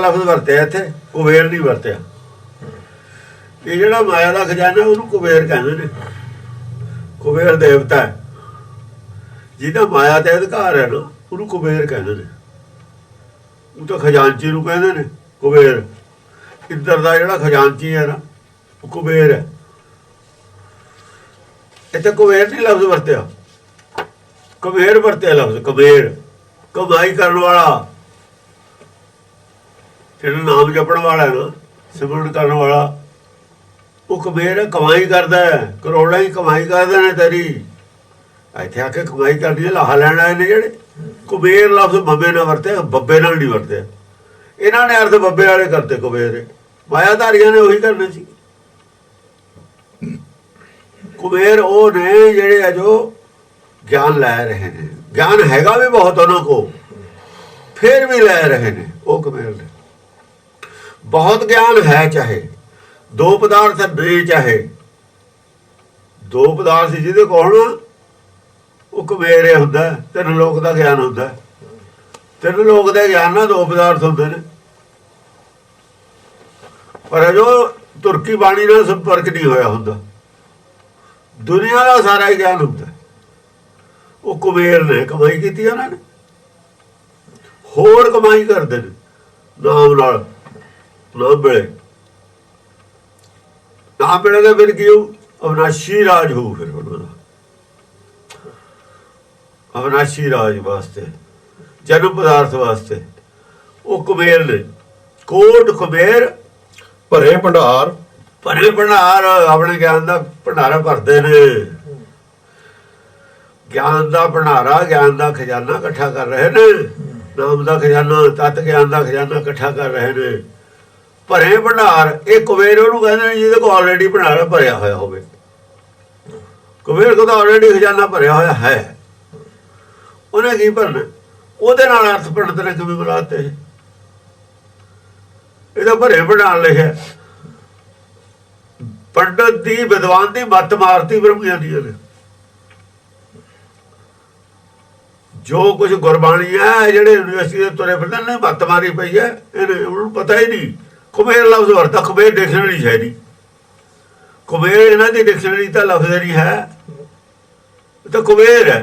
लफ्ज़ वरत्या इत्थे, कुबेर नहीं वरत्या। ये जिहड़ा माया का खजाना उहनूं कुबेर कहंदे ने। कुबेर देवता है, जिहदा माया ते अधिकार है ना, उहनूं कुबेर कहंदे ने। वो तो खजानची नूं कहंदे ने कुबेर। इधर का जिहड़ा खजानची है ना, वो कुबेर है। इत्थे कुबेर नहीं लफ्ज़ वरत्या, कुबेर वरत्या लफ्ज़। कुबेर कमाई करने वाला, जिहड़ा नाम जपण वाला है ना, सिमरन करने वाला, वो कुबेर है। कमाई करता है, करोड़ां ही कमाई करते हैं तेरी। इत्थे आके कमाई करनी है, लाहा लैण आए ने जिहड़े। कुबेर लफ्ज़ बब्बे नाल वरत्या, बब्बे नाल नहीं वरत्या। इन्हां ने अर्थ बब्बे वाले करते कुबेर। मायाधारियां ने उही करने सी। कुबेर वो ने जिहड़े है जो ज्ञान लै रहे हैं। ज्ञान हैगा भी बहुत उन्होंने को, फिर भी लै रहे हैं, वो कुबेर ने। बहुत ज्ञान है, चाहे दो पदार्थ नहीं, चाहे दो पदार्थ जिहदे कोल ना, वो कुबेर ही हुंदा। तीन लोक का ज्ञान हुंदा। तीन लोक के ज्ञान ना दो पदार्थ हुंदे ने। पर जो तुर्की बाणी नाल संपर्क नहीं होया हुंदा, दुनिया का सारा ही ज्ञान हुंदा। वो कुबेर ने कमाई की उन्होंने, होर कमाई करते हैं नाम नाल। नाम मिले, नाम मिलेगा फिर की हो, अविनाशी राज हो। फिर उन्होंने अविनाशी राज वास्ते, जन्म पदार्थ वास्ते वो कुबेर ने। कोट कुबेर भरे भंडार, भरे भंडार अपने ज्ञान का भंडारा भरते ने। ज्ञान का भंडारा, ज्ञान का खजाना इकट्ठा कर रहे ने। नाम का खजाना, तत्त ज्ञान का खजाना इकट्ठा कर रहे ने। भरे भंडार, ये कुबेर उहनूं कहंदे ने जिहदे कोल ऑलरेडी भंडारा भरिया होया होवे। कुबेर को तो ऑलरेडी खजाना भरिया होया है, उन्हें की भरना। ਉਹਦੇ ਨਾਲ अर्थ पंडित ने किवें मिलाते हैं? ਇਹਦਾ भरे भंडार लिखिਆ। पंडित दी विद्वान दी मत मारती ब्रह्मगियानियां ने। जो कुछ गुरबाणी है, ਜਿਹੜੇ यूनिवर्सिटी ਦੇ ਤੁਰੇ ਫਿਰਦੇ ਨੇ मत मारी पई है, ਇਹਨੇ ਉਹਨੂੰ पता ही नहीं। कुबेर लफ्ज़ वरता, कुबेर डिक्शनरी है नहीं। कुबेर इन्हां दी डिक्शनरी तो लफ्ज़ नहीं है, तो कुबेर है।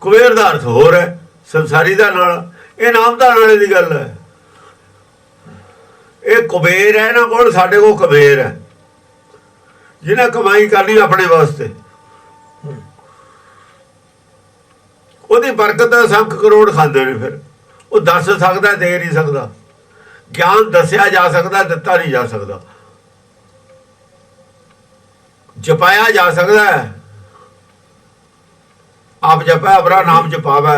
कुबेर का अर्थ होर है, संसारी का नाल। ये नामधान वाले की गल है। ये कुबेर है ना कोल, साडे कोल कुबेर है जिन्हें कमाई करनी अपने वास्ते। ਉਹਦੀ बरकत संख करोड़ खाते हैं। फिर वो दस सकता, दे नहीं सकता। ज्ञान दसिया जा सकता, दिता नहीं जा सकता। जपाया जा सकता है, आप जपा अपना नाम जपावा।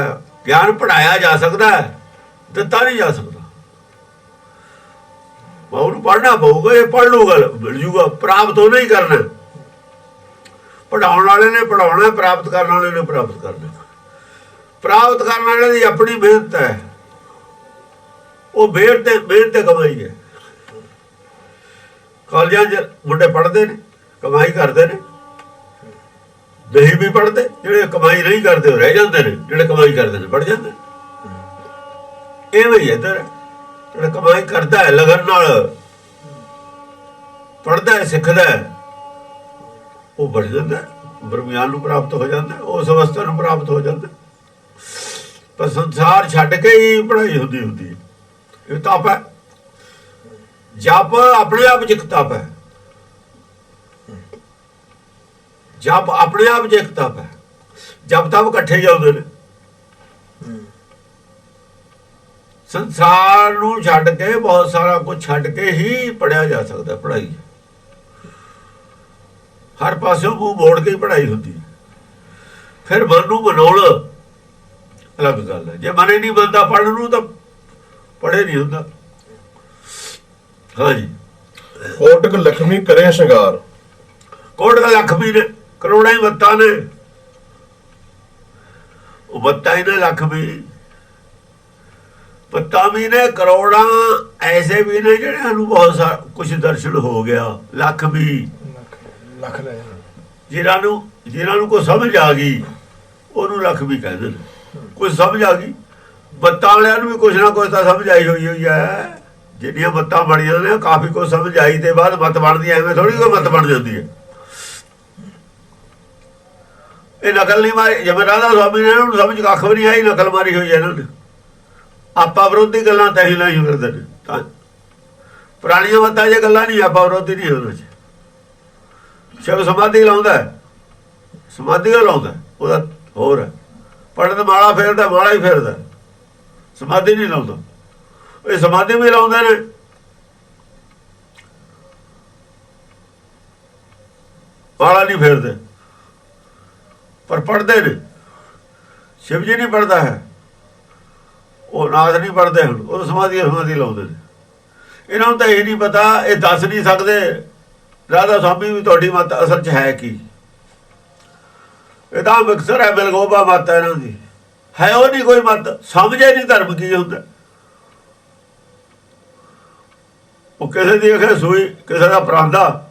ज्ञान पढ़ाया जा सकता है, दिता नहीं जा सकता। उन्होंने पढ़ना पऊगा, ये पढ़ लूगा, मिल जूगा। प्राप्त तो नहीं करना, पढ़ाने वाले ने पढ़ाना, प्राप्त करने वाले ने प्राप्त करना। प्राप्त करने वाले की अपनी मेहनत है, वो मेहनत कमाई है। कॉलेजां च मुंडे पढ़ते हैं, कमाई करते हैं। नहीं भी पढ़ते, जिहड़े कमाई नहीं करते रह जाते हैं, जिहड़े कमाई करते हैं पढ़ जाते हैं। इवें ही इधर जिहड़ा कमाई करता है, लगन नाल पढ़ता है, सिखता है, वो बढ़ जाता है, ब्रह्म ज्ञान प्राप्त हो जाता है, उस अवस्था में प्राप्त हो जाता है। पर संसार छड्ड के ही पढ़ाई होती है। ये तप है, जप अपने आप च तप है। जप अपने आप च तप है। जप तप इकट्ठे ही आउंदे ने। संसार नूं छड्ड के, बहुत सारा कुछ छड्ड के ही पढ़िया जा सकता। पढ़ाई हर पासों मुंह मोड़ के ही पढ़ाई होती है। फिर मन नूं मनाउणा अलग गल है। जे मन ही नहीं मनता पढ़न नूं, तो पढ़े नहीं होंदा। हाँ जी। कोटक लक्ष्मी करे श्रृंगार। कोटक लक्ष्मी ने करोड़ा ही बत्ता ने, बत्ता ही ने लक्ष्मी, बत्ता भी ने, करोड़ा ऐसे भी ने जिन्हें बहुत सारा कुछ दर्शन हो गया। लख भी जिन्होंने को समझ आ गई, उन्होंने लख भी कहते हैं। कुछ समझ आ गई, ਮੱਤਾਂ ਵਾਲਿਆਂ ਨੂੰ ਵੀ ਕੁਛ ਨਾ ਕੁਛ ਤਾਂ ਸਮਝ ਆਈ ਹੋਈ ਹੈ। ਜਿਹੜੀਆਂ ਮੱਤਾਂ ਬਣੀਆਂ ਨੇ ਕਾਫੀ ਕੁਛ ਸਮਝ ਆਈ ਤੇ ਬਾਅਦ ਮੱਤ ਬਣਦੀ, ਐਵੇਂ ਥੋੜੀ ਕੋਈ ਮੱਤ ਬਣ ਜਾਂਦੀ ਹੈ। ਇਹ ਨਕਲ ਨਹੀਂ ਮਾਰੀ, ਜਿਵੇਂ ਰਾਧਾ ਸੁਆਮੀ ਨੇ ਇਹਨਾਂ ਨੂੰ ਸਮਝ ਕੱਖ ਵੀ ਨਹੀਂ ਆਈ, ਨਕਲ ਮਾਰੀ ਹੋਈ ਹੈ ਇਹਨਾਂ ਨੇ। ਆਪਾਂ ਵਿਰੋਧੀ ਗੱਲਾਂ ਤਾਂ ਹੀ ਲਾਈ ਫਿਰਦੇ ਨੇ। ਤਾਂ ਪੁਰਾਣੀਆਂ ਮੱਤਾਂ ਜੇ ਗੱਲਾਂ ਨਹੀਂ, ਆਪਾਂ ਵਿਰੋਧੀ ਨਹੀਂ ਉਹਨਾਂ 'ਚ। ਸ਼ਿਵ ਸਮਾਧੀ ਲਾਉਂਦਾ, ਸਮਾਧੀ ਲਾਉਂਦਾ, ਉਹਦਾ ਹੋਰ ਹੈ। ਪੰਡਤ ਮਾਲਾ ਫੇਰਦਾ, ਮਾਲਾ ਹੀ ਫੇਰਦਾ, ਸਮਾਧੀ ਨਹੀਂ ਲਾਉਂਦਾ। ਇਹ ਸਮਾਧੀ ਵੀ ਲਾਉਂਦੇ ਨੇ, ਮਾਲਾ ਨਹੀਂ ਫੇਰਦੇ, ਪਰ ਪੜ੍ਹਦੇ ਨੇ। ਸ਼ਿਵ ਜੀ ਨਹੀਂ ਪੜ੍ਹਦਾ ਹੈ, ਉਹ ਨਾਥ ਨਹੀਂ ਪੜ੍ਹਦੇ, ਹੁਣ ਉਹ ਸਮਾਧੀ ਲਾਉਂਦੇ ਨੇ। ਇਹਨਾਂ ਨੂੰ ਤਾਂ ਇਹ ਨਹੀਂ ਪਤਾ, ਇਹ ਦੱਸ ਨਹੀਂ ਸਕਦੇ ਰਾਧਾ ਸੁਆਮੀ ਵੀ ਤੁਹਾਡੀ ਮੱਤ ਅਸਲ 'ਚ ਹੈ ਕੀ। ਇਹ ਤਾਂ ਮਿਕਸਰ ਹੈ, ਬਿਲਗੋਬਾ ਮੱਤ ਹੈ ਇਹਨਾਂ ਦੀ, ਹੈ ਉਹ ਨਹੀਂ ਕੋਈ ਮੱਤ। ਸਮਝੇ ਨਹੀਂ ਧਰਮ ਕੀ ਹੁੰਦਾ। ਉਹ ਕਿਸੇ ਦੀ ਅਖੇ ਸੂਈ, ਕਿਸੇ ਦਾ ਪਰਾਂਦਾ,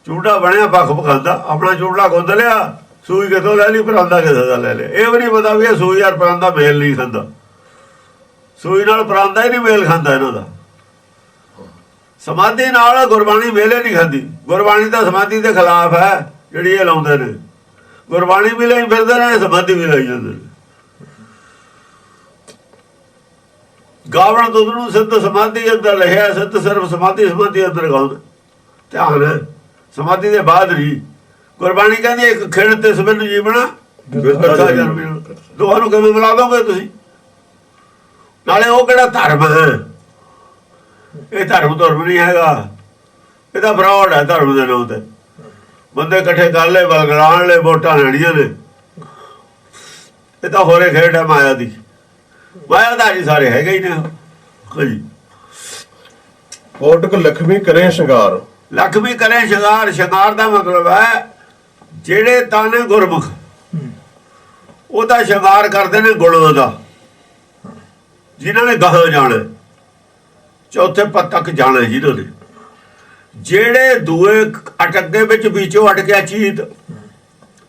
ਚੂੜਾ ਬਣਿਆ ਪੱਖ ਪਖਾਂਦਾ, ਆਪਣਾ ਚੂੜਾ ਗੁੰਦ ਲਿਆ, ਸੂਈ ਕਿਤੋਂ ਲੈ ਲਈ, ਪਰਾਂਦਾ ਕਿਸੇ ਦਾ ਲੈ ਲਿਆ। ਇਹ ਵੀ ਨਹੀਂ ਪਤਾ ਵੀ ਇਹ ਸੂਈ ਯਾਰ ਪਰਾਂਦਾ ਮੇਲ ਨਹੀਂ ਖਾਂਦਾ, ਸੂਈ ਨਾਲ ਪਰਾਂਦਾ ਹੀ ਨਹੀਂ ਮੇਲ ਖਾਂਦਾ ਇਹਨਾਂ ਦਾ। ਸਮਾਧੀ ਨਾਲ ਗੁਰਬਾਣੀ ਮੇਲੇ ਨਹੀਂ ਖਾਂਦੀ। ਗੁਰਬਾਣੀ ਤਾਂ ਸਮਾਧੀ ਦੇ ਖਿਲਾਫ ਹੈ ਜਿਹੜੀ ਇਹ ਲਾਉਂਦੇ ਨੇ। ਗੁਰਬਾਣੀ ਵੀ ਲਈ ਫਿਰਦੇ ਨੇ, ਸਮਾਧੀ ਵੀ ਲਾਈ ਜਾਂਦੇ ਨੇ। ਗਾਵਣ ਦੁੱਧ ਨੂੰ ਸਿੱਧ ਸਮਾਧੀ ਅੰਦਰ ਲਿਖਿਆ, ਸਿੱਧ ਸਿਰਫ ਸਮਾਧੀ ਅੰਦਰ ਗਾਉਣ। ਧਿਆਨ ਹੈ ਸਮਾਧੀ ਦੇ ਬਾਅਦ ਨਹੀਂ। ਗੁਰਬਾਣੀ ਕਹਿੰਦੀ ਇੱਕ ਖਿੜ ਤੇ ਸਬਿਨ ਜੀਵਣਾ, ਦੋਹਾਂ ਨੂੰ ਕਿਵੇਂ ਮਿਲਾ ਦੋਗੇ ਤੁਸੀਂ? ਨਾਲੇ ਉਹ ਕਿਹੜਾ ਧਰਮ ਹੈ? ਇਹ ਧਰਮ ਨਹੀਂ ਹੈਗਾ, ਇਹ ਤਾਂ ਫਰਾਡ ਹੈ ਧਰਮ ਦੇ ਨਾਂ ਤੇ। ਬੰਦੇ ਇਕੱਠੇ ਕਰ ਲਏ, ਬਲਗਲਾਣ ਲਏ, ਵੋਟਾਂ ਲੈਣੀਆਂ ਨੇ। ਇਹ ਤਾਂ ਹੋਰੇ ਖੇਡ ਹੈ ਮਾਇਆ ਦੀ। ਮਾਇਆਧਾਰੀ ਸਾਰੇ ਹੈਗੇ ਹੀ ਨੇ। ਹਾਂਜੀ, ਕੋਟਕ ਲక్ష్ਮੀ ਕਰੇ ਸ਼ਿੰਗਾਰ। ਲక్ష్ਮੀ ਕਰੇ ਸ਼ਿੰਗਾਰ। ਸ਼ਿੰਗਾਰ ਦਾ ਮਤਲਬ ਹੈ ਜਿਹੜੇ ਤਾਂ ਨੇ ਗੁਰਮੁਖ, ਉਹਦਾ ਸ਼ਿੰਗਾਰ ਕਰਦੇ ਨੇ ਗੁਣਾਂ ਦਾ। ਜਿਨ੍ਹਾਂ ਨੇ ਗਾਹਾਂ ਜਾਣਾ, ਚੌਥੇ ਪਦ ਤੱਕ ਜਾਣਾ ਜਿਹਨਾਂ ਨੇ। ਜਿਹੜੇ ਦੂਏ ਅਟਕੇ ਵਿੱਚ ਵਿੱਚੋਂ ਅਟਕਿਆ ਚੀਤ,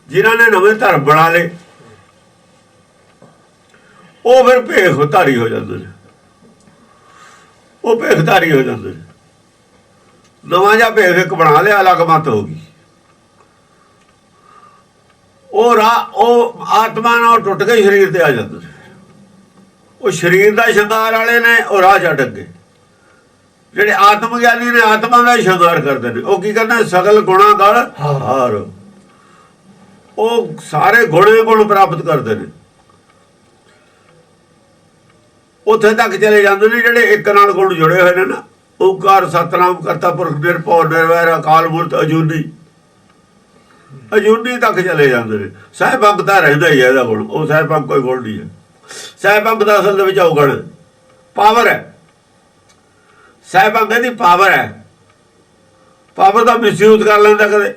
ਜਿਨ੍ਹਾਂ ਨੇ ਨਵੇਂ ਧਰਮ ਬਣਾ ਲਏ, ਉਹ ਫਿਰ ਭੇਖਧਾਰੀ ਹੋ ਜਾਂਦੇ ਨੇ। ਉਹ ਭੇਖਧਾਰੀ ਹੋ ਜਾਂਦੇ ਨੇ। ਨਵਾਂ ਜਿਹਾ ਭੇਖ ਇੱਕ ਬਣਾ ਲਿਆ, ਅਲੱਗ ਮੱਤ ਹੋ ਗਈ। ਉਹ ਆਤਮਾ ਨਾਲ ਟੁੱਟ ਕੇ ਸਰੀਰ ਤੇ ਆ ਜਾਂਦੇ ਨੇ। ਉਹ ਸਰੀਰ ਦਾ ਸ਼ਿੰਗਾਰ ਵਾਲੇ ਨੇ, ਉਹ ਰਾਹ ਛੱਡ ਗਏ। ਜਿਹੜੇ ਆਤਮ ਗਿਆਨੀ ਨੇ ਆਤਮਾ ਦਾ ਸ਼ਿੰਗਾਰ ਕਰਦੇ ਨੇ। ਉਹ ਕੀ ਕਰਨਾ? ਸਗਲ ਗੁਣਾ ਗਲ ਹਾਰ। ਉਹ ਸਾਰੇ ਗੁਣੇ ਗੁਣ ਪ੍ਰਾਪਤ ਕਰਦੇ ਨੇ, ਉੱਥੇ ਤੱਕ ਚਲੇ ਜਾਂਦੇ ਨੇ ਜਿਹੜੇ ਇੱਕ ਨਾਲ ਗੁਣ ਜੁੜੇ ਹੋਏ ਨੇ ਨਾ। ਓਂਕਾਰ ਸਤਿਨਾਮ ਕਰਤਾ ਪੁਰਖ ਨਿਰਭਉ ਨਿਰਵੈਰ ਅਕਾਲ ਮੂਰਤ ਅਜੂਨੀ ਤੱਕ ਚਲੇ ਜਾਂਦੇ ਨੇ। ਸਾਹਿਬ ਅੰਗ ਤਾਂ ਰਹਿੰਦਾ ਹੀ ਹੈ ਇਹਦਾ ਗੁਣ। ਉਹ ਸਾਹਿਬ ਅੰਗ ਕੋਈ ਗੁਣ ਨਹੀਂ ਹੈ। ਸਾਹਿਬ ਅੰਗ ਦਾ ਅਸਲ ਦੇ ਵਿੱਚ ਔਗਣ ਪਾਵਰ ਹੈ। ਸਾਹਿਬ ਅੰਗ ਦੀ ਪਾਵਰ ਹੈ। ਪਾਵਰ ਦਾ ਮਿਸਯੂਜ਼ ਕਰ ਲੈਂਦਾ, ਕਦੇ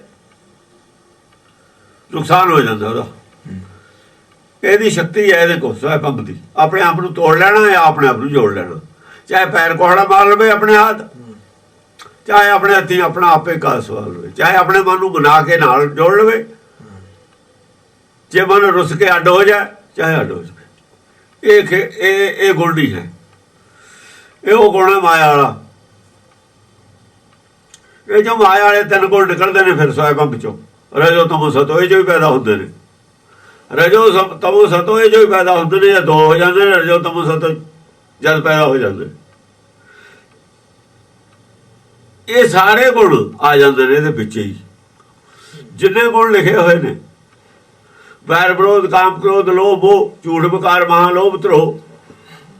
ਨੁਕਸਾਨ ਹੋ ਜਾਂਦਾ ਉਹਦਾ। ਇਹਦੀ ਸ਼ਕਤੀ ਹੈ ਇਹਦੇ ਕੋਲ, ਸਾਹਿਬ ਅੰਗ ਦੀ। ਆਪਣੇ ਆਪ ਨੂੰ ਤੋੜ ਲੈਣਾ ਜਾਂ ਆਪਣੇ ਆਪ ਨੂੰ ਜੋੜ ਲੈਣਾ। ਚਾਹੇ ਪੈਰ ਕੋਹੜਾ ਮਾਰ ਲਵੇ ਆਪਣੇ ਹੱਥ, ਚਾਹੇ ਆਪਣੇ ਹੱਥੀਂ ਆਪਣਾ ਆਪੇ ਕਾਸ ਵਾਲ ਲਵੇ, ਚਾਹੇ ਆਪਣੇ ਮਨ ਨੂੰ ਬਣਾ ਕੇ ਨਾਲ ਜੋੜ ਲਵੇ। ਜੇ ਮਨ ਰੁੱਸ ਕੇ ਅੱਡ ਹੋ ਜਾਏ, ਚਾਹੇ ਅੱਡ ਹੋ ਜਾਵੇ। ਇਹ ਗੁਣ ਨਹੀਂ ਹੈ। ਇਹ ਉਹ ਗੁਣ ਹੈ ਮਾਇਆ ਵਾਲਾ। ਇਹ ਜੋ ਮਾਇਆ ਵਾਲੇ ਤਿੰਨ ਗੁਣ ਨਿਕਲਦੇ ਨੇ ਫਿਰ ਸਾਹਿਬ ਅੰਗ ਚੋਂ। ਰਜੋ ਤਮੋ ਸਤੋ ਇਹ ਜੋ ਹੀ ਪੈਦਾ ਹੁੰਦੇ ਨੇ। ਰਜੋ ਤਮੋ ਸਤੋ ਇਹ ਜੋ ਹੀ ਪੈਦਾ ਹੁੰਦੇ ਨੇ, ਜਾਂ ਦੋ ਹੋ ਜਾਂਦੇ ਨੇ। ਰਜੋ ਤਮੋ ਸਤੋ ਜਦ ਪੈਦਾ ਹੋ ਜਾਂਦੇ, ਇਹ ਸਾਰੇ ਗੁਣ ਆ ਜਾਂਦੇ ਨੇ ਇਹਦੇ ਵਿੱਚ ਹੀ। ਜਿੰਨੇ ਗੁਣ ਲਿਖੇ ਹੋਏ ਨੇ, ਵੈਰ ਵਿਰੋਧ ਕਾਮ ਕ੍ਰੋਧ ਲੋਭ ਮੋਹ ਝੂਠ ਬਕਾਰ ਮਹਾ ਲੋਭ ਧਰੋਹ,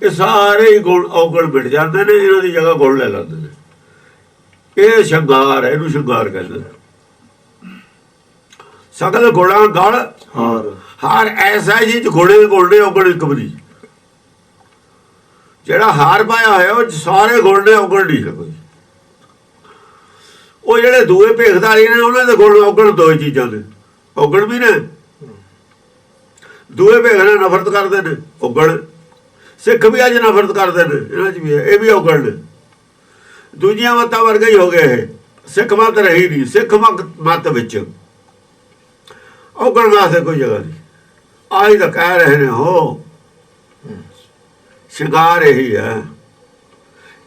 ਇਹ ਸਾਰੇ ਹੀ ਗੁਣ ਔਗਣ ਮਿਟ ਜਾਂਦੇ ਨੇ। ਇਹਨਾਂ ਦੀ ਜਗ੍ਹਾ ਗੁਣ ਲੈ ਲੈਂਦੇ ਨੇ। ਇਹ ਸ਼ਿੰਗਾਰ ਹੈ, ਇਹਨੂੰ ਸ਼ਿੰਗਾਰ ਕਹਿੰਦੇ ਨੇ। ਸਗਲ ਗੁਣਾਂ ਗਲ ਹਾਰ ਐਸਾ ਜੀ ਗੁਣੇ ਗੁਣੇ ਔਗਣ ਇੱਕ ਵੀ। ਜਿਹੜਾ ਹਾਰ ਪਾਇਆ ਹੋਇਆ ਉਹ ਸਾਰੇ ਗੁਣ ਨੇ, ਔਗਣ ਨਹੀਂ ਹੈ ਕੋਈ। ਉਹ ਜਿਹੜੇ ਦੂਏ ਭੇਖਧਾਰੀ ਨੇ ਉਹਨਾਂ ਦੇ ਗੁਣ ਔਗਣ ਦੋ ਹੀ ਚੀਜ਼ਾਂ ਨੇ। ਔਗਣ ਵੀ ਨੇ, ਦੂਏ ਭੇਖ ਨਾਲ ਨਫ਼ਰਤ ਕਰਦੇ ਨੇ, ਔਗਣ। ਸਿੱਖ ਵੀ ਅੱਜ ਨਫ਼ਰਤ ਕਰਦੇ ਨੇ, ਇਹਨਾਂ 'ਚ ਵੀ ਹੈ, ਇਹ ਵੀ ਔਗਣ ਨੇ। ਦੂਜੀਆਂ ਮੱਤਾਂ ਵਰਗੇ ਹੀ ਹੋ ਗਏ ਇਹ। ਸਿੱਖ ਮੱਤ ਰਹੀ ਨਹੀਂ। ਸਿੱਖ ਮੱਤ ਵਿੱਚ ਔਗਣ ਵਾਸਤੇ ਕੋਈ ਜਗ੍ਹਾ ਨਹੀਂ। ਆਹੀ ਤਾਂ ਕਹਿ ਰਹੇ ਨੇ। ਸ਼ਿੰਗਾਰ ਇਹੀ ਹੈ।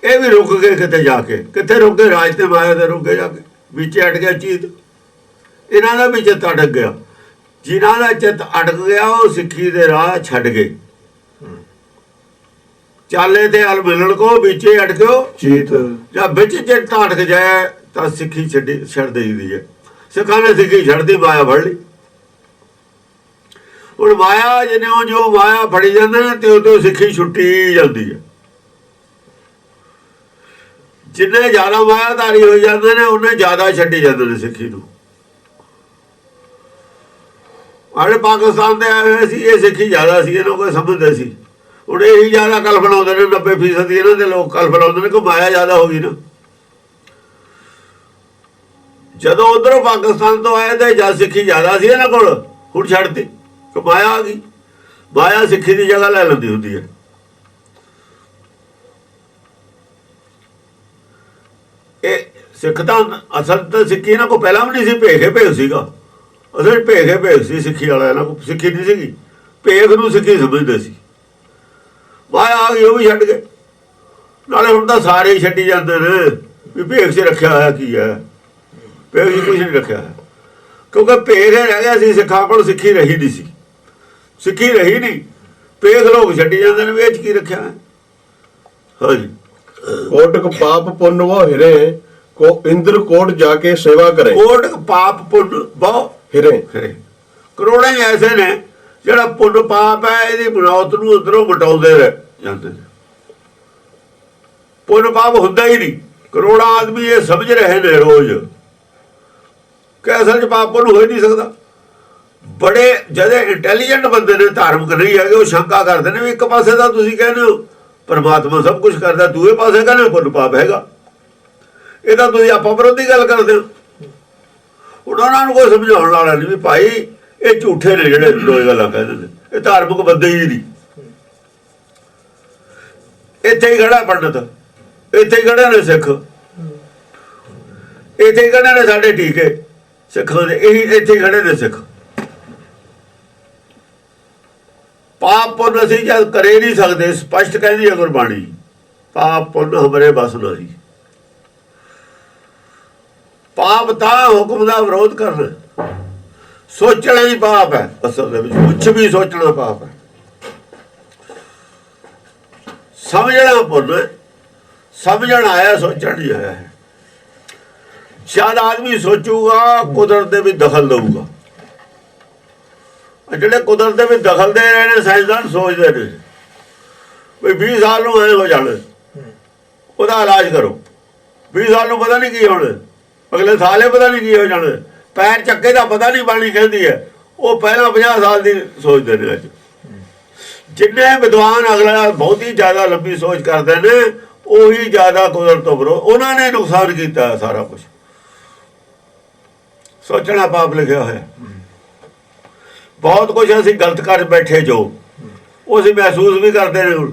ਇਹ ਵੀ ਰੁਕ ਗਏ ਕਿਤੇ ਜਾ ਕੇ, ਕਿੱਥੇ ਰੁਕ ਗਏ? ਰਾਜ ਤੇ ਮਾਇਆ ਦੇ ਰੁਕ ਗਏ ਜਾ ਕੇ, ਵਿੱਚ ਅਟ ਗਿਆ ਚੀਤ। ਇਹਨਾਂ ਦਾ ਵੀ ਚਿੱਤ ਅਟਕ ਗਿਆ। ਜਿਨ੍ਹਾਂ ਦਾ ਚਿੱਤ ਅਟਕ ਗਿਆ ਉਹ ਸਿੱਖੀ ਦੇ ਰਾਹ ਛੱਡ ਗਏ। ਚਾਲੇ ਤੇ ਹਲ ਮਿਲਣ ਕੋ ਵਿੱਚੇ ਅਟਕਿਓ ਚੀਤ। ਜਾਂ ਵਿੱਚ ਚਿੱਤ ਅਟਕ ਜਾਏ ਤਾਂ ਸਿੱਖੀ ਛੱਡ ਦੇਈਦੀ ਹੈ। ਸਿੱਖਾਂ ਨੇ ਸਿੱਖੀ ਛੱਡਦੀ, ਮਾਇਆ ਫੜ ਲਈ। ਹੁਣ ਮਾਇਆ ਜਿਹਨੇ ਜੋ ਮਾਇਆ ਫੜੀ ਜਾਂਦੇ ਨੇ ਤੇ ਉਹ ਸਿੱਖੀ ਛੁੱਟੀ ਜਾਂਦੀ ਹੈ। ਜਿੰਨੇ ਜ਼ਿਆਦਾ ਮਾਇਆਧਾਰੀ ਹੋ ਜਾਂਦੇ ਨੇ ਉਹਨੇ ਜ਼ਿਆਦਾ ਛੱਡੀ ਜਾਂਦੇ ਨੇ ਸਿੱਖੀ ਨੂੰ। ਆੜੇ ਪਾਕਿਸਤਾਨ ਦੇ ਆਏ ਹੋਏ ਸੀ, ਇਹ ਸਿੱਖੀ ਜ਼ਿਆਦਾ ਸੀ, ਇਹਨੂੰ ਕੋਈ ਸਮਝਦੇ ਸੀ। ਹੁਣ ਇਹੀ ਜ਼ਿਆਦਾ ਕਲ ਬਣਾਉਂਦੇ ਨੇ, 90% ਇਹਨਾਂ ਦੇ ਲੋਕ ਕਲ ਬਣਾਉਂਦੇ ਨੇ ਕਿ ਮਾਇਆ ਜ਼ਿਆਦਾ ਹੋ ਗਈ ਨਾ। ਜਦੋਂ ਉਧਰੋਂ ਪਾਕਿਸਤਾਨ ਤੋਂ ਆਏ ਤੇ ਜਦ ਸਿੱਖੀ ਜ਼ਿਆਦਾ ਸੀ ਇਹਨਾਂ ਕੋਲ, ਹੁਣ ਛੱਡਤੀ ਕਿ ਮਾਇਆ ਆ ਗਈ। ਮਾਇਆ ਸਿੱਖੀ ਦੀ ਜਗ੍ਹਾ ਲੈ ਲੈਂਦੀ ਹੁੰਦੀ ਹੈ। ਇਹ ਸਿੱਖ ਤਾਂ ਅਸਲ ਤਾਂ ਸਿੱਖੀ ਇਹਨਾਂ ਕੋਲ ਪਹਿਲਾਂ ਵੀ ਨਹੀਂ ਸੀ, ਭੇਖੇ ਭੇਖ ਸੀਗਾ। ਅਸਲ ਭੇਖੇ ਭੇਖ ਸੀ ਸਿੱਖੀ ਵਾਲਾ, ਇਹਨਾਂ ਕੋਲ ਸਿੱਖੀ ਨਹੀਂ ਸੀਗੀ। ਭੇਖ ਨੂੰ ਸਿੱਖੀ ਸਮਝਦੇ ਸੀ। ਮਾਇਆ ਆ ਗਈ, ਉਹ ਵੀ ਛੱਡ ਗਏ। ਨਾਲੇ ਹੁਣ ਤਾਂ ਸਾਰੇ ਹੀ ਛੱਡੀ ਜਾਂਦੇ ਨੇ ਵੀ ਭੇਖ 'ਚ ਰੱਖਿਆ ਹੋਇਆ ਕੀ ਹੈ। ਭੇਖ 'ਚ ਕੁਛ ਨਹੀਂ ਰੱਖਿਆ ਹੈ, ਕਿਉਂਕਿ ਭੇਖ ਰਹਿ ਗਿਆ ਸੀ ਸਿੱਖਾਂ ਕੋਲ। ਸਿੱਖੀ ਰਹੀ ਨਹੀਂ ਸੀ, ਸਿੱਖੀ ਰਹੀ ਨਹੀਂ। ਭੇਖ ਲੋਕ ਛੱਡੀ ਜਾਂਦੇ ਨੇ, ਵੇਚ ਕੀ ਰੱਖਿਆ ਹੈ। ਹਾਂਜੀ। ਕੋਟਕ ਪਾਪ ਪੁੰਨ ਵੋ ਹਿਰੇ ਕੋ ਇੰਦਰ ਕੋਟ ਜਾ ਕੇ ਸੇਵਾ ਕਰੇ। ਕੋਟਕ ਪਾਪ ਪੁੰਨ ਬਹੁ ਹਿਰੇ। ਕਰੋੜਾਂ ਹੀ ਐਸੇ ਨੇ ਜਿਹੜਾ ਪੁੰਨ ਪਾਪ ਹੈ ਇਹਦੀ ਬਣਾਉਤ ਨੂੰ ਅੰਦਰੋਂ ਮਿਟਾਉਂਦੇ ਰਹਿ ਜਾਂਦੇ ਨੇ। ਪੁੰਨ ਪਾਪ ਹੁੰਦਾ ਹੀ ਨਹੀਂ। ਕਰੋੜਾਂ ਆਦਮੀ ਇਹ ਸਮਝ ਰਹੇ ਨੇ ਰੋਜ਼ ਕਿ ਅਸਲ 'ਚ ਪਾਪ ਪੁੰਨ ਹੋ ਹੀ ਨਹੀਂ ਸਕਦਾ। ਬੜੇ ਜਿਹੜੇ ਇੰਟੈਲੀਜੈਂਟ ਬੰਦੇ ਨੇ, ਧਾਰਮਿਕ ਨਹੀਂ ਹੈਗੇ, ਉਹ ਸ਼ੰਕਾ ਕਰਦੇ ਨੇ ਵੀ ਇੱਕ ਪਾਸੇ ਤਾਂ ਤੁਸੀਂ ਕਹਿੰਦੇ ਹੋ ਪਰਮਾਤਮਾ ਸਭ ਕੁਝ ਕਰਦਾ, ਦੂਏ ਪਾਸੇ ਕਹਿੰਦੇ ਪੁੰਨ ਪਾਪ ਹੈਗਾ। ਇਹ ਤਾਂ ਤੁਸੀਂ ਆਪਾਂ ਵਿਰੋਧੀ ਗੱਲ ਕਰਦੇ ਹੋ। ਹੁਣ ਉਹਨਾਂ ਨੂੰ ਕੋਈ ਸਮਝਾਉਣ ਵਾਲਾ ਨਹੀਂ ਵੀ ਭਾਈ ਇਹ ਝੂਠੇ ਨੇ ਜਿਹੜੇ ਦੋਏ ਗੱਲਾਂ ਕਹਿੰਦੇ ਨੇ, ਇਹ ਧਾਰਮਿਕ ਬੰਦੇ ਹੀ ਨਹੀਂ। ਇੱਥੇ ਹੀ ਖੜਾ ਪੰਡਤ, ਇੱਥੇ ਹੀ ਖੜੇ ਨੇ ਸਿੱਖ, ਇੱਥੇ ਹੀ ਖੜੇ ਨੇ ਸਾਡੇ ਟੀਕੇ ਸਿੱਖਾਂ ਦੇ, ਇਹੀ ਇੱਥੇ ਹੀ ਖੜੇ ਨੇ ਸਿੱਖ। ਪਾਪ ਪੁੰਨ ਅਸੀਂ ਜਦ ਕਰੇ ਨਹੀਂ ਸਕਦੇ, ਸਪਸ਼ਟ ਕਹਿੰਦੀ ਹੈ ਗੁਰਬਾਣੀ, ਪਾਪ ਪੁੰਨ ਹਮਾਰੇ ਬਸ ਨਹੀਂ। ਪਾਪ ਤਾਂ ਹੁਕਮ ਦਾ ਵਿਰੋਧ ਕਰਨਾ, ਸੋਚਣਾ ਹੀ ਪਾਪ ਹੈ। ਅਸਲ ਦੇ ਵਿੱਚ ਕੁਛ ਵੀ ਸੋਚਣਾ ਪਾਪ ਹੈ। ਸਮਝਣਾ ਪੁੰਨ, ਸਮਝਣ ਆਇਆ, ਸੋਚਣ ਨਹੀਂ ਆਇਆ ਹੈ। ਜਦ ਆਦਮੀ ਸੋਚੂਗਾ ਕੁਦਰਤ ਦੇ ਵਿੱਚ ਦਖਲ ਦਊਗਾ। ਜਿਹੜੇ ਕੁਦਰਤ ਦੇ ਵਿੱਚ ਦਖਲ ਦੇ ਰਹੇ ਨੇ ਸਾਇੰਸਦਾਨ ਸੋਚਦੇ ਨੇ ਵੀ 20 ਸਾਲ ਨੂੰ ਐ ਹੋ ਜਾਣਾ, ਉਹਦਾ ਇਲਾਜ ਕਰੋ। 20 ਸਾਲ ਨੂੰ ਪਤਾ ਨਹੀਂ ਕੀ ਹੋਣਾ, ਅਗਲੇ ਸਾਲ ਹੀ ਪਤਾ ਨਹੀਂ ਕੀ ਹੋ ਜਾਣਾ। ਪੈਰ ਚੱਕੇ ਦਾ ਪਤਾ ਨਹੀਂ ਬਾਣੀ ਕਹਿੰਦੀ ਹੈ, ਉਹ ਪਹਿਲਾਂ 50 ਸਾਲ ਦੀ ਸੋਚਦੇ ਨੇ। ਅੱਜ ਜਿੰਨੇ ਵਿਦਵਾਨ ਅਗਲਾ ਬਹੁਤ ਹੀ ਜ਼ਿਆਦਾ ਲੰਬੀ ਸੋਚ ਕਰਦੇ ਨੇ, ਉਹੀ ਜ਼ਿਆਦਾ ਕੁਦਰਤ ਤੋਂ ਵਿਰੋਧ। ਉਹਨਾਂ ਨੇ ਨੁਕਸਾਨ ਕੀਤਾ ਸਾਰਾ ਕੁਝ। ਸੋਚਣਾ ਪਾਪ ਲਿਖਿਆ ਹੋਇਆ। ਬਹੁਤ ਕੁਝ ਅਸੀਂ ਗਲਤ ਕਰ ਬੈਠੇ ਜੋ ਉਹ ਅਸੀਂ ਮਹਿਸੂਸ ਵੀ ਕਰਦੇ ਨੇ ਹੁਣ,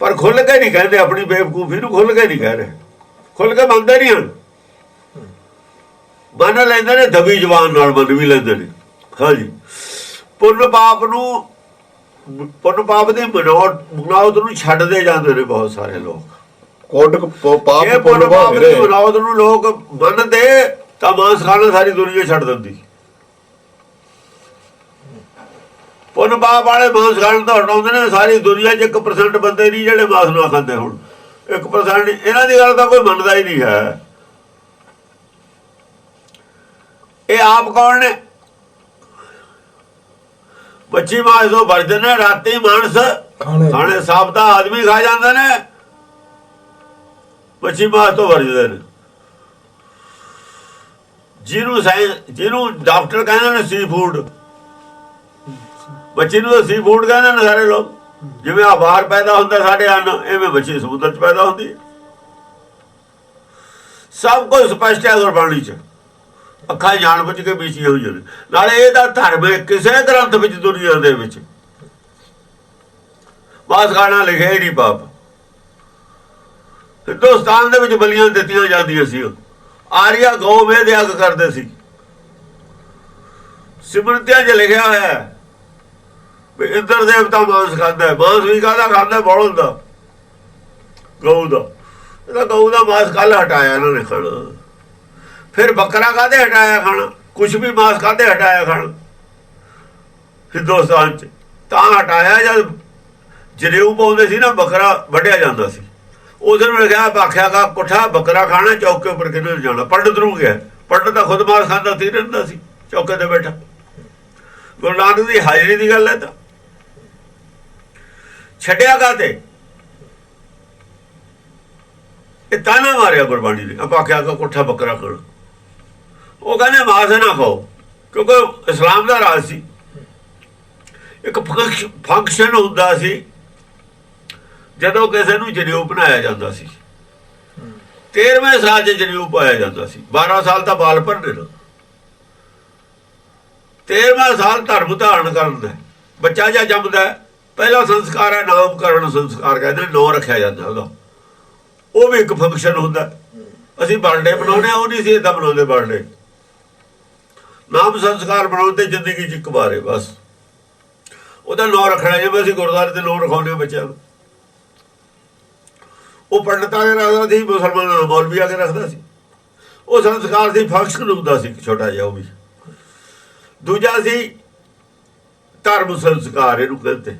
ਪਰ ਖੁੱਲ੍ਹ ਕੇ ਨਹੀਂ ਕਹਿੰਦੇ। ਆਪਣੀ ਬੇਵਕੂਫੀ ਨੂੰ ਖੁੱਲ੍ਹ ਕੇ ਨਹੀਂ ਕਹਿ ਰਹੇ, ਖੁੱਲ੍ਹ ਕੇ ਮੰਨਦੇ ਨਹੀਂ ਹਨ। ਮੰਨ ਲੈਂਦੇ ਨੇ ਦਬੀ ਜ਼ਬਾਨ ਨਾਲ, ਮੰਨ ਵੀ ਲੈਂਦੇ ਨੇ। ਹਾਂਜੀ। ਪੁੰਨ ਪਾਪ ਨੂੰ, ਪੁੰਨ ਪਾਪ ਦੀ ਬਣਾਉਤ ਨੂੰ ਛੱਡਦੇ ਜਾਂਦੇ ਨੇ ਬਹੁਤ ਸਾਰੇ ਲੋਕ। ਕੋਟਕ ਪਾਪ ਇਹ ਪੁੰਨ ਪਾਪ ਦੀ ਬਣਾਉਤ ਨੂੰ ਲੋਕ ਮੰਨਦੇ ਤਾਂ ਮਾਂਸ ਖਾਣਾ ਸਾਰੀ ਦੁਨੀਆ ਛੱਡ ਦਿੰਦੀ। ਪੁੰਨ ਪਾਪ ਵਾਲੇ ਮਾਂਸ ਖਾਣ ਤੋਂ ਹਟਾਉਂਦੇ ਨੇ ਸਾਰੀ ਦੁਨੀਆ 'ਚ। 1% ਬੰਦੇ ਨਹੀਂ ਜਿਹੜੇ ਮਾਂਸ ਨਾ ਖਾਂਦੇ। ਹੁਣ 1% ਨਹੀਂ। ਇਹਨਾਂ ਦੀ ਗੱਲ ਤਾਂ ਕੋਈ ਮੰਨਦਾ ਹੀ ਨਹੀਂ ਹੈ। ਇਹ ਆਪ ਕੌਣ ਨੇ? ਮੱਛੀ ਮਾਸ ਤੋਂ ਵਰਜਦੇ ਨੇ, ਰਾਤੀ ਮਾਨਸ ਖਾਣੇ ਸਾਬਤਾ ਆਦਮੀ ਖਾ ਜਾਂਦੇ ਨੇ, ਮੱਛੀ ਮਾਸ ਤੋਂ ਵਰਜਦੇ ਨੇ। ਜਿਹਨੂੰ ਡਾਕਟਰ ਕਹਿੰਦੇ ਨੇ ਸੀ ਫੂਡ, ਮੱਛੀ ਨੂੰ ਤਾਂ ਸੀ ਫੂਡ ਕਹਿੰਦੇ ਨੇ ਸਾਰੇ ਲੋਕ। ਜਿਵੇਂ ਆ ਬਾਹਰ ਪੈਦਾ ਹੁੰਦਾ ਸਾਡੇ ਅੰਨ, ਐਵੇਂ ਮੱਛੀ ਸਮੁੰਦਰ 'ਚ ਪੈਦਾ ਹੁੰਦੀ ਹੈ। ਸਭ ਕੁਝ ਸਪਸ਼ਟ ਹੈ ਗੁਰਬਾਣੀ 'ਚ, ਅੱਖਾਂ ਜਾਣ ਬੁੱਝ ਕੇ ਬੀਚੀਆਂ ਹੋਈਆਂ ਨੇ। ਨਾਲੇ ਇਹਦਾ ਧਰਮ ਕਿਸੇ ਗ੍ਰੰਥ ਵਿੱਚ ਦੁਨੀਆ ਦੇ ਵਿੱਚ ਮਾਸ ਖਾਣਾ ਲਿਖਿਆ ਹੀ ਨਹੀਂ ਪਾਪ। ਹਿੰਦੁਸਤਾਨ ਦੇ ਵਿੱਚ ਬਲੀਆਂ ਦਿੱਤੀਆਂ ਜਾਂਦੀਆਂ ਸੀ। ਆਰੀਆ ਗਊ ਮੇਦ ਯੱਗ ਕਰਦੇ ਸੀ। ਸਿਮਰਤੀਆਂ 'ਚ ਲਿਖਿਆ ਹੋਇਆ ਵੀ ਇੰਦਰ ਦੇਵਤਾ ਮਾਂਸ ਖਾਂਦਾ, ਮਾਂਸ ਵੀ ਖਾਂਦਾ ਬੌਲਦ ਦਾ, ਗਊ ਦਾ। ਇਹਦਾ ਗਊ ਦਾ ਮਾਂਸ ਕੱਲ ਹਟਾਇਆ ਇਹਨਾਂ ਨੇ ਖਾਣਾ। ਫਿਰ ਬੱਕਰਾ ਕਾਹਦੇ ਹਟਾਇਆ ਖਾਣਾ? ਕੁਛ ਵੀ ਮਾਂਸ ਕਾਹਦੇ ਹਟਾਇਆ ਖਾਣਾ ਹਿੰਦੁਸਤਾਨ 'ਚ? ਤਾਂ ਹਟਾਇਆ ਜਦ ਜਨੇਊ ਪਾਉਂਦੇ ਸੀ ਨਾ, ਬੱਕਰਾ ਵੱਢਿਆ ਜਾਂਦਾ ਸੀ। ਉਸ ਨੂੰ ਲਿਖਿਆ ਆਖਿਆ ਕਾ ਕੋਠਾ ਬੱਕਰਾ ਖਾਣਾ, ਚੌਕੇ ਉੱਪਰ ਕਿਹਨੇ ਜਾਣਾ? ਪੰਡਤ ਨੂੰ ਗਿਆ। ਪੰਡਤ ਤਾਂ ਖੁਦ ਮਾਂਸ ਖਾਂਦਾ ਸੀ, ਰਹਿੰਦਾ ਸੀ ਚੌਕੇ ਤੇ ਬੈਠਾ। ਗੁਰੂ ਨਾਨਕ ਦੀ ਹਾਜ਼ਰੀ ਦੀ ਗੱਲ ਹੈ। ਤਾਂ ਛੱਡਿਆ ਕਾਹਤੇ? ਇਹ ਤਾਨਾ ਮਾਰਿਆ ਗੁਰਬਾਣੀ ਨੇ, ਆਪਾਂ ਆਖਿਆ ਕਾ ਕੋਠਾ ਬੱਕਰਾ ਖਾਣਾ। ਉਹ ਕਹਿੰਦੇ ਮਾਂਸ ਨਾ ਖਾਓ, ਕਿਉਂਕਿ ਇਸਲਾਮ ਦਾ ਰਾਜ ਸੀ। ਇੱਕ ਫੰਕਸ਼ਨ ਹੁੰਦਾ ਸੀ ਜਦੋਂ ਕਿਸੇ ਨੂੰ ਜਨੇਊ ਬਣਾਇਆ ਜਾਂਦਾ ਸੀ। 13ਵੇਂ ਸਾਲ 'ਚ ਜਨੇਊ ਪਾਇਆ ਜਾਂਦਾ ਸੀ। 12 ਸਾਲ ਤਾਂ ਬਾਲ ਭਰਨੇ ਨਾ, 13ਵਾਂ ਸਾਲ ਧਰਮ ਧਾਰਨ ਕਰਨ ਦਾ। ਬੱਚਾ ਜਾਂ ਜੰਮਦਾ, ਪਹਿਲਾ ਸੰਸਕਾਰ ਹੈ ਨਾਮਕਰਨ ਸੰਸਕਾਰ, ਕਹਿੰਦੇ ਨਾਂ ਰੱਖਿਆ ਜਾਂਦਾ ਉਹਦਾ। ਉਹ ਵੀ ਇੱਕ ਫੰਕਸ਼ਨ ਹੁੰਦਾ। ਅਸੀਂ ਬਰਥਡੇ ਮਨਾਉਂਦੇ ਹਾਂ, ਉਹ ਨਹੀਂ ਸੀ ਏਦਾਂ ਮਨਾਉਂਦੇ ਬਰਥਡੇ। ਨਾਮ ਸੰਸਕਾਰ ਬਣਾਉਣ ਤੇ ਜ਼ਿੰਦਗੀ 'ਚ ਇੱਕ ਵਾਰ ਹੈ ਬਸ। ਉਹਦਾ ਨਾਂ ਰੱਖਣਾ, ਜਿਵੇਂ ਅਸੀਂ ਗੁਰਦੁਆਰੇ ਤੇ ਨਾਂ ਰਖਾਉਂਦੇ ਬੱਚਿਆਂ ਨੂੰ। ਉਹ ਪੰਡਤਾਂ ਦੇ ਰੱਖਦਾ ਸੀ, ਮੁਸਲਮਾਨਾਂ ਦਾ ਮੌਲਵੀ ਆ ਕੇ ਰੱਖਦਾ ਸੀ। ਉਹ ਸੰਸਕਾਰ ਸੀ, ਫੰਕਸ਼ਨ ਹੁੰਦਾ ਸੀ ਛੋਟਾ ਜਿਹਾ। ਉਹ ਵੀ ਦੂਜਾ ਸੀ ਧਰਮ ਸੰਸਕਾਰ, ਇਹਨੂੰ ਕਹਿੰਦੇ।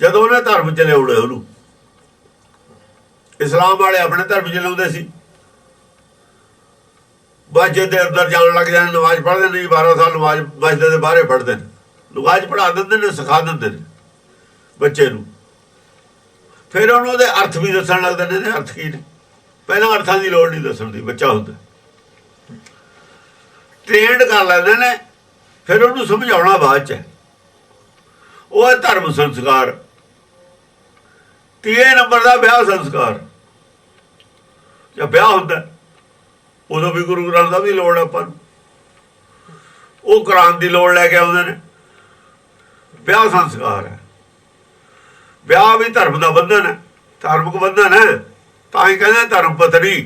ਜਦੋਂ ਉਹਨੇ ਧਰਮ ਚ ਲਿਆਉਣਾ, ਉਹਨੂੰ ਇਸਲਾਮ ਵਾਲੇ ਆਪਣੇ ਧਰਮ ਚ ਲਿਆਉਂਦੇ ਸੀ। ਮਸਜਿਦ ਦੇ ਅੰਦਰ ਜਾਣ ਲੱਗ ਜਾਣ, ਨਮਾਜ਼ ਪੜ੍ਹਦੇ ਨਹੀਂ। 12 ਸਾਲ ਨਮਾਜ਼ ਮਸਜਿਦ ਦੇ ਬਾਹਰੇ ਪੜ੍ਹਦੇ ਨੇ। ਨਮਾਜ਼ ਪੜ੍ਹਾ ਦਿੰਦੇ ਨੇ, ਸਿਖਾ ਦਿੰਦੇ ਨੇ ਬੱਚੇ ਨੂੰ। ਫਿਰ ਉਹਨੂੰ ਉਹਦੇ ਅਰਥ ਵੀ ਦੱਸਣ ਲੱਗ ਦਿੰਦੇ ਨੇ, ਅਰਥ ਕੀ ਨੇ। ਪਹਿਲਾਂ ਅਰਥਾਂ ਦੀ ਲੋੜ ਨਹੀਂ ਦੱਸਣ ਦੀ, ਬੱਚਾ ਹੁੰਦਾ ਟ੍ਰੇਨਡ ਕਰ ਲੈਂਦੇ ਨੇ। ਫਿਰ ਉਹਨੂੰ ਸਮਝਾਉਣਾ ਬਾਅਦ 'ਚ। ਉਹ ਹੈ ਧਰਮ ਸੰਸਕਾਰ। 3 ਨੰਬਰ ਦਾ ਵਿਆਹ ਸੰਸਕਾਰ। ਜਦ ਵਿਆਹ ਹੁੰਦਾ ਉਦੋਂ ਵੀ ਗੁਰੂ ਗ੍ਰੰਥ ਦਾ ਵੀ ਲੋੜ ਆਪਾਂ ਨੂੰ। ਉਹ ਕੁਰਾਨ ਦੀ ਲੋੜ ਲੈ ਕੇ ਆਉਂਦੇ ਨੇ। ਵਿਆਹ ਸੰਸਕਾਰ ਹੈ। ਵਿਆਹ ਵੀ ਧਰਮ ਦਾ ਬੰਧਨ ਹੈ, ਧਾਰਮਿਕ ਬੰਧਨ ਹੈ। ਤਾਂ ਹੀ ਕਹਿੰਦੇ ਧਰਮ ਪਤਨੀ।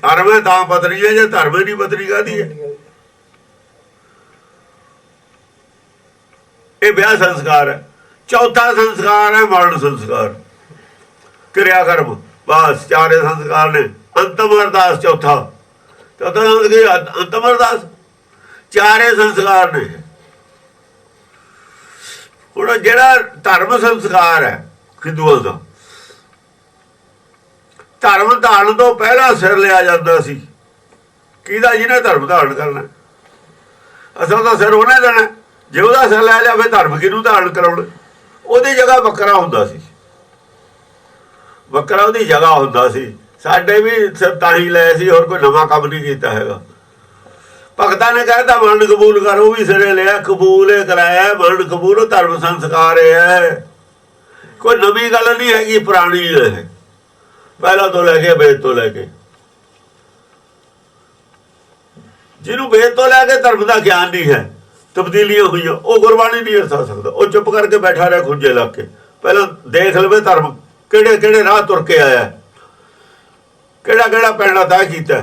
ਧਰਮ ਹੈ ਤਾਂ ਪਤਨੀ ਹੈ, ਜੇ ਧਰਮ ਨਹੀਂ ਪਤਨੀ ਕਾਹਦੀ ਹੈ? ਇਹ ਵਿਆਹ ਸੰਸਕਾਰ ਹੈ। ਚੌਥਾ ਸੰਸਕਾਰ ਹੈ ਮਰਨ ਸੰਸਕਾਰ, ਕਿਰਿਆ ਕਰਮ। ਬਸ 4 ਸੰਸਕਾਰ ਨੇ। ਅੰਤਮ ਅਰਦਾਸ ਚੌਥਾ ਸੰਸਕਾਰ, ਅੰਤਮ ਅਰਦਾਸ। 4 ਸੰਸਕਾਰ ਨੇ। ਹੁਣ ਜਿਹੜਾ ਧਰਮ ਸੰਸਕਾਰ ਹੈ ਹਿੰਦੂਆਂ ਦਾ, ਧਰਮ ਧਾਰਨ ਤੋਂ ਪਹਿਲਾਂ ਸਿਰ ਲਿਆ ਜਾਂਦਾ ਸੀ। ਕਿਹਦਾ? ਜਿਹਨੇ ਧਰਮ ਧਾਰਨ ਕਰਨਾ। ਅਸਲ ਦਾ ਸਿਰ ਉਹਨੇ ਦੇਣਾ। ਜੇ ਉਹਦਾ ਸਿਰ ਲੈ ਲਿਆ ਫਿਰ ਧਰਮ ਕਿਹਨੂੰ ਧਾਰਨ ਕਰਾਉਣਾ? ਉਹਦੀ ਜਗ੍ਹਾ ਬੱਕਰਾ ਹੁੰਦਾ ਸੀ। ਬੱਕਰਾ ਉਹਦੀ ਜਗ੍ਹਾ ਹੁੰਦਾ ਸੀ। ਸਾਡੇ ਵੀ ਸਿਰ ਤਾਂ ਹੀ ਲਏ ਸੀ, ਹੋਰ ਕੋਈ ਨਵਾਂ ਕੰਮ ਨਹੀਂ ਕੀਤਾ ਹੈਗਾ। ਭਗਤਾਂ ਨੇ ਕਹਿਤਾ ਮਰਨ ਕਬੂਲ ਕਰ, ਉਹ ਵੀ ਸਿਰੇ ਲਿਆ, ਕਬੂਲ ਕਰਾਇਆ। ਮਰਨ ਕਬੂਲ ਧਰਮ ਸੰਸਕਾਰ ਹੈ, ਕੋਈ ਨਵੀਂ ਗੱਲ ਨਹੀਂ ਹੈਗੀ, ਪੁਰਾਣੀ ਹੈ। ਪਹਿਲਾਂ ਤੋਂ ਲੈ ਕੇ ਵੇਦ ਤੋਂ ਲੈ ਕੇ। ਜਿਹਨੂੰ ਵੇਦ ਤੋਂ ਲੈ ਕੇ ਧਰਮ ਦਾ ਗਿਆਨ ਨਹੀਂ ਹੈ, ਤਬਦੀਲੀਆਂ ਹੋਈਆਂ, ਉਹ ਗੁਰਬਾਣੀ ਨਹੀਂ ਅਰਥਾ ਸਕਦਾ। ਉਹ ਚੁੱਪ ਕਰਕੇ ਬੈਠਾ ਰਿਹਾ ਖੁੰਝੇ ਲੱਗ ਕੇ। ਪਹਿਲਾਂ ਦੇਖ ਲਵੇ ਧਰਮ ਕਿਹੜੇ ਕਿਹੜੇ ਰਾਹ ਤੁਰ ਕੇ ਆਇਆ, ਕਿਹੜਾ ਕਿਹੜਾ ਪੈਣਾ ਤੈਅ ਕੀਤਾ,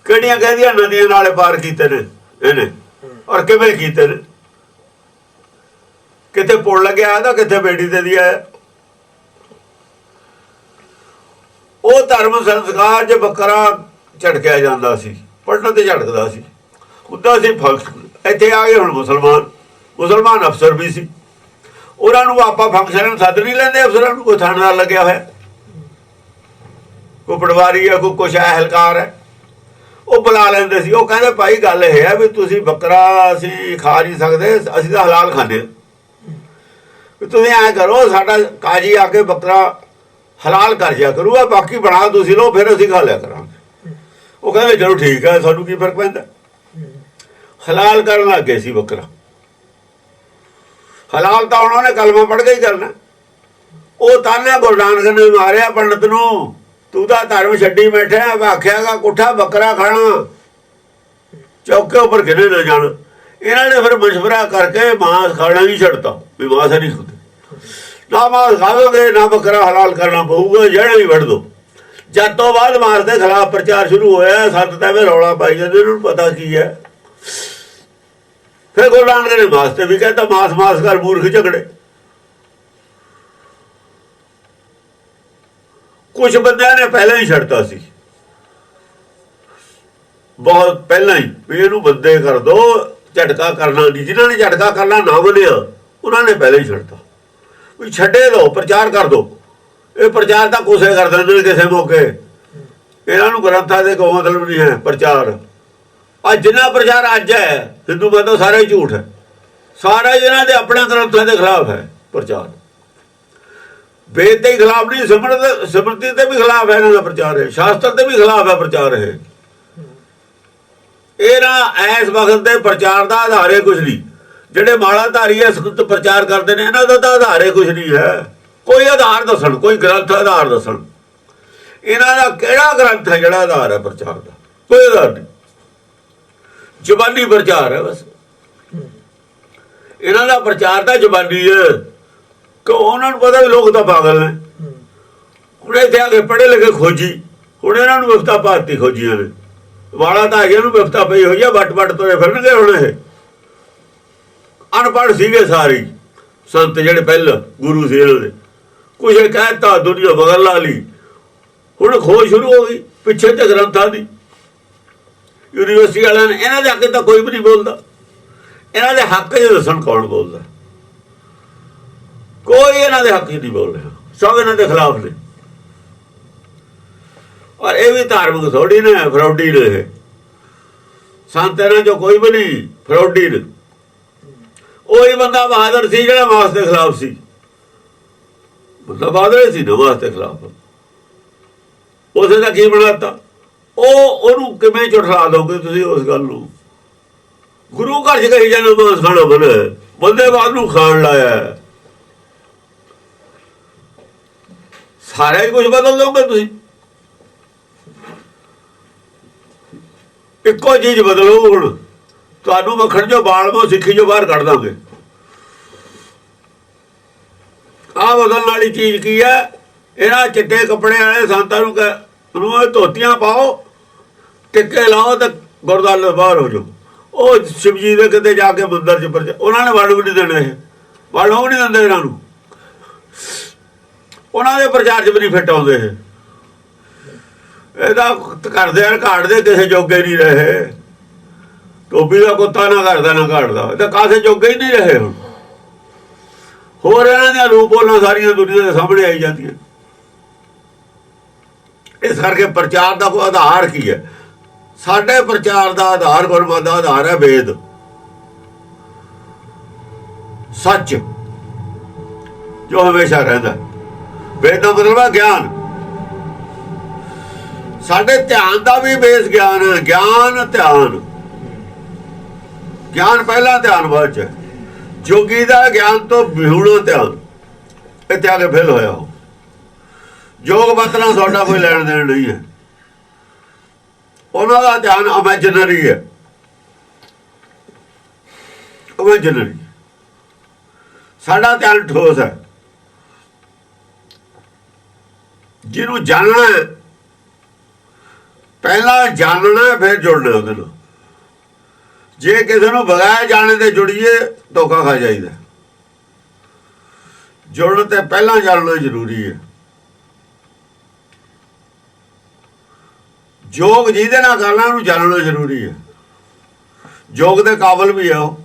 ਕਿਹੜੀਆਂ ਕਹਿੰਦੀਆਂ ਨਦੀਆਂ ਨਾਲੇ ਪਾਰ ਕੀਤੇ ਨੇ ਇਹਨੇ, ਔਰ ਕਿਵੇਂ ਕੀਤੇ ਨੇ। ਕਿਤੇ ਪੁਲ ਲੱਗਿਆ ਇਹਦਾ, ਕਿਤੇ ਬੇੜੀ ਤੇ ਦੀ ਆਇਆ। ਉਹ ਧਰਮ ਸੰਸਕਾਰ 'ਚ ਬੱਕਰਾ ਝਟਕਿਆ ਜਾਂਦਾ ਸੀ, ਪੜਨ ਤੇ ਝਟਕਦਾ ਸੀ, ਹੁੰਦਾ ਸੀ ਫੰਕਸ਼ਨ। ਇੱਥੇ ਆ ਗਏ ਹੁਣ ਮੁਸਲਮਾਨ ਅਫਸਰ ਵੀ ਸੀ। ਉਹਨਾਂ ਨੂੰ ਆਪਾਂ ਫੰਕਸ਼ਨ ਸੱਦ ਨਹੀਂ ਲੈਂਦੇ ਅਫਸਰਾਂ ਨੂੰ। ਕੋਈ ਥਾਣੇਦਾਰ ਲੱਗਿਆ ਹੋਇਆ, ਕੋਈ ਪਟਵਾਰੀ ਹੈ, ਕੋਈ ਕੁਛ ਹੈ, ਹਲਕਾਰ ਹੈ, ਉਹ ਬੁਲਾ ਲੈਂਦੇ ਸੀ। ਉਹ ਕਹਿੰਦੇ ਭਾਈ ਗੱਲ ਇਹ ਹੈ ਵੀ ਤੁਸੀਂ ਬੱਕਰਾ ਅਸੀਂ ਖਾ ਨਹੀਂ ਸਕਦੇ, ਅਸੀਂ ਤਾਂ ਹਲਾਲ ਖਾਂਦੇ ਹਾਂ। ਵੀ ਤੁਸੀਂ ਐਂ ਕਰੋ, ਸਾਡਾ ਕਾਜੀ ਆ ਕੇ ਬੱਕਰਾ ਹਲਾਲ ਕਰ ਜਿਆ ਕਰੂਗਾ, ਬਾਕੀ ਬਣਾ ਤੁਸੀਂ ਲਓ, ਫਿਰ ਅਸੀਂ ਖਾ ਲਿਆ ਕਰਾਂਗੇ। ਉਹ ਕਹਿੰਦੇ ਚਲੋ ਠੀਕ ਹੈ, ਸਾਨੂੰ ਕੀ ਫਰਕ ਪੈਂਦਾ। ਹਲਾਲ ਕਰਨ ਲੱਗ ਗਏ ਸੀ ਬੱਕਰਾ। ਹਲਾਲ ਤਾਂ ਉਹਨਾਂ ਨੇ ਕਲਮਾ ਪੜ੍ਹ ਕੇ ਹੀ ਕਰਨਾ। ਉਹ ਤਾਨੇ ਗੁਰੂ ਨਾਨਕ ਨੇ ਮਾਰਿਆ ਪੰਡਤ ਨੂੰ, ਤੂੰ ਤਾਂ ਧਰਮ ਛੱਡੀ ਬੈਠਿਆ। ਆਖਿਆਗਾ ਕੋਠਾ ਬੱਕਰਾ ਖਾਣਾ, ਚੌਕੇ ਉੱਪਰ ਕਿਹਨੇ ਨਾ ਜਾਣਾ। ਇਹਨਾਂ ਨੇ ਫਿਰ ਮਸ਼ਵਰਾ ਕਰਕੇ ਮਾਂਸ ਖਾਣਾ ਹੀ ਛੱਡਤਾ, ਵੀ ਮਾਂਸ ਨਹੀਂ ਖਾਂਦੇ। ਨਾ ਮਾਂਸ ਖਾਵਾਂਗੇ ਨਾ ਬੱਕਰਾ ਹਲਾਲ ਕਰਨਾ ਪਊਗਾ, ਜਿਹੜਾ ਵੀ ਵੱਢ ਦੋ। ਜਦ ਤੋਂ ਬਾਅਦ ਮਾਂਸ ਦੇ ਖਿਲਾਫ ਪ੍ਰਚਾਰ ਸ਼ੁਰੂ ਹੋਇਆ। 7 ਤਾਂ ਰੌਲਾ ਪਾਈ ਜਾਂਦੇ, ਇਹਨਾਂ ਨੂੰ ਪਤਾ ਕੀ ਹੈ। ਫਿਰ ਗੁਰੂ ਨਾਨਕ ਨੇ ਮਾਸ ਤੇ ਵੀ ਕਹਿੰਦਾ ਮਾਸ ਮਾਸ ਕਰ ਮੂਰਖ ਝਗੜੇ। ਕੁਝ ਬੰਦਿਆਂ ਨੇ ਪਹਿਲਾਂ ਹੀ ਛੱਡਤਾ ਸੀ, ਬਹੁਤ ਪਹਿਲਾਂ ਹੀ, ਵੀ ਇਹਨੂੰ ਬੰਦੇ ਕਰ ਦੋ, ਝਟਕਾ ਕਰਨਾ ਨਹੀਂ। ਜਿਨ੍ਹਾਂ ਨੇ ਝਟਕਾ ਕਰਨਾ ਨਾ ਮੰਨਿਆ ਉਹਨਾਂ ਨੇ ਪਹਿਲਾਂ ਹੀ ਛੱਡਤਾ ਵੀ ਛੱਡੇ ਦੋ, ਪ੍ਰਚਾਰ ਕਰ ਦੋ। ਇਹ ਪ੍ਰਚਾਰ ਤਾਂ ਕੋਸੇ ਕਰ ਦਿੰਦੇ ਨੇ ਕਿਸੇ ਮੌਕੇ, ਇਹਨਾਂ ਨੂੰ ਗ੍ਰੰਥਾਂ ਦੇ ਕੋਈ ਮਤਲਬ ਨਹੀਂ ਹੈ ਪ੍ਰਚਾਰ। ਅੱਜ ਜਿੰਨਾ ਪ੍ਰਚਾਰ ਅੱਜ ਹੈ ਹਿੰਦੂ ਮਤ ਦਾ ਸਾਰਾ ਹੀ ਝੂਠ ਹੈ, ਸਾਰਾ ਇਹਨਾਂ ਦੇ ਆਪਣੇ ਗ੍ਰੰਥਾਂ ਦੇ ਖਿਲਾਫ ਹੈ ਪ੍ਰਚਾਰ। ਵੇਦ ਦੇ ਖਿਲਾਫ ਨਹੀਂ, ਸਿਮਰਤੀ ਦੇ ਵੀ ਖਿਲਾਫ ਹੈ ਇਹਨਾਂ ਦਾ ਪ੍ਰਚਾਰ ਹੈ, ਸ਼ਾਸਤਰ ਦੇ ਵੀ ਖਿਲਾਫ ਹੈ ਪ੍ਰਚਾਰ ਹੈ। ਇਹ ਨਾ ਇਸ ਵਕਤ ਦੇ ਪ੍ਰਚਾਰ ਦਾ ਆਧਾਰ ਹੈ ਕੁਛ ਨਹੀਂ। ਜਿਹੜੇ ਮਾਲਾਧਾਰੀ ਹੈ ਸੰਤ ਪ੍ਰਚਾਰ ਕਰਦੇ ਨੇ, ਇਹਨਾਂ ਦਾ ਤਾਂ ਆਧਾਰ ਹੈ ਕੁਛ ਨਹੀਂ ਹੈ। ਕੋਈ ਆਧਾਰ ਦੱਸਣ, ਕੋਈ ਗ੍ਰੰਥ ਆਧਾਰ ਦੱਸਣ। ਇਹਨਾਂ ਦਾ ਕਿਹੜਾ ਗ੍ਰੰਥ ਹੈ ਜਿਹੜਾ ਆਧਾਰ ਹੈ ਪ੍ਰਚਾਰ ਦਾ? ਕੋਈ ਆਧਾਰ ਨਹੀਂ, ਜ਼ਬਾਨੀ ਪ੍ਰਚਾਰ ਹੈ ਬਸ। ਇਹਨਾਂ ਦਾ ਪ੍ਰਚਾਰ ਤਾਂ ਜ਼ਬਾਨੀ ਹੈ ਕਿ ਉਹਨਾਂ ਨੂੰ ਪਤਾ ਵੀ ਲੋਕ ਤਾਂ ਪਾਗਲ ਨੇ। ਹੁਣ ਇੱਥੇ ਆ ਕੇ ਪੜ੍ਹੇ ਲਿਖੇ ਖੋਜੀ, ਹੁਣ ਇਹਨਾਂ ਨੂੰ ਵਿਫਤਾ ਭਾਰਤੀ ਖੋਜੀਆਂ ਨੇ। ਵਾਲਾ ਤਾਂ ਹੈਗੇ ਨੂੰ ਵਿਫਤਾ ਪਈ ਹੋਈ ਆ, ਵੱਟ ਤੋਰੇ ਫਿਰਨਗੇ ਹੁਣ। ਇਹ ਅਨਪੜ੍ਹ ਸੀਗੇ ਸਾਰੇ ਸੰਤ ਜਿਹੜੇ ਪਹਿਲਾਂ ਗੁਰੂ ਸੀ ਇਹਨਾਂ ਦੇ, ਕੁਝ ਕਹਿਤਾ ਦੁਨੀਆ ਮਗਰ ਲਾ ਲਈ। ਹੁਣ ਖੋਜ ਸ਼ੁਰੂ ਹੋ ਗਈ ਪਿੱਛੇ ਤੇ ਗ੍ਰੰਥਾਂ ਦੀ। ਯੂਨੀਵਰਸਿਟੀ ਵਾਲਿਆਂ ਨੇ ਇਹਨਾਂ ਦੇ ਹੱਕ ਤਾਂ ਕੋਈ ਵੀ ਨਹੀਂ ਬੋਲਦਾ। ਇਹਨਾਂ ਦੇ ਹੱਕ 'ਚ ਦੱਸਣ ਕੌਣ ਬੋਲਦਾ? ਕੋਈ ਇਹਨਾਂ ਦੇ ਹੱਕ 'ਚ ਨਹੀਂ ਬੋਲ ਰਿਹਾ, ਸਭ ਇਹਨਾਂ ਦੇ ਖਿਲਾਫ ਨੇ। ਔਰ ਇਹ ਵੀ ਧਾਰਮਿਕ ਥੋੜੀ ਨੇ, ਫਰੌਡੀ ਨੇ। ਇਹ ਸੰਤ ਇਹਨਾਂ 'ਚੋਂ ਕੋਈ ਵੀ ਨਹੀਂ, ਫਰੌਡੀ ਨੇ। ਉਹੀ ਬੰਦਾ ਬਹਾਦਰ ਸੀ ਜਿਹੜਾ ਮਾਸ ਦੇ ਖਿਲਾਫ ਸੀ। ਬੰਦਾ ਬਹਾਦਰ ਸੀ ਨਾ ਮਾਸ ਦੇ ਖਿਲਾਫ। ਉਸੇ ਦਾ ਕੀ ਬਣਾਤਾ? ਉਹਨੂੰ ਕਿਵੇਂ ਝੁਠਲਾ ਦੋਗੇ ਤੁਸੀਂ ਉਸ ਗੱਲ ਨੂੰ? ਗੁਰੂ ਘਰ 'ਚ ਕਹੀ ਜਾਂਦੇ ਮਾਸ ਖਾਣਾ ਬਣਾ, ਬੰਦੇ ਬਾਦ ਨੂੰ ਖਾਣ ਲਾਇਆ। ਸਾਰਾ ਹੀ ਕੁਝ ਬਦਲ ਦੋਗੇ ਤੁਸੀਂ। ਇੱਕੋ ਚੀਜ਼ ਬਦਲੋ। ਹੁਣ ਤੁਹਾਨੂੰ ਮੱਖਣ ਚੋਂ ਬਾਲ ਮੋ ਸਿੱਖੀ ਚੋਂ ਬਾਹਰ ਕੱਢ ਦਾਂਗੇ। ਆਹ ਬਦਲਣ ਵਾਲੀ ਚੀਜ਼ ਕੀ ਹੈ? ਇਹਨਾਂ ਚਿੱਟੇ ਕੱਪੜੇ ਵਾਲੇ ਸੰਤਾਂ ਨੂੰ ਧੋਤੀਆਂ ਪਾਓ, ਟਿੱਕੇ ਲਾਓ ਤੇ ਗੁਰਦੁਆਰੇ ਬਾਹਰ ਹੋ ਜਾਓ। ਉਹ ਸ਼ਿਵਜੀ ਦੇ ਕਿਤੇ ਜਾ ਕੇ ਮੰਦਰ 'ਚ ਉਹਨਾਂ ਨੇ ਵੰਡ ਵੀ ਨਹੀਂ ਦੇਣਾ। ਇਹ ਵੰਡ ਉਹ ਨਹੀਂ ਦਿੰਦੇ ਇਹਨਾਂ ਨੂੰ। ਉਹਨਾਂ ਦੇ ਪ੍ਰਚਾਰ 'ਚ ਵੀ ਨਹੀਂ ਫਿੱਟ ਆਉਂਦੇ। ਇਹਦਾ ਕਰਦੇ ਆ ਘਾੜਦੇ, ਕਿਸੇ ਜੋਗੇ ਨਹੀਂ ਰਹੇ। ਟੋਬੀ ਦਾ ਕੁੱਤਾ ਨਾ ਕਰਦਾ ਨਾ ਘਾੜਦਾ, ਇਹ ਤਾਂ ਕਾਸੇ ਜੋਗੇ ਹੀ ਨਹੀਂ ਰਹੇ। ਹੁਣ ਹੋਰ ਇਹਨਾਂ ਦੀਆਂ ਰੂਪੋਲਾਂ ਸਾਰੀਆਂ ਦੁਨੀਆ ਦੇ ਸਾਹਮਣੇ ਆਈ ਜਾਂਦੀਆਂ। ਇਸ ਕਰਕੇ ਪ੍ਰਚਾਰ ਦਾ ਕੋਈ ਆਧਾਰ ਕੀ ਹੈ? ਸਾਡੇ ਪ੍ਰਚਾਰ ਦਾ ਆਧਾਰ, ਗੁਰਮਤਿ ਦਾ ਆਧਾਰ ਹੈ ਵੇਦ, ਸੱਚ ਜੋ ਹਮੇਸ਼ਾ ਰਹਿੰਦਾ। ਵੇਦ ਦਾ ਮਤਲਬ ਹੈ ਗਿਆਨ। ਸਾਡੇ ਧਿਆਨ ਦਾ ਵੀ ਬੇਸ ਗਿਆਨ ਹੈ। ਗਿਆਨ ਧਿਆਨ, ਗਿਆਨ ਪਹਿਲਾਂ ਧਿਆਨ ਬਾਅਦ 'ਚ। ਜੋਗੀ ਦਾ ਗਿਆਨ ਤੋਂ ਵਿਹੂਣਾ ਧਿਆਨ ਇੱਥੇ ਆ ਕੇ ਫੇਲ ਹੋਇਆ। ਉਹ ਯੋਗ ਬਤਨਾ ਤੁਹਾਡਾ ਕੋਈ ਲੈਣ ਦੇਣ ਨਹੀਂ ਹੈ। ਉਹਨਾਂ ਦਾ ਧਿਆਨ ਇਮੈਜਨਰੀ ਹੈ, ਇਮੈਜਨਰੀ। ਸਾਡਾ ਧਿਆਨ ਠੋਸ ਹੈ। ਜਿਹਨੂੰ ਜਾਣਨਾ ਹੈ, ਪਹਿਲਾਂ ਜਾਣਨਾ ਫਿਰ ਜੁੜਨਾ ਉਹਦੇ ਨਾਲ। ਜੇ ਕਿਸੇ ਨੂੰ ਬਗੈਰ ਜਾਣੇ ਤੇ ਜੁੜੀਏ ਧੋਖਾ ਖਾ ਜਾਈਦਾ। ਜੁੜਨ ਤੇ ਪਹਿਲਾਂ ਜਾਣਨਾ ਜ਼ਰੂਰੀ ਹੈ। ਯੋਗ ਜਿਹਦੇ ਨਾਲ ਕਰਨਾ ਉਹਨੂੰ ਜਾਣਨਾ ਜ਼ਰੂਰੀ ਹੈ। ਯੋਗ ਦੇ ਕਾਬਲ ਵੀ ਹੈ ਉਹ।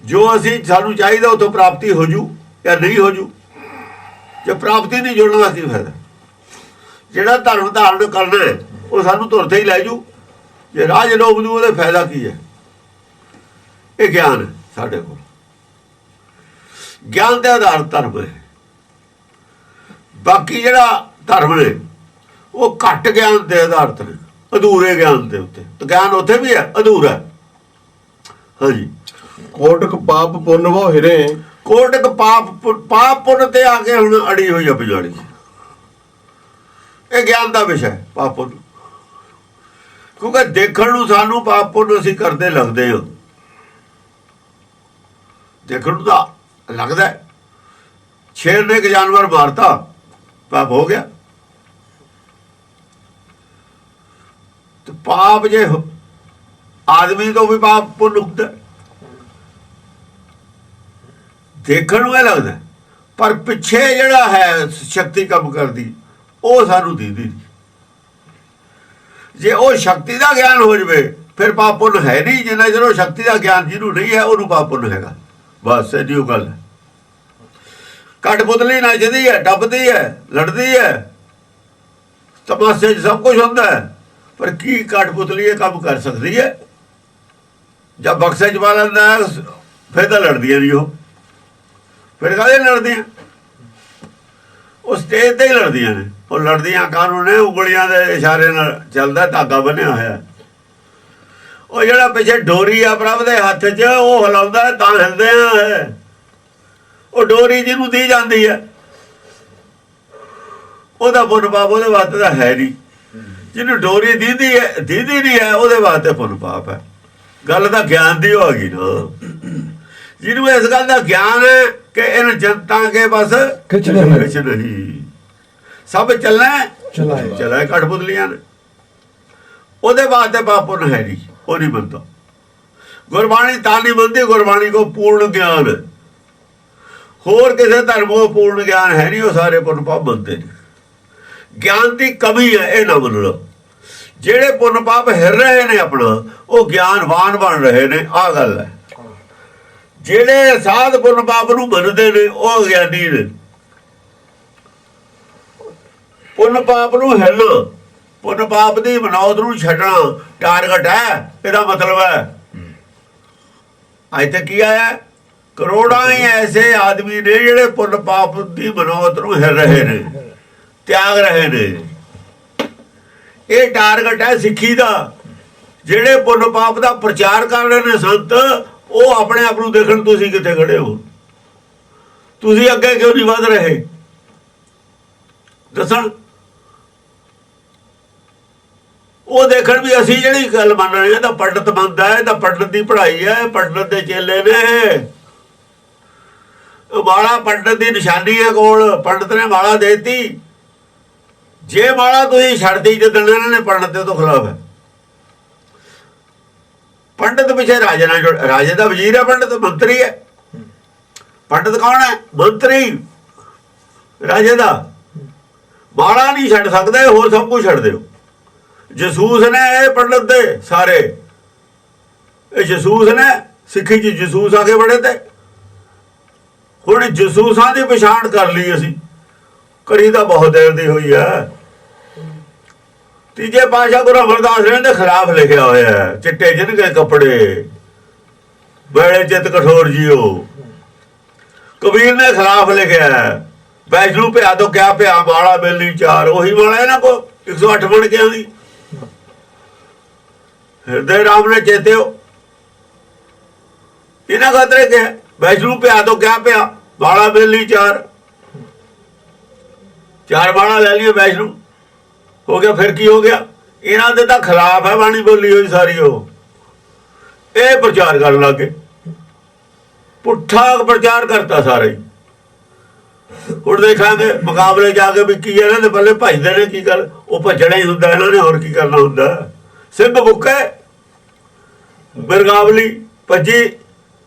ਜੋ ਅਸੀਂ ਸਾਨੂੰ ਚਾਹੀਦਾ ਉੱਥੋਂ ਪ੍ਰਾਪਤੀ ਹੋ ਜੂ ਜਾਂ ਨਹੀਂ ਹੋ ਜੂ। ਜੇ ਪ੍ਰਾਪਤੀ ਨਹੀਂ, ਜੁੜਨ ਦਾ ਕੀ ਫਾਇਦਾ? ਜਿਹੜਾ ਧਰਮ ਧਾਰਨ ਕਰਨਾ ਹੈ ਉਹ ਸਾਨੂੰ ਧੁਰ ਤੇ ਹੀ ਲੈ ਜੂ। ਜੇ ਰਾਜ ਲੋਭ ਨੂੰ, ਉਹਦੇ ਫਾਇਦਾ ਕੀ ਹੈ? ਇਹ ਗਿਆਨ ਹੈ ਸਾਡੇ ਕੋਲ। ਗਿਆਨ ਦੇ ਆਧਾਰ ਧਰਮ ਹੈ। ਬਾਕੀ ਜਿਹੜਾ ਧਰਮ ਨੇ ਉਹ ਘੱਟ ਗਿਆਨ ਦੇ ਆਧਾਰਿਤ ਨੇ, ਅਧੂਰੇ ਗਿਆਨ ਦੇ ਉੱਤੇ। ਤਾਂ ਗਿਆਨ ਉੱਥੇ ਵੀ ਹੈ, ਅਧੂਰਾ। ਹਾਂਜੀ। ਕੋਟਕ ਪਾਪ ਪੁੰਨ ਵੋ ਹਿਰੇ। ਕੋਟਕ ਪਾਪ ਪੁੰਨ ਤੇ ਆ ਕੇ ਹੁਣ ਅੜੀ ਹੋਈ ਆ ਪਿਛਾੜੀ। ਇਹ ਗਿਆਨ ਦਾ ਵਿਸ਼ਾ ਹੈ, ਪਾਪ ਪੁੰਨ। ਕਿਉਂਕਿ ਦੇਖਣ ਨੂੰ ਸਾਨੂੰ ਪਾਪ ਪੁੰਨ ਅਸੀਂ ਕਰਦੇ ਲੱਗਦੇ ਹਾਂ। ਦੇਖਣ ਨੂੰ ਤਾਂ ਲੱਗਦਾ ਸ਼ੇਰ ਨੇ ਇੱਕ ਜਾਨਵਰ ਮਾਰਤਾ, ਪਾਪ ਹੋ ਗਿਆ। ਤੇ ਪਾਪ ਜੇ ਆਦਮੀ ਤੋਂ ਵੀ ਪਾਪ ਪੁੰਨ ਹੁੰਦਾ, ਦੇਖਣ ਨੂੰ ਇਹ ਲੱਗਦਾ, ਪਰ ਪਿੱਛੇ ਜਿਹੜਾ ਹੈ ਸ਼ਕਤੀ ਕੰਮ ਕਰਦੀ ਉਹ ਸਾਨੂੰ ਦੀਦੀ ਨਹੀਂ। ਜੇ ਉਹ ਸ਼ਕਤੀ ਦਾ ਗਿਆਨ ਹੋ ਜਵੇ ਫਿਰ ਪਾਪ ਪੁੰਨ ਹੈ ਨਹੀਂ। ਜਿੰਨਾ ਚਿਰ ਉਹ ਸ਼ਕਤੀ ਦਾ ਗਿਆਨ ਜਿਹਨੂੰ ਨਹੀਂ ਹੈ ਉਹਨੂੰ ਪਾਪ ਪੁੰਨ ਹੈਗਾ। ਬਸ ਇਹਦੀ ਉਹ ਗੱਲ ਹੈ। ਕਠਪੁਤਲੀ ਨੱਚਦੀ ਹੈ, ਟੱਪਦੀ ਹੈ, ਲੜਦੀ ਹੈ, ਤਮਾਸ਼ੇ 'ਚ ਸਭ ਕੁਝ ਹੁੰਦਾ ਹੈ, ਪਰ ਕੀ ਕਠਪੁਤਲੀ ਇਹ ਕੰਮ ਕਰ ਸਕਦੀ ਹੈ? ਜਦ ਬਕਸੇ 'ਚ ਪਾ ਲੈਂਦਾ ਫਿਰ ਤਾਂ ਲੜਦੀਆਂ ਨਹੀਂ ਉਹ। ਫਿਰ ਕਾਹਦੇ ਲੜਦੀਆਂ? ਉਹ ਸਟੇਜ ਤੇ ਹੀ ਲੜਦੀਆਂ ਨੇ। ਉਹ ਲੜਦੀਆਂ ਕਾਨੂੰਨ ਨੇ, ਉਂਗਲੀਆਂ ਦੇ ਇਸ਼ਾਰੇ ਨਾਲ ਚੱਲਦਾ, ਧਾਗਾ ਬੰਨਿਆ ਹੋਇਆ। ਉਹ ਜਿਹੜਾ ਪਿੱਛੇ ਡੋਰੀ ਆ ਪ੍ਰਭ ਦੇ ਹੱਥ 'ਚ, ਉਹ ਹਿਲਾਉਂਦਾ ਤਾਂ ਹਿਲਦੇ ਆ। ਉਹ ਡੋਰੀ ਜਿਹਨੂੰ ਦੀ ਜਾਂਦੀ ਹੈ ਉਹਦਾ ਪੁੰਨ ਪਾਪ ਉਹਦੇ ਵਾਸਤੇ ਤਾਂ ਹੈ ਨਹੀਂ। ਜਿਹਨੂੰ ਡੋਰੀ ਦੀਦੀ ਨਹੀਂ ਹੈ ਉਹਦੇ ਵਾਸਤੇ ਪੁੰਨ ਪਾਪ ਹੈ। ਗੱਲ ਤਾਂ ਗਿਆਨ ਦੀ ਹੋ ਗਈ ਨਾ। ਜਿਹਨੂੰ ਇਸ ਗੱਲ ਦਾ ਗਿਆਨ ਹੈ ਕਿ ਇਹਨਾਂ ਜਨਤਾ ਕੇ ਬਸ ਕੁਛ ਨਹੀਂ, ਸਭ ਚਲਾਏ ਕਠਪੁਤਲੀਆਂ ਨੇ, ਉਹਦੇ ਵਾਸਤੇ ਪਾਪ ਪੁੰਨ ਹੈ ਨਹੀਂ। ਉਹ ਨਹੀਂ ਮੰਨਦਾ। ਗੁਰਬਾਣੀ ਤਾਂ ਨਹੀਂ ਮੰਨਦੀ। ਗੁਰਬਾਣੀ ਕੋ ਪੂਰਨ ਗਿਆਨ ਹੈ। ਹੋਰ ਕਿਸੇ ਧਰਮ ਕੋ ਪੂਰਨ ਗਿਆਨ ਹੈ ਨਹੀਂ। ਉਹ ਸਾਰੇ ਪੁੰਨ ਪਾਪ ਮੰਨਦੇ ਨੇ। ਗਿਆਨ ਦੀ ਕਮੀ ਹੈ, ਇਹ ਨਾ ਮੰਨ ਲਓ। ਜਿਹੜੇ ਪੁੰਨ ਪਾਪ ਹਿਰ ਰਹੇ ਨੇ ਆਪਣਾ, ਉਹ ਗਿਆਨਵਾਨ ਬਣ ਰਹੇ ਨੇ। ਆਹ ਗੱਲ ਹੈ। ਜਿਹੜੇ ਸਾਧ ਪੁੰਨ ਪਾਪ ਨੂੰ ਮੰਨਦੇ ਨੇ ਉਹ ਗਿਆਨੀ ਨੇ। ਪੁੰਨ ਪਾਪ ਨੂੰ ਹਿਰਨਾ, ਪੁੰਨ ਪਾਪ ਦੀ ਮਨੌਤ ਨੂੰ ਛੱਡਣਾ ਟਾਰਗੇਟ ਹੈ। ਇਹਦਾ ਮਤਲਬ ਹੈ ਅੱਜ ਤੱਕ ਕੀ ਆਇਆ? ਕਰੋੜਾਂ ਹੀ ਐਸੇ ਆਦਮੀ ਨੇ ਜਿਹੜੇ ਪੁੰਨ ਪਾਪ ਦੀ ਮਨੌਤ ਨੂੰ ਹਿਰ ਰਹੇ ਨੇ, ਤਿਆਗ ਰਹੇ ਨੇ। ਇਹ ਟਾਰਗੇਟ ਹੈ ਸਿੱਖੀ ਦਾ। ਜਿਹੜੇ ਪੁੰਨ ਪਾਪ ਦਾ ਪ੍ਰਚਾਰ ਕਰ ਰਹੇ ਨੇ ਸੰਤ, ਉਹ ਆਪਣੇ ਆਪ ਨੂੰ ਦੇਖਣ ਤੁਸੀਂ ਕਿੱਥੇ ਖੜੇ ਹੋ। ਤੁਸੀਂ ਅੱਗੇ ਕਿਉਂ ਨਹੀਂ ਵਧ ਰਹੇ? ਦੱਸਣ। ਉਹ ਦੇਖਣ ਵੀ ਅਸੀਂ ਜਿਹੜੀ ਗੱਲ ਮੰਨ ਰਹੇ ਹਾਂ ਤਾਂ ਪੰਡਤ ਮੰਨਦਾ ਹੈ, ਤਾਂ ਪੰਡਤ ਦੀ ਪੜ੍ਹਾਈ ਹੈ, ਪੰਡਤ ਦੇ ਚੇਲੇ ਨੇ। ਮਾਲਾ ਪੰਡਤ ਦੀ ਨਿਸ਼ਾਨੀ ਹੈ ਕੋਲ। ਪੰਡਤ ਨੇ ਮਾਲਾ ਦੇਤੀ। ਜੇ ਮਾਲਾ ਤੁਸੀਂ ਛੱਡਦੀ ਜਦੋਂ ਇਹਨਾਂ ਨੇ ਪੰਡਤ ਦੇ ਤੋਂ ਖਿਲਾਫ ਹੈ। ਪੰਡਤ ਪਿੱਛੇ ਰਾਜੇ ਨਾਲ ਰਾਜੇ ਦਾ ਵਜ਼ੀਰ ਹੈ, ਪੰਡਤ ਮੰਤਰੀ ਹੈ। ਪੰਡਤ ਕੌਣ ਹੈ? ਮੰਤਰੀ ਰਾਜੇ ਦਾ। ਮਾਲਾ ਨਹੀਂ ਛੱਡ ਸਕਦਾ, ਹੋਰ ਸਭ ਕੁਝ ਛੱਡ ਦਿਓ। ਜਸੂਸ ਨੇ ਇਹ ਪੰਡਤ ਦੇ ਸਾਰੇ, ਇਹ ਜਸੂਸ ਨੇ ਸਿੱਖੀ 'ਚ ਜਸੂਸ ਆ ਕੇ ਬੜੇ ਤੇ। ਹੁਣ ਜਸੂਸਾਂ ਦੀ ਪਛਾਣ ਕਰ ਲਈ ਅਸੀਂ। ਕਰੀ ਤਾਂ ਬਹੁਤ ਦੇਰ ਦੀ ਹੋਈ ਹੈ। ਤੀਜੇ ਪਾਤਸ਼ਾਹ ਗੁਰੂ ਅਮਰਦਾਸ ਨੇ ਦੇ ਖਿਲਾਫ ਲਿਖਿਆ ਹੋਇਆ, ਚਿੱਟੇ ਜਿਨਕੇ ਕੱਪੜੇ ਬੜੇ ਚਿੱਤ ਕਠੋਰ ਜੀਓ। ਕਬੀਰ ਨੇ ਖਿਲਾਫ ਲਿਖਿਆ, ਵੈਸ਼ਨੂ ਭਿਆ ਤੋਂ ਕਿਆ ਭਿਆ, ਮਾਲਾ ਮਿਲਣੀ ਚਾਰ। ਉਹੀ ਮਾਲਾ ਇਹਨਾਂ ਕੋ 108 ਬਣ ਕੇ ਆਉਂਦੀ। ਹਿਰਦੇ ਰਾਮ ਨੇ ਚੇਤਿਓ ਇਹਨਾਂ ਖਾਤਰੇ ਕਿਹਾ, ਵੈਸ਼ਨੂ ਭਿਆ ਤੋਂ ਕਿਆ ਭਿਆ, ਮਾਲਾ ਮਿਲਣੀ ਚਾਰ। ਚਾਰ ਮਾਲਾ ਲੈ ਲਈਏ ਵੈਸ਼ਨੂ ਹੋ ਗਿਆ। ਫਿਰ ਕੀ ਹੋ ਗਿਆ? ਇਹਨਾਂ ਦੇ ਤਾਂ ਖਿਲਾਫ ਹੈ ਬਾਣੀ ਬੋਲੀ ਹੋਈ ਸਾਰੀ। ਉਹ ਇਹ ਪ੍ਰਚਾਰ ਕਰਨ ਲੱਗੇ, ਪੁੱਠਾ ਪ੍ਰਚਾਰ ਕਰਤਾ ਸਾਰਾ ਹੀ। ਹੁਣ ਦੇਖਾਂਗੇ ਮੁਕਾਬਲੇ ਜਾ ਕੇ ਵੀ ਕੀ ਇਹਨਾਂ ਦੇ ਪੱਲੇ ਭੱਜਦੇ ਨੇ। ਕੀ ਕਰ? ਉਹ ਭੱਜਣਾ ਹੀ ਹੁੰਦਾ ਇਹਨਾਂ ਨੇ, ਹੋਰ ਕੀ ਕਰਨਾ ਹੁੰਦਾ। ਸਿੰਘ ਬੁੱਕੇ ਬਿਰਗਾਵਲੀ ਭੱਜੀ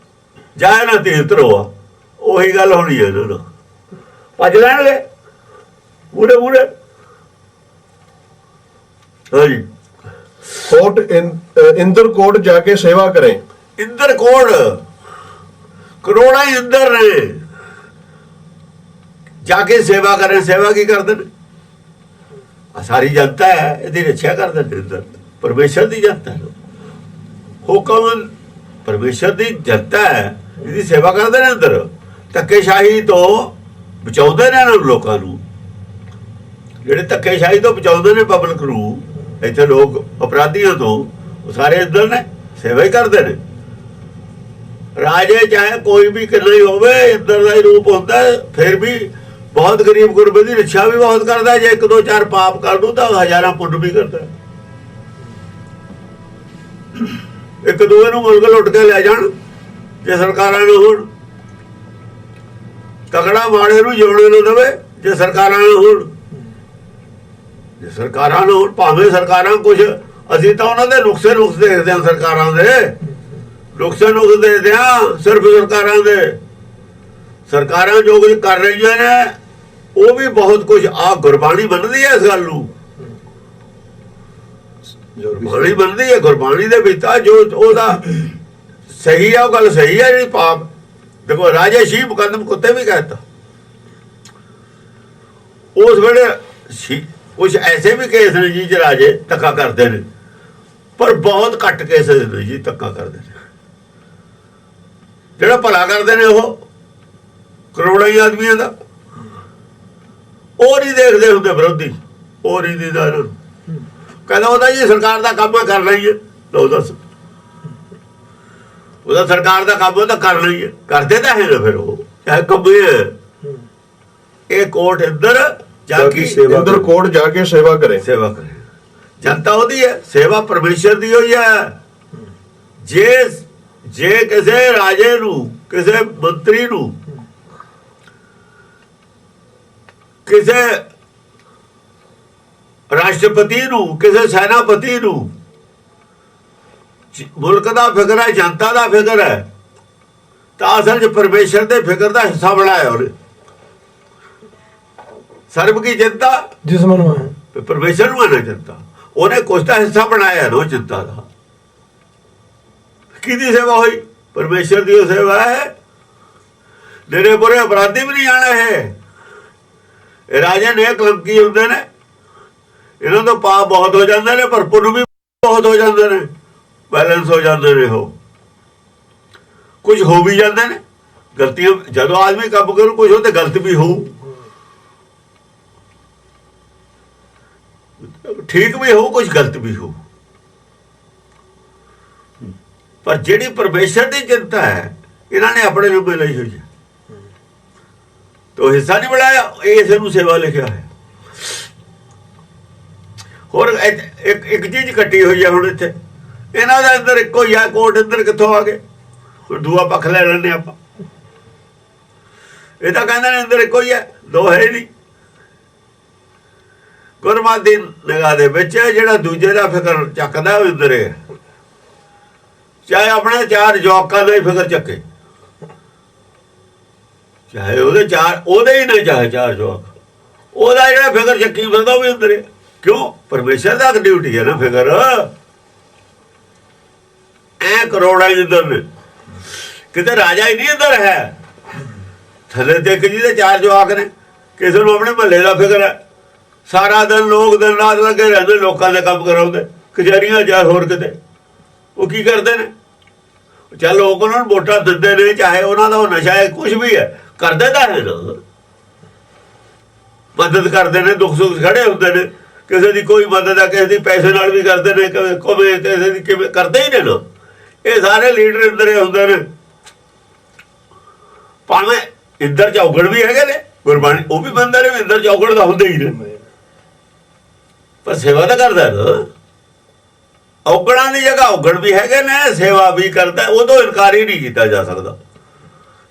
ਜਾਏ ਨਾ ਤੀਰ ਧਰੋਆ। ਉਹੀ ਗੱਲ ਹੋਣੀ ਹੈ ਇਹਨਾਂ ਨੂੰ। ਭੱਜ ਲੈਣਗੇ ਮੂਰੇ ਮੂਰੇ। ਹਾਂਜੀ। ਕੋਟ ਇੰਦਰ ਕੋਟ ਜਾ ਕੇ ਸੇਵਾ ਕਰੇ। ਇੰਦਰ ਕੋਟ ਕਰੋੜਾਂ ਇੰਦਰ ਨੇ ਜਾ ਕੇ ਸੇਵਾ ਕਰੇ। ਸੇਵਾ ਕੀ ਕਰਦੇ ਨੇ? ਸਾਰੀ ਜਨਤਾ ਹੈ, ਇਹਦੀ ਰੱਖਿਆ ਕਰਦੇ ਨੇ। ਇੰਦਰ ਪਰਮੇਸ਼ਰ ਦੀ ਜਨਤਾ ਹੈ। ਹੁਕਮ ਪਰਮੇਸ਼ਰ ਦੀ ਜਨਤਾ ਹੈ, ਇਹਦੀ ਸੇਵਾ ਕਰਦੇ ਨੇ। ਅੰਦਰ ਧੱਕੇਸ਼ਾਹੀ ਤੋਂ ਬਚਾਉਂਦੇ ਨੇ ਇਹਨਾਂ ਲੋਕਾਂ ਨੂੰ। ਜਿਹੜੇ ਧੱਕੇਸ਼ਾਹੀ ਤੋਂ ਬਚਾਉਂਦੇ ਨੇ ਪਬਲਿਕ ਨੂੰ, ਇੱਥੇ ਲੋਕ ਅਪਰਾਧੀਆਂ ਤੋਂ, ਉਹ ਸਾਰੇ ਇੰਦਰ ਨੇ, ਸੇਵਾ ਹੀ ਕਰਦੇ ਨੇ। ਰਾਜੇ ਚਾਹੇ ਕੋਈ ਵੀ ਕਿੰਨਾ ਹੀ ਹੋਵੇ, ਇੰਦਰ ਦਾ ਹੀ ਰੂਪ ਹੁੰਦਾ। ਫਿਰ ਵੀ ਬਹੁਤ ਗਰੀਬ ਗੁਰਬੇ ਦੀ ਰੱਖਿਆ ਵੀ ਬਹੁਤ ਕਰਦਾ। ਜੇ 1 2 4 ਪਾਪ ਕਰ ਦੂ ਤਾਂ ਹਜ਼ਾਰਾਂ ਪੁੰਨ ਵੀ ਕਰਦਾ। ਇੱਕ ਦੂਏ ਨੂੰ ਮੁਲਕ ਲੁੱਟ ਕੇ ਲੈ ਜਾਣ ਜੇ ਸਰਕਾਰਾਂ ਨੂੰ ਹੋਣ। ਤਕੜਾ ਮਾੜੇ ਨੂੰ ਜਿਉਣੇ ਨੂੰ ਦੇਵੇ ਜੇ ਸਰਕਾਰਾਂ ਨੂੰ ਹੋਣ। ਜੇ ਸਰਕਾਰਾਂ ਨੂੰ ਹੋਣ, ਭਾਵੇਂ ਸਰਕਾਰਾਂ ਕੁਛ ਅਸੀਂ ਤਾਂ ਉਹਨਾਂ ਦੇ ਨੁਕਸ ਦੇਖਦੇ ਹਾਂ, ਸਰਕਾਰਾਂ ਦੇ ਨੁਕਸ ਦੇਖਦੇ ਹਾਂ, ਸਿਰਫ ਸਰਕਾਰਾਂ ਜੋ ਕੁਝ ਕਰ ਰਹੀਆਂ ਨੇ ਉਹ ਵੀ ਬਹੁਤ ਕੁਝ ਆ ਗੁਰਬਾਣੀ ਮੰਨਦੀ ਹੈ ਇਸ ਗੱਲ ਨੂੰ, ਗੁਰਬਾਣੀ ਮੰਨਦੀ ਹੈ। ਗੁਰਬਾਣੀ ਦੇ ਵਿੱਚ ਤਾਂ ਜੋ ਉਹਦਾ ਸਹੀ ਆ ਉਹ ਗੱਲ ਸਹੀ ਹੈ। ਜਿਹੜੀ ਪਾਪ ਦੇਖੋ ਰਾਜੇ ਸ਼ੀ ਮੁਕੱਦਮ ਕੁੱਤੇ ਵੀ ਕਹਿਤਾ, ਉਸ ਵੇਲੇ ਕੁਛ ਐਸੇ ਵੀ ਕੇਸ ਨੇ ਜੀ ਚ ਰਾਜੇ ਧੱਕਾ ਕਰਦੇ ਨੇ, ਪਰ ਬਹੁਤ ਘੱਟ ਕੇਸ ਨੇ ਜੀ ਧੱਕਾ ਕਰਦੇ ਨੇ। ਜਿਹੜਾ ਭਲਾ ਕਰਦੇ ਨੇ ਉਹ ਕਰੋੜਾਂ ਹੀ ਆਦਮੀਆਂ ਦਾ, ਉਹ ਨਹੀਂ ਦੇਖਦੇ ਹੁੰਦੇ ਵਿਰੋਧੀ, ਉਹ ਨਹੀਂ ਦਿੰਦਾ ਇਹਨਾਂ ਨੂੰ। ਕਹਿੰਦਾ ਉਹਦਾ ਜੀ ਸਰਕਾਰ ਦਾ ਕੰਮ ਕਰਨਾ ਹੀ ਹੈ, ਲਓ ਦੱਸ ਉਹਦਾ ਸਰਕਾਰ ਦਾ ਕੰਮ ਉਹ ਤਾਂ ਕਰਨਾ ਹੀ ਹੈ, ਕਰਦੇ ਤਾਂ ਹੈ ਨਾ ਫਿਰ ਉਹ ਚਾਹੇ ਕੰਬੇ ਇਹ ਕੋਟ ਇੱਧਰ ਜਾ ਕੇ ਇੰਦਰ ਕੋਟ ਜਾ ਕੇ ਸੇਵਾ ਕਰੇ, ਸੇਵਾ ਕਰੇ। ਜਨਤਾ ਉਹਦੀ ਹੈ, ਸੇਵਾ ਪਰਮੇਸ਼ਰ ਦੀ ਹੋਈ ਹੈ। ਜੇ ਕਿਸੇ ਰਾਜੇ ਨੂੰ, ਕਿਸੇ ਮੰਤਰੀ ਨੂੰ, ਕਿਸੇ ਰਾਸ਼ਟਰਪਤੀ ਨੂੰ, ਕਿਸੇ ਸੈਨਾਪਤੀ ਨੂੰ ਮੁਲਕ ਦਾ ਫਿਕਰ ਹੈ, ਜਨਤਾ ਦਾ ਫਿਕਰ ਹੈ, ਤਾਂ ਅਸਲ 'ਚ ਪਰਮੇਸ਼ਰ ਦੇ ਫਿਕਰ ਦਾ ਹਿੱਸਾ ਬਣਾਇਆ ਉਹਨੇ। ਸਰਬ ਕੀ ਚਿੰਤਾ ਜਿਸ ਮਨ ਹੈ, ਪਰਮੇਸ਼ਰ ਨੂੰ ਹੈ ਚਿੰਤਾ, ਉਹਨੇ ਕੁਛ ਦਾ ਹਿੱਸਾ ਬਣਾਇਆ ਨਾ ਚਿੰਤਾ ਦਾ। ਕਿਹਦੀ ਸੇਵਾ ਹੋਈ? ਪਰਮੇਸ਼ਰ ਦੀ ਉਹ ਸੇਵਾ ਹੈ। ਨਿਰੇ ਬੁਰੇ ਅਪਰਾਧੀ ਵੀ ਨਹੀਂ ਆਣਾ ਹੈ। ਇਹ ਰਾਜੇ ਨੇ ਕਲੰਕੀ ਹੁੰਦੇ ਨੇ, ਇਹਨਾਂ ਤੋਂ ਪਾਪ ਬਹੁਤ ਹੋ ਜਾਂਦੇ ਨੇ, ਪਰ ਪੁੰਨ ਵੀ ਬਹੁਤ ਹੋ ਜਾਂਦੇ ਨੇ, ਬੈਲੈਂਸ ਹੋ ਜਾਂਦੇ ਨੇ। ਉਹ ਕੁਝ ਹੋ ਵੀ ਜਾਂਦੇ ਨੇ ਗਲਤੀਆਂ, ਜਦੋਂ ਆਦਮੀ ਕੰਮ ਕਰੂ ਕੁਝ ਉਹ ਤੇ ਗਲਤ ਵੀ ਹੋਊ, ਠੀਕ ਵੀ ਹੋ, ਕੁਝ ਗਲਤ ਵੀ ਹੋ। ਪਰ ਜਿਹੜੀ ਪਰਮੇਸ਼ਰ ਦੀ ਚਿੰਤਾ ਹੈ ਇਹਨਾਂ ਨੇ ਆਪਣੇ ਰੂਪੇ ਲਈ ਹੋਈ ਹੈ, ਤੋ ਹਿੱਸਾ ਨਹੀਂ ਬਣਾਇਆ, ਇਸ ਨੂੰ ਸੇਵਾ ਲਿਖਿਆ ਹੈ। ਹੋਰ ਇੱਕ ਚੀਜ਼ ਕੱਟੀ ਹੋਈ ਹੈ ਹੁਣ ਇੱਥੇ, ਇਹਨਾਂ ਦਾ ਅੰਦਰ ਇੱਕੋ ਹੀ ਹੈ ਕੋਟ, ਅੰਦਰ ਕਿੱਥੋਂ ਆ ਗਏ? ਦੂਆ ਪੱਖ ਲੈ ਲੈਂਦੇ ਆਪਾਂ। ਇਹ ਤਾਂ ਕਹਿੰਦੇ ਨੇ ਅੰਦਰ ਇੱਕੋ ਹੀ ਹੈ, ਦੋ ਹੈ ਨਹੀਂ। ਗੁਰਮਤਿ ਦੀ ਨਿਗਾਹ ਦੇ ਵਿੱਚ ਜਿਹੜਾ ਦੂਜੇ ਦਾ ਫਿਕਰ ਚੱਕਦਾ ਉਹ ਅੰਦਰ ਹੈ, ਚਾਹੇ ਆਪਣੇ ਚਾਰ ਜਵਾਕਾਂ ਦਾ ਹੀ ਫਿਕਰ ਚੱਕੇ, ਚਾਹੇ ਉਹਦੇ ਹੀ ਨੇ, ਚਾਹੇ ਚਾਰ ਜਵਾਕ, ਉਹਦਾ ਜਿਹੜਾ ਫਿਕਰ ਚੱਕੀ ਫਿਰਦਾ ਉਹ ਵੀ ਅੰਦਰ ਹੈ। ਕਿਉਂ? ਪਰਮੇਸ਼ਰ ਦਾ ਡਿਊਟੀ ਹੈ ਨਾ ਫਿਕਰ। ਐ ਕਰੋੜਾਂ ਹੀ ਅੰਦਰ ਨੇ, ਕਿਤੇ ਰਾਜਾ ਹੀ ਨਹੀਂ ਅੰਦਰ ਹੈ। ਥੱਲੇ ਤੇ ਜੀ ਦੇ ਚਾਰ ਜਵਾਕ ਨੇ, ਕਿਸੇ ਨੂੰ ਆਪਣੇ ਮਹੱਲੇ ਦਾ ਫਿਕਰ ਹੈ। ਸਾਰਾ ਦਿਨ ਲੋਕ ਦਿਨ ਰਾਤ ਲੱਗੇ ਰਹਿੰਦੇ, ਲੋਕਾਂ ਦੇ ਕੰਮ ਕਰਾਉਂਦੇ, ਕਚਹਿਰੀਆਂ ਜਾਂ ਹੋਰ ਕਿਤੇ। ਉਹ ਕੀ ਕਰਦੇ ਨੇ? ਚੱਲ ਲੋਕ ਉਹਨਾਂ ਨੂੰ ਵੋਟਾਂ ਦਿੰਦੇ ਨੇ, ਚਾਹੇ ਉਹਨਾਂ ਦਾ ਉਹ ਨਸ਼ਾ ਹੈ, ਕੁਛ ਵੀ ਹੈ, ਕਰਦੇ ਤਾਂ ਹੈ ਨਾ, ਮਦਦ ਕਰਦੇ ਨੇ, ਦੁੱਖ ਸੁੱਖ ਖੜੇ ਹੁੰਦੇ ਨੇ। ਕਿਸੇ ਦੀ ਕੋਈ ਮਦਦ ਹੈ, ਕਿਸੇ ਦੀ ਪੈਸੇ ਨਾਲ ਵੀ ਕਰਦੇ ਨੇ, ਕਿਸੇ ਦੀ ਕਿਵੇਂ ਕਰਦੇ ਹੀ ਨੇ ਨਾ। ਇਹ ਸਾਰੇ ਲੀਡਰ ਇੰਦਰ ਹੁੰਦੇ ਨੇ, ਭਾਵੇਂ ਇੰਦਰ ਚੌਗੜ ਵੀ ਹੈਗੇ ਨੇ, ਗੁਰਬਾਣੀ ਉਹ ਵੀ ਬੰਦੇ ਨੇ, ਇੰਦਰ ਚੌਗੜ ਦਾ ਹੁੰਦੇ ਹੀ ਨੇ, ਪਰ ਸੇਵਾ ਤਾਂ ਕਰਦਾ ਨਾ। ਔਗਣਾਂ ਦੀ ਜਗ੍ਹਾ ਔਗਣ ਵੀ ਹੈਗੇ ਨੇ, ਸੇਵਾ ਵੀ ਕਰਦਾ, ਉਦੋਂ ਇਨਕਾਰ ਹੀ ਨਹੀਂ ਕੀਤਾ ਜਾ ਸਕਦਾ।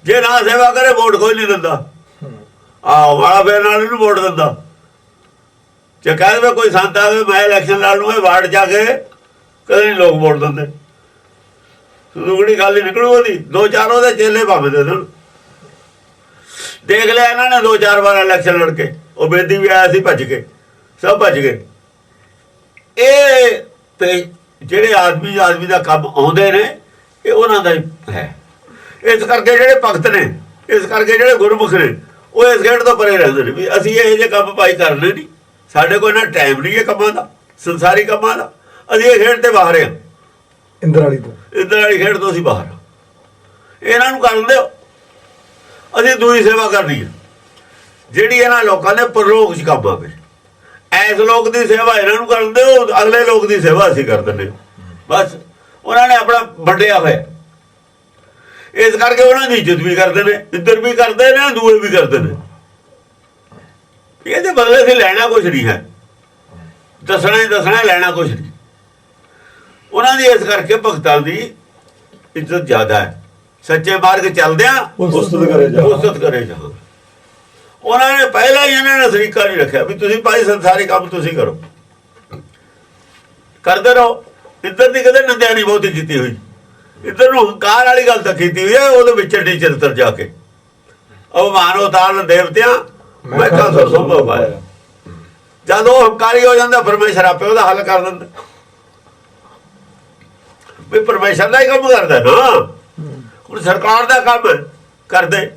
ਜੇ ਨਾ ਸੇਵਾ ਕਰੇ ਵੋਟ ਕੋਈ ਨਹੀਂ ਦਿੰਦਾ, ਆਹ ਵਾਲਾ ਫੇਰ ਨਾਲ ਇਹਨੂੰ ਵੋਟ ਦਿੰਦਾ। ਜੇ ਕਹਿ ਦੇਵੇ ਕੋਈ ਸੰਤ ਆਵੇ ਮੈਂ ਇਲੈਕਸ਼ਨ ਲੜ ਲੂੰ, ਵਾਰਡ ਜਾ ਕੇ ਕਦੇ ਨਹੀਂ ਲੋਕ ਵੋਟ ਦਿੰਦੇ। ਲੁਗੜੀ ਗੱਲ ਹੀ ਨਿਕਲੂ ਉਹਦੀ, ਦੋ ਚਾਰ ਉਹਦੇ ਚੇਲੇ ਭਾਵੇਂ ਦੇ ਦੇਣ। ਦੇਖ ਲਿਆ ਇਹਨਾਂ ਨੇ 2-4 ਵਾਰ ਇਲੈਕਸ਼ਨ ਲੜ ਕੇ, ਉਹ ਬੇਦੀ ਵੀ ਆਇਆ ਸੀ ਭੱਜ ਕੇ, ਸਭ ਭੱਜ ਗਏ। ਇਹ ਤੇ ਜਿਹੜੇ ਆਦਮੀ ਦਾ ਕੰਮ ਆਉਂਦੇ ਨੇ, ਇਹ ਉਹਨਾਂ ਦਾ ਹੀ ਹੈ। ਇਸ ਕਰਕੇ ਜਿਹੜੇ ਭਗਤ ਨੇ, ਇਸ ਕਰਕੇ ਜਿਹੜੇ ਗੁਰਮੁਖ ਨੇ, ਉਹ ਇਸ ਖੇਡ ਤੋਂ ਪਰੇ ਰਹਿੰਦੇ ਨੇ ਵੀ ਅਸੀਂ ਇਹ ਜਿਹੇ ਕੰਮ ਭਾਈ ਕਰਨੇ ਨਹੀਂ, ਸਾਡੇ ਕੋਲ ਇਹਨਾਂ ਟਾਈਮ ਨਹੀਂ ਹੈ ਕੰਮਾਂ ਦਾ, ਸੰਸਾਰੀ ਕੰਮਾਂ ਦਾ। ਅਸੀਂ ਇਹ ਖੇਡ ਤੇ ਬਾਹਰ ਹਾਂ, ਇੰਦਰ ਵਾਲੀ ਖੇਡ ਤੋਂ ਅਸੀਂ ਬਾਹਰ ਹਾਂ। ਇਹਨਾਂ ਨੂੰ ਕਰਨ ਦਿਓ, ਅਸੀਂ ਦੂਜੀ ਸੇਵਾ ਕਰਨੀ ਹੈ ਜਿਹੜੀ ਇਹਨਾਂ ਲੋਕਾਂ ਨੇ ਪਰਲੋਕ 'ਚ ਕੰਮ ਆਵੇ। ਐਸ ਲੋਕ ਦੀ ਸੇਵਾ ਇਹਨਾਂ ਨੂੰ ਕਰਨ ਦਿਓ, ਅਗਲੇ ਲੋਕ ਦੀ ਸੇਵਾ ਅਸੀਂ ਕਰ ਦਿੰਦੇ। ਬਸ ਉਹਨਾਂ ਨੇ ਆਪਣਾ ਵੰਡਿਆ ਹੋਇਆ, ਇਸ ਕਰਕੇ ਉਹਨਾਂ ਦੀ ਇੱਜ਼ਤ ਵੀ ਕਰਦੇ ਨੇ, ਇੱਧਰ ਵੀ ਕਰਦੇ ਨੇ, ਦੂਏ ਵੀ ਕਰਦੇ ਨੇ। ਇਹਦੇ ਬਦਲੇ ਅਸੀਂ ਲੈਣਾ ਕੁਛ ਨਹੀਂ ਹੈ, ਦੱਸਣਾ ਹੀ ਦੱਸਣਾ, ਲੈਣਾ ਕੁਛ ਨਹੀਂ। ਉਹਨਾਂ ਦੀ ਇਸ ਕਰਕੇ ਭਗਤਾਂ ਦੀ ਇੱਜ਼ਤ ਜ਼ਿਆਦਾ ਹੈ। ਸੱਚੇ ਮਾਰਗ ਚੱਲਦਿਆਂ ਉਸਤਤ ਕਰੇ ਜਾ। ਉਹਨਾਂ ਨੇ ਪਹਿਲਾਂ ਹੀ ਇਹਨਾਂ ਨੇ ਤਰੀਕਾ ਨਹੀਂ ਰੱਖਿਆ ਵੀ ਤੁਸੀਂ ਭਾਈ ਸੰਸਾਰੀ ਕੰਮ ਤੁਸੀਂ ਕਰੋ, ਕਰਦੇ ਰਹੋ। ਇੱਧਰ ਦੀ ਕਦੇ ਨਿੰਦਿਆ ਨਹੀਂ ਬਹੁਤੀ ਕੀਤੀ ਹੋਈ, ਇੱਧਰ ਨੂੰ ਹੰਕਾਰ ਵਾਲੀ ਗੱਲ ਤਾਂ ਕੀਤੀ ਹੋਈ ਹੈ। ਉਹਦੇ ਵਿੱਚ ਚਰਿੱਤਰ ਜਾ ਕੇ ਅਵਮਾਨ ਉਤਾਰਨ ਦੇਵਤਿਆਂ ਮੈਂ ਕਾ ਸੰਭਵ ਪਾਇਆ। ਜਦ ਉਹ ਹੰਕਾਰੀ ਹੋ ਜਾਂਦਾ ਪਰਮੇਸ਼ਰ ਆਪੇ ਉਹਦਾ ਹੱਲ ਕਰ ਦਿੰਦਾ। ਵੀ ਪਰਮੇਸ਼ਰ ਦਾ ਹੀ ਕੰਮ ਕਰਦਾ ਨਾ। ਹੁਣ ਸਰਕਾਰ ਦਾ ਕੰਮ ਕਰਦੇ,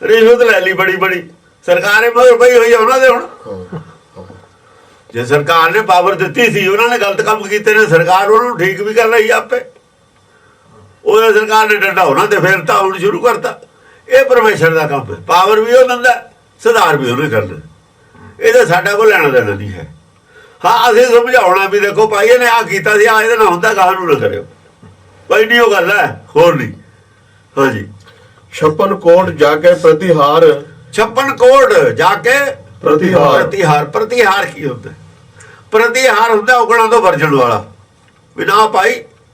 ਰਿਸ਼ਵਤ ਲੈ ਲਈ ਬੜੀ ਬੜੀ, ਸਰਕਾਰ ਮਗਰ ਪਈ ਹੋਈ ਆ ਉਹਨਾਂ ਦੇ। ਹੁਣ ਜੇ ਸਰਕਾਰ ਨੇ ਪਾਵਰ ਦਿੱਤੀ ਸੀ, ਉਹਨਾਂ ਨੇ ਗਲਤ ਕੰਮ ਕੀਤੇ ਨੇ, ਸਰਕਾਰ ਉਹਨਾਂ ਨੂੰ ਠੀਕ ਵੀ ਕਰ ਰਹੀ ਆਪੇ। ਉਹਦੇ ਸਰਕਾਰ ਨੇ ਡੰਡਾ ਉਹਨਾਂ ਤੇ ਫੇਰਤਾ, ਹੁਣ ਸ਼ੁਰੂ ਕਰਤਾ। ਇਹ ਪਰਮੇਸ਼ਰ ਦਾ ਕੰਮ ਹੈ। ਪਾਵਰ ਵੀ ਉਹ ਦਿੰਦਾ, ਸੁਧਾਰ ਵੀ ਉਹਨੇ ਕਰਨਾ। ਇਹਦਾ ਸਾਡਾ ਕੋਲ ਲੈਣਾ ਦੇਣਾ ਨਹੀਂ ਹੈ। ਹਾਂ, ਅਸੀਂ ਸਮਝਾਉਣਾ ਵੀ ਦੇਖੋ ਭਾਈ ਇਹਨੇ ਆਹ ਕੀਤਾ ਸੀ, ਆਹ ਇਹਦੇ ਨਾਲ ਹੁੰਦਾ, ਗਾਹ ਨੂੰ ਨਾ ਕਰਿਓ ਭਾਈ, ਨਹੀਂ ਉਹ ਗੱਲ ਹੈ, ਹੋਰ ਨਹੀਂ। ਹਾਂਜੀ, 56 ਕੋਟ ਜਾ ਕੇ ਪ੍ਰਤਿਹਾਰ 56 ਕੋਟ ਜਾ ਕੇ ਪ੍ਰਤਿਹਾਰ ਪ੍ਰਤਿਹਾਰ ਕੀ ਹੁੰਦਾ? ਪ੍ਰਤਿਹਾਰ ਹੁੰਦਾ ਔਗਣਾਂ ਤੋਂ ਵਰਜਣ ਵਾਲਾ। ਵੀ ਨਾ ਭਾਈ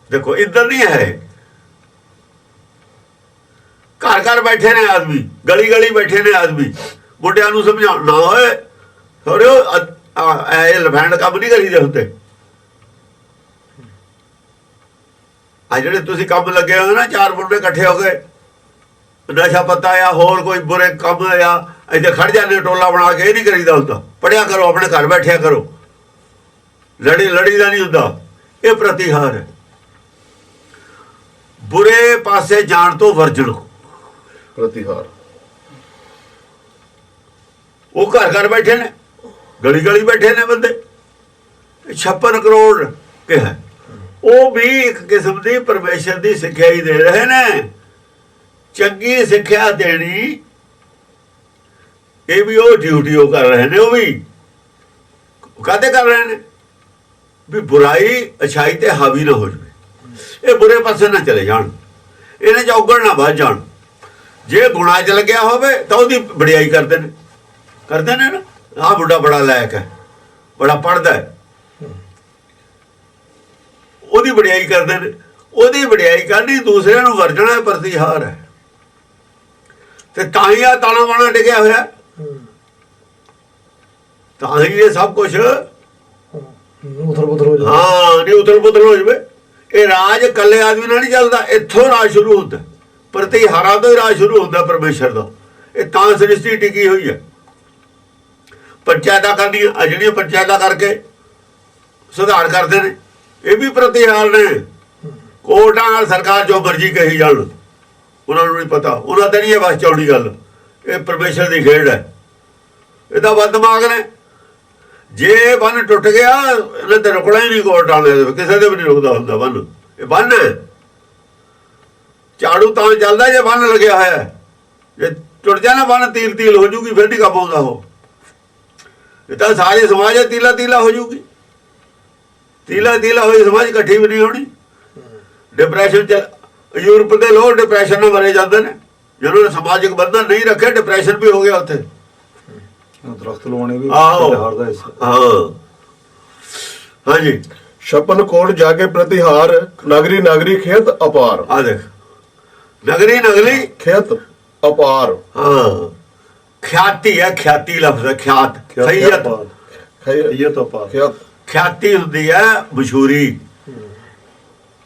ਦੇਖੋ ਇੱਧਰ ਨਹੀਂ ਹੈ, ਘਰ ਘਰ ਬੈਠੇ ਨੇ ਆਦਮੀ, ਗਲੀ ਗਲੀ ਬੈਠੇ ਨੇ ਆਦਮੀ, ਮੁੰਡਿਆਂ ਨੂੰ ਸਮਝਾਉਣ ਨਾ ਹੋਏ ਥੋੜੇ ਇਹ ਲਫੈਂਡ ਕੰਮ ਨਹੀਂ ਕਰੀਦੇ ਹੁੰਦੇ। ਆ ਜਿਹੜੇ ਤੁਸੀਂ ਕੰਮ ਲੱਗੇ ਹੋ ਨਾ, 4 ਮੁੰਡੇ ਇਕੱਠੇ ਹੋ ਗਏ, ਨਸ਼ਾ ਪੱਤਾ ਆ ਹੋਰ ਕੋਈ ਬੁਰੇ ਕੰਮ ਆ, ਇੱਥੇ ਖੜ ਜਾਂਦੇ ਟੋਲਾ ਬਣਾ ਕੇ। ਇਹ ਨਹੀਂ ਕਰੀਦਾ ਹੁੰਦਾ। ਪੜਿਆ ਕਰੋ, ਆਪਣੇ ਘਰ ਬੈਠਿਆ ਕਰੋ, ਲੜੀ ਦਾ ਨਹੀਂ ਹੁੰਦਾ। ਇਹ ਪ੍ਰਤਿਹਾਰ ਹੈ। ਬੁਰੇ ਪਾਸੇ ਜਾਣ ਤੋਂ ਵਰਜਣ ਪ੍ਰਤਿਹਾਰ। ਉਹ ਘਰ ਘਰ ਬੈਠੇ ਨੇ, ਗਲੀ ਗਲੀ ਬੈਠੇ ਨੇ ਬੰਦੇ। 56 ਕਰੋੜ ਕਿਹਾ, ਉਹ ਵੀ ਇੱਕ ਕਿਸਮ ਦੀ ਪਰਮੇਸ਼ਰ ਦੀ ਸਿੱਖਿਆ ਹੀ ਦੇ ਰਹੇ ਨੇ। ਚੰਗੀ ਸਿੱਖਿਆ ਦੇਣੀ, ਇਹ ਵੀ ਉਹ ਡਿਊਟੀ ਉਹ ਕਰ ਰਹੇ ਨੇ। ਉਹ ਵੀ ਕਾਹਦੇ ਕਰ ਰਹੇ ਨੇ? ਵੀ ਬੁਰਾਈ ਅਛਾਈ ਤੇ ਹਾਵੀ ਨਾ ਹੋ ਜਾਵੇ, ਇਹ ਬੁਰੇ ਪਾਸੇ ਨਾ ਚਲੇ ਜਾਣ, ਇਹਨੇ ਚੌਗਣ ਨਾ ਵੱਧ ਜਾਣ। ਜੇ ਗੁਨਾਹ ਚ ਲੱਗਿਆ ਹੋਵੇ ਤਾਂ ਉਹਦੀ ਵਡਿਆਈ ਕਰਦੇ ਨੇ ਨਾ। ਆਹ ਬੁੱਢਾ ਬੜਾ ਲਾਇਕ ਹੈ, ਬੜਾ ਪੜ੍ਹਦਾ ਹੈ, ਉਹਦੀ ਵਡਿਆਈ ਕਰਦੇ ਨੇ। ਉਹਦੀ ਵਡਿਆਈ ਕਰਨੀ, ਦੂਸਰਿਆਂ ਨੂੰ ਵਰਜਣਾ ਪ੍ਰਤਿਹਾਰ ਹੈ। ਤੇ ਤਾਂ ਹੀ ਆ ਤਾਣਾ ਬਾਣਾ ਡਿੱਗਿਆ ਹੋਇਆ, ਤਾਂ ਹੀ ਇਹ ਸਭ ਕੁਛ ਉਥਲ ਪੁਥਲ ਹੋ ਜਾਂਦਾ। ਹਾਂ, ਨਹੀਂ ਉਥਲ ਪੁਥਲ ਹੋ ਜਾਵੇ। ਇਹ ਰਾਜ ਇਕੱਲੇ ਆਦਮੀ ਨਾਲ ਨਹੀਂ ਚੱਲਦਾ, ਇੱਥੋਂ ਰਾਜ ਸ਼ੁਰੂ ਹੁੰਦਾ। ਪ੍ਰਤਿਹਾਰਾਂ ਤੋਂ ਹੀ ਰਾਜ ਸ਼ੁਰੂ ਹੁੰਦਾ ਪਰਮੇਸ਼ਰ ਦਾ। ਇਹ ਤਾਂ ਸ੍ਰਿਸ਼ਟੀ ਟਿਕੀ ਹੋਈ ਹੈ। ਪੰਚਾਇਤਾਂ ਕਰਨੀਆਂ, ਆ ਜਿਹੜੀਆਂ ਪੰਚਾਇਤਾਂ ਕਰਕੇ ਸੁਧਾਰ ਕਰਦੇ ਨੇ, ਇਹ ਵੀ ਪ੍ਰਤਿਹਾਰ ਨੇ। ਕੋਰਟਾਂ ਨਾਲ ਸਰਕਾਰ ਜੋ ਮਰਜ਼ੀ ਕਹੀ ਜਾਣ, ਉਹਨਾਂ ਨੂੰ ਨਹੀਂ ਪਤਾ, ਉਹਨਾਂ ਤੇ ਨਹੀਂ ਇਹ ਬਸ ਚੌੜੀ ਗੱਲ। ਇਹ ਪਰਮੇਸ਼ਰ ਦੀ ਖੇਡ ਹੈ। ਇਹਦਾ ਵੱਧ ਦਿਮਾਗ ਨੇ। ਜੇ ਬੰਨ ਟੁੱਟ ਗਿਆ, ਇਹਨੇ ਤੇ ਰੁਕਣਾ ਹੀ ਨਹੀਂ। ਕੋਰਟਾਂ ਦੇ ਕਿਸੇ ਦੇ ਵੀ ਨਹੀਂ ਰੁਕਦਾ ਹੁੰਦਾ ਬੰਨ। ਇਹ ਬੰਨ ਹੈ, ਝਾੜੂ ਤਾਂ ਚੱਲਦਾ ਜੇ ਬੰਨ ਲੱਗਿਆ ਹੋਇਆ। ਜੇ ਟੁੱਟ ਜਾਣਾ ਬੰਨ, ਤੀਲ ਤੀਲ ਹੋ ਜੂਗੀ, ਫਿਰ ਨਹੀਂ ਕੰਮ ਆਉਂਦਾ ਉਹ। ਇਹ ਤਾਂ ਸਾਰੇ ਸਮਾਜ ਤੀਲਾ ਤੀਲਾ ਹੋ ਜੂਗੀ। ਤੀਲਾ ਤੀਲਾ ਹੋਈ ਸਮਾਜ ਇਕੱਠੀ ਵੀ ਨਹੀਂ ਹੋਣੀ। ਡਿਪਰੈਸ਼ਨ ਚ ਯੂਰਪ ਦੇ ਲੋਕ ਡਿਪਰੈਸ਼ਨ ਨਾਲ ਮਰੇ ਜਾਂਦੇ ਨੇ। ਜਿਹਨਾਂ ਨੇ ਸਮਾਜਿਕ ਬੰਧਨ ਨਹੀਂ ਰੱਖੇ, ਡਿਪਰੈਸ਼ਨ ਵੀ ਹੋ ਗਿਆ ਉੱਥੇ। ਦਰਖਤ ਲਵਾਉਣੇ ਵੀ ਪ੍ਰਤਿਹਾਰ ਦਾ ਹਿੱਸਾ। ਹਾਂ, ਹਾਂਜੀ। 56 ਕੋਟ ਜਾ ਕੇ ਪ੍ਰਤਿਹਾਰ, ਨਗਰੀ ਨਗਰੀ ਖੇਤ ਅਪਾਰ। ਆ ਦੇਖ, ਨਗਰੀ ਨਗਰੀ ਖੇਤ ਅਪਾਰ। ਹਾਂ, ਖਿਆਤੀ ਹੈ, ਖਿਆਤੀ ਲਫ਼ਜ਼ ਹੈ। ਖਿਆਤ ਖੈਤ, ਖੈਤ ਅਪਾਰ। ਖੇਤ ਖਿਆਤੀ ਹੁੰਦੀ ਹੈ ਮਸ਼ਹੂਰੀ।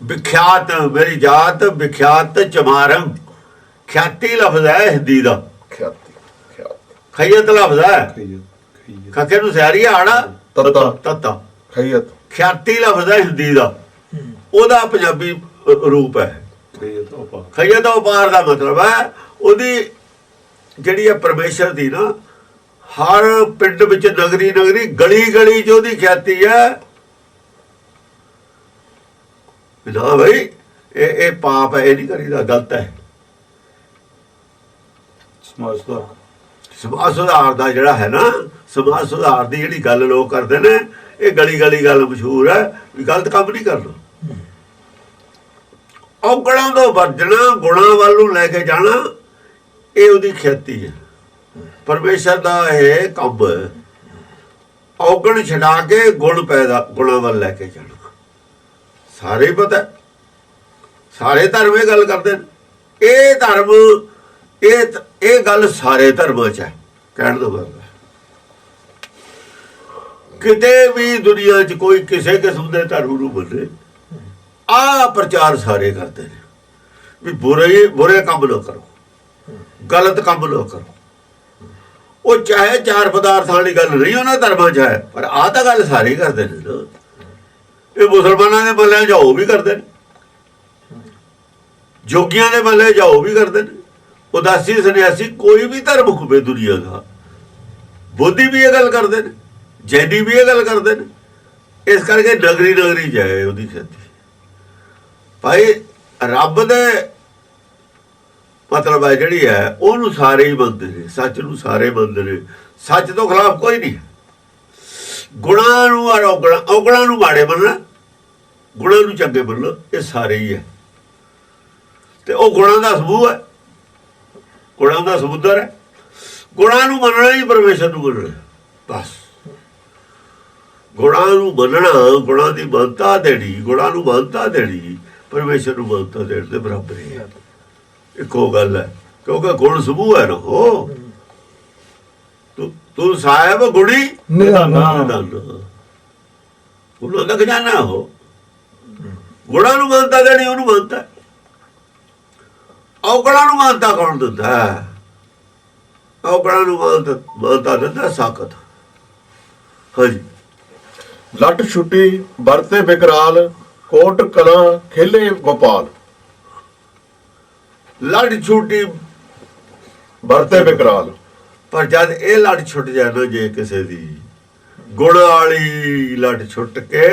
ਵਿਖਿਆਤ ਮੇਰੀ ਜਾਤ, ਵਿਖਿਆਤ ਚਮਾਰਮ। ਖਿਆਤੀ ਲਫ਼ਜ਼ ਹੈ ਹਿੰਦੀ ਦਾ। ਖੈਤ ਲਫ਼ਜ਼ ਹੈ, ਖੱਕੇ ਨੂੰ ਸਿਆਰੀ ਆੜਾ ਤੱਤਾ। ਖੈਤ ਖਿਆਤੀ ਲਫ਼ਜ਼ ਹੈ ਹਿੰਦੀ ਦਾ, ਉਹਦਾ ਪੰਜਾਬੀ ਰੂਪ ਹੈ ਖੈਤ ਉਪਾਰ ਦਾ ਮਤਲਬ ਹੈ ਉਹਦੀ ਜਿਹੜੀ ਹੈ ਪਰਮੇਸ਼ਰ ਦੀ ਨਾ, ਹਰ ਪਿੰਡ ਵਿੱਚ ਨਗਰੀ ਨਗਰੀ ਗਲੀ ਗਲੀ 'ਚ ਉਹਦੀ ਖਿਆਤੀ ਹੈ। ਨਾ ਬਈ ਇਹ ਪਾਪ ਹੈ, ਇਹ ਨਹੀਂ ਕਰੀਦਾ, ਗਲਤ ਹੈ। ਸਮਾਜ ਸੁਧਾਰ ਦਾ ਜਿਹੜਾ ਹੈ ਨਾ, ਸਮਾਜ ਸੁਧਾਰ ਦੀ ਜਿਹੜੀ ਗੱਲ ਲੋਕ ਕਰਦੇ ਨੇ, ਇਹ ਗਲੀ ਗਲੀ ਗੱਲ ਮਸ਼ਹੂਰ ਹੈ ਵੀ ਗਲਤ ਕੰਮ ਨਹੀਂ ਕਰਨਾ। ਔਗਣਾਂ ਤੋਂ ਵਰਜਣਾ, ਗੁਣਾਂ ਵੱਲ ਨੂੰ ਲੈ ਕੇ ਜਾਣਾ, ਇਹ ਉਹਦੀ ਖੇਤੀ ਹੈ। ਪਰਮੇਸ਼ਰ ਦਾ ਇਹ ਕੰਮ, ਔਗਣ ਛਡਾ ਕੇ ਗੁਣ ਪੈਦਾ, ਗੁਣਾਂ ਵੱਲ ਲੈ ਕੇ ਜਾਣਾ। ਸਾਰੇ ਪਤਾ, ਸਾਰੇ ਧਰਮ ਇਹ ਗੱਲ ਕਰਦੇ ਨੇ। ਇਹ ਧਰਮ, ਇਹ ਗੱਲ ਸਾਰੇ ਧਰਮਾਂ 'ਚ ਹੈ, ਕਹਿਣ ਦਾ ਮਤਲਬ ਹੈ। ਕਿਤੇ ਵੀ ਦੁਨੀਆ 'ਚ ਕੋਈ ਕਿਸੇ ਕਿਸਮ ਦੇ ਧਰਮ ਨੂੰ ਮੰਨੇ, ਆ ਪ੍ਰਚਾਰ ਸਾਰੇ ਕਰਦੇ ਨੇ ਵੀ ਬੁਰੇ ਕੰਮ ਨਾ ਕਰੋ, ਗਲਤ ਕੰਮ ਨਾ ਕਰੋ। ਉਹ ਚਾਹੇ ਚਾਰ ਪਦਾਰਥਾਂ ਵਾਲੀ ਗੱਲ ਨਹੀਂ ਉਹਨਾਂ ਧਰਮਾਂ 'ਚ ਹੈ, ਪਰ ਆਹ ਤਾਂ ਗੱਲ ਸਾਰੇ ਕਰਦੇ ਨੇ ਨਾ। ਇਹ ਮੁਸਲਮਾਨਾਂ ਦੇ ਮੱਲੇ ਜਾਓ ਵੀ ਕਰਦੇ ਨੇ, ਜੋਗੀਆਂ ਦੇ ਮੱਲੇ ਜਾਓ ਵੀ ਕਰਦੇ ਨੇ, ਉਦਾਸੀ ਸੰਨਿਆਸੀ ਕੋਈ ਵੀ ਧਰਮ ਹੋਵੇ ਦੁਨੀਆ ਦਾ, ਬੋਧੀ ਵੀ ਇਹ ਗੱਲ ਕਰਦੇ ਨੇ, ਜੈਨੀ ਵੀ ਇਹ ਗੱਲ ਕਰਦੇ ਨੇ। ਇਸ ਕਰਕੇ ਨਗਰੀ ਨਗਰੀ ਜਾਏ ਉਹਦੀ ਖੇਤੀ। ਭਾਈ ਰੱਬ ਦੇ ਮਤਲਬ ਹੈ ਜਿਹੜੀ ਹੈ ਉਹਨੂੰ ਸਾਰੇ ਹੀ ਮੰਨਦੇ ਨੇ, ਸੱਚ ਨੂੰ ਸਾਰੇ ਮੰਨਦੇ ਨੇ, ਸੱਚ ਤੋਂ ਖਿਲਾਫ ਕੋਈ ਨਹੀਂ। ਗੁਣਾਂ ਨੂੰ ਔਰ ਔਗਣਾਂ ਨੂੰ ਮਾੜੇ ਮੰਨਣਾ, ਗੁਣਾਂ ਨੂੰ ਚੰਗੇ ਮੰਨਣਾ, ਇਹ ਸਾਰੇ ਹੀ ਹੈ। ਤੇ ਉਹ ਗੁਣਾਂ ਦਾ ਸਮੂਹ ਹੈ, ਗੁਣਾਂ ਦਾ ਸਮੁੰਦਰ ਹੈ। ਗੁਣਾਂ ਨੂੰ ਮੰਨਣਾ ਹੀ ਪਰਮੇਸ਼ਰ ਨੂੰ ਮੰਨਣਾ, ਬਸ। ਗੁਣਾਂ ਨੂੰ ਮੰਨਣਾ, ਗੁਣਾਂ ਦੀ ਮਾਨਤਾ ਦੇਣੀ, ਗੁਣਾਂ ਨੂੰ ਮਾਨਤਾ ਦੇਣੀ ਪਰਮੇਸ਼ਰ ਨੂੰ ਮਾਨਤਾ ਦੇਣ ਦੇ ਬਰਾਬਰ ਹੀ ਹੈ। ਇੱਕੋ ਗੱਲ ਹੈ, ਕਿਉਂਕਿ ਗੁਣ ਸਮੂਹ ਹੈ ਨਾ। ਉਹ ਤੂੰ ਸਾਹਿਬ ਗੁਣੀ ਨਿਧਾਨਾ, ਉਹਨਾਂ ਦਾ ਖਜ਼ਾਨਾ ਹੋ। ਗੁਣਾਂ ਨੂੰ ਮਾਨਤਾ ਦੇਣੀ ਉਹਨੂੰ ਮਾਨਤਾ, ਔਗਣਾਂ ਨੂੰ ਮਾਨਤਾ ਕੌਣ ਦਿੰਦਾ? ਔਗਣਾਂ ਨੂੰ ਮਾਨਤਾ ਦਿੰਦਾ ਸਾਖਤ। ਹਾਂਜੀ। ਲੱਟ ਛੁੱਟੀ ਵਰਤੇ ਬਿਕਰਾਲ, ਕੋਟ ਕਲਾਂ ਖੇਲੇ ਗੋਪਾਲ। ਲੜ ਛੁੱਟੀ ਵਰਤੇ ਬਿਕਰਾਲ, ਪਰ ਜਦ ਇਹ ਲੜ ਛੁੱਟ ਜਾਣਾ, ਜੇ ਕਿਸੇ ਦੀ ਗੁਣ ਵਾਲੀ ਲੜ ਛੁੱਟ ਕੇ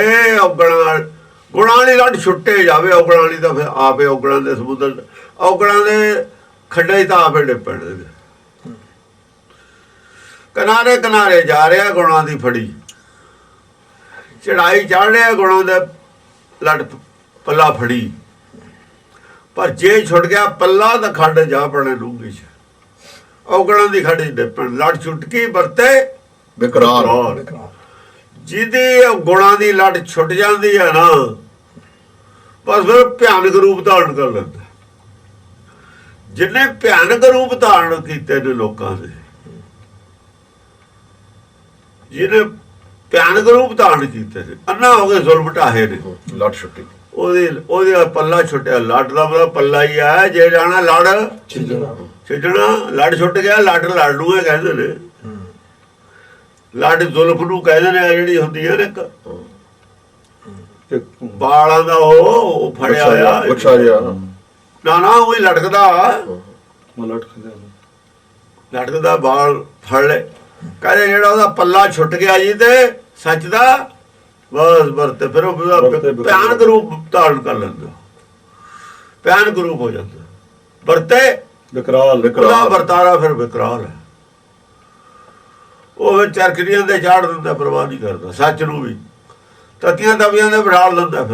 ਗੁਣਾਂ ਵਾਲੀ ਲੜ ਛੁੱਟੇ ਜਾਵੇ, ਔਗਣਾਂ ਵਾਲੀ ਤਾਂ ਫਿਰ ਆਪੇ ਔਗਣਾਂ ਦੇ ਸਮੁੰਦਰ, ਔਗਣਾਂ ਦੇ ਖੱਡੇ ਤਾਂ ਆਪੇ ਡਿੱਪਣਦੇ ਨੇ। ਕਿਨਾਰੇ ਕਿਨਾਰੇ ਜਾ ਰਿਹਾ ਗੁਣਾਂ ਦੀ ਫੜੀ, ਚੜਾਈ ਚੜ੍ਹ ਰਿਹਾ ਗੁਣਾਂ ਦੇ ਲੜ ਪੱਲਾ ਫੜੀ, ਪਰ ਜੇ ਛੁੱਟ ਗਿਆ ਪੱਲਾ ਤਾਂ ਖੱਡ ਜਾ ਪੜੇ ਡੂੰਘੀ 'ਚ, ਔਗਣਾਂ ਦੀ ਖੱਡ 'ਚ ਡਿੱਪਣ। ਲੜ ਛੁੱਟਕੀ ਵਰਤੇ ਬਿਕਰਾਲ, ਜਿਹਦੀ ਗੁਣਾਂ ਦੀ ਲੜ ਛੁੱਟ ਜਾਂਦੀ ਹੈ ਨਾ, ਬਸ ਫਿਰ ਭਿਆਨਕ ਰੂਪ ਧਾਰਨ ਕਰ ਲੈਂਦਾ। ਜਿੰਨੇ ਭਿਆਨਕ ਰੂਪ ਧਾਰਨ ਕੀਤੇ ਨੇ ਲੋਕਾਂ ਨੇ, ਜਿਹਨੇ ਭਿਆਨਕ ਰੂਪ ਧਾਰਨ ਕੀਤੇ ਨੇ, ਅੰਨਾ ਹੋ ਗਏ, ਜ਼ੁਲਮ ਢਾਹੇ ਨੇ। ਲੱਟ ਛੁੱਟੀ ਉਹਦੇ ਪੱਲਾ ਛੁੱਟਿਆ। ਲੱਟ ਦਾ ਮਤਲਬ ਪੱਲਾ ਹੀ ਹੈ, ਜੇ ਜਾਣਾ ਲੜ ਛੱਡਣਾ। ਲੜ ਛੁੱਟ ਗਿਆ, ਲੜ ਨੂੰ ਕਹਿੰਦੇ ਨੇ, ਲੜ ਜ਼ੁਲਫ ਨੂੰ ਕਹਿੰਦੇ ਨੇ। ਜਿਹੜੀ ਹੁੰਦੀ ਹੈ ਨਾ ਬਾਲਾਂ ਦਾ ਉਹ ਫੜਿਆ ਹੋਇਆ ਨਾ ਉਹੀ ਲਟਕਦਾ, ਲਟਕਦਾ ਬਾਲ ਫੜ ਲੈ। ਕਹਿੰਦੇ ਜਿਹੜਾ ਉਹਦਾ ਪੱਲਾ ਛੁੱਟ ਗਿਆ ਜੀ ਤੇ ਸੱਚ ਦਾ ਬਸ ਵਰਤੇ, ਫਿਰ ਉਹ ਭਿਆਨਕ ਰੂਪ ਧਾਰਨ ਕਰ ਲੈਂਦਾ, ਭਿਆਨਕ ਰੂਪ ਹੋ ਜਾਂਦਾ। ਵਰਤੇ ਬਿਕਰਾਲ, ਉਹਦਾ ਵਰਤਾਰਾ ਫਿਰ ਵਿਕਰਾਲ ਹੈ। ਉਹ ਫਿਰ ਚਰਖੜੀਆਂ ਦੇ ਚਾੜ ਦਿੰਦਾ, ਪਰਵਾਹ ਨਹੀਂ ਕਰਦਾ। ਸੱਚ ਨੂੰ ਵੀ ਤਤੀਆਂ ਤਵੀਆਂ ਦੇ ਬਿਠਾ ਦਿੰਦਾ।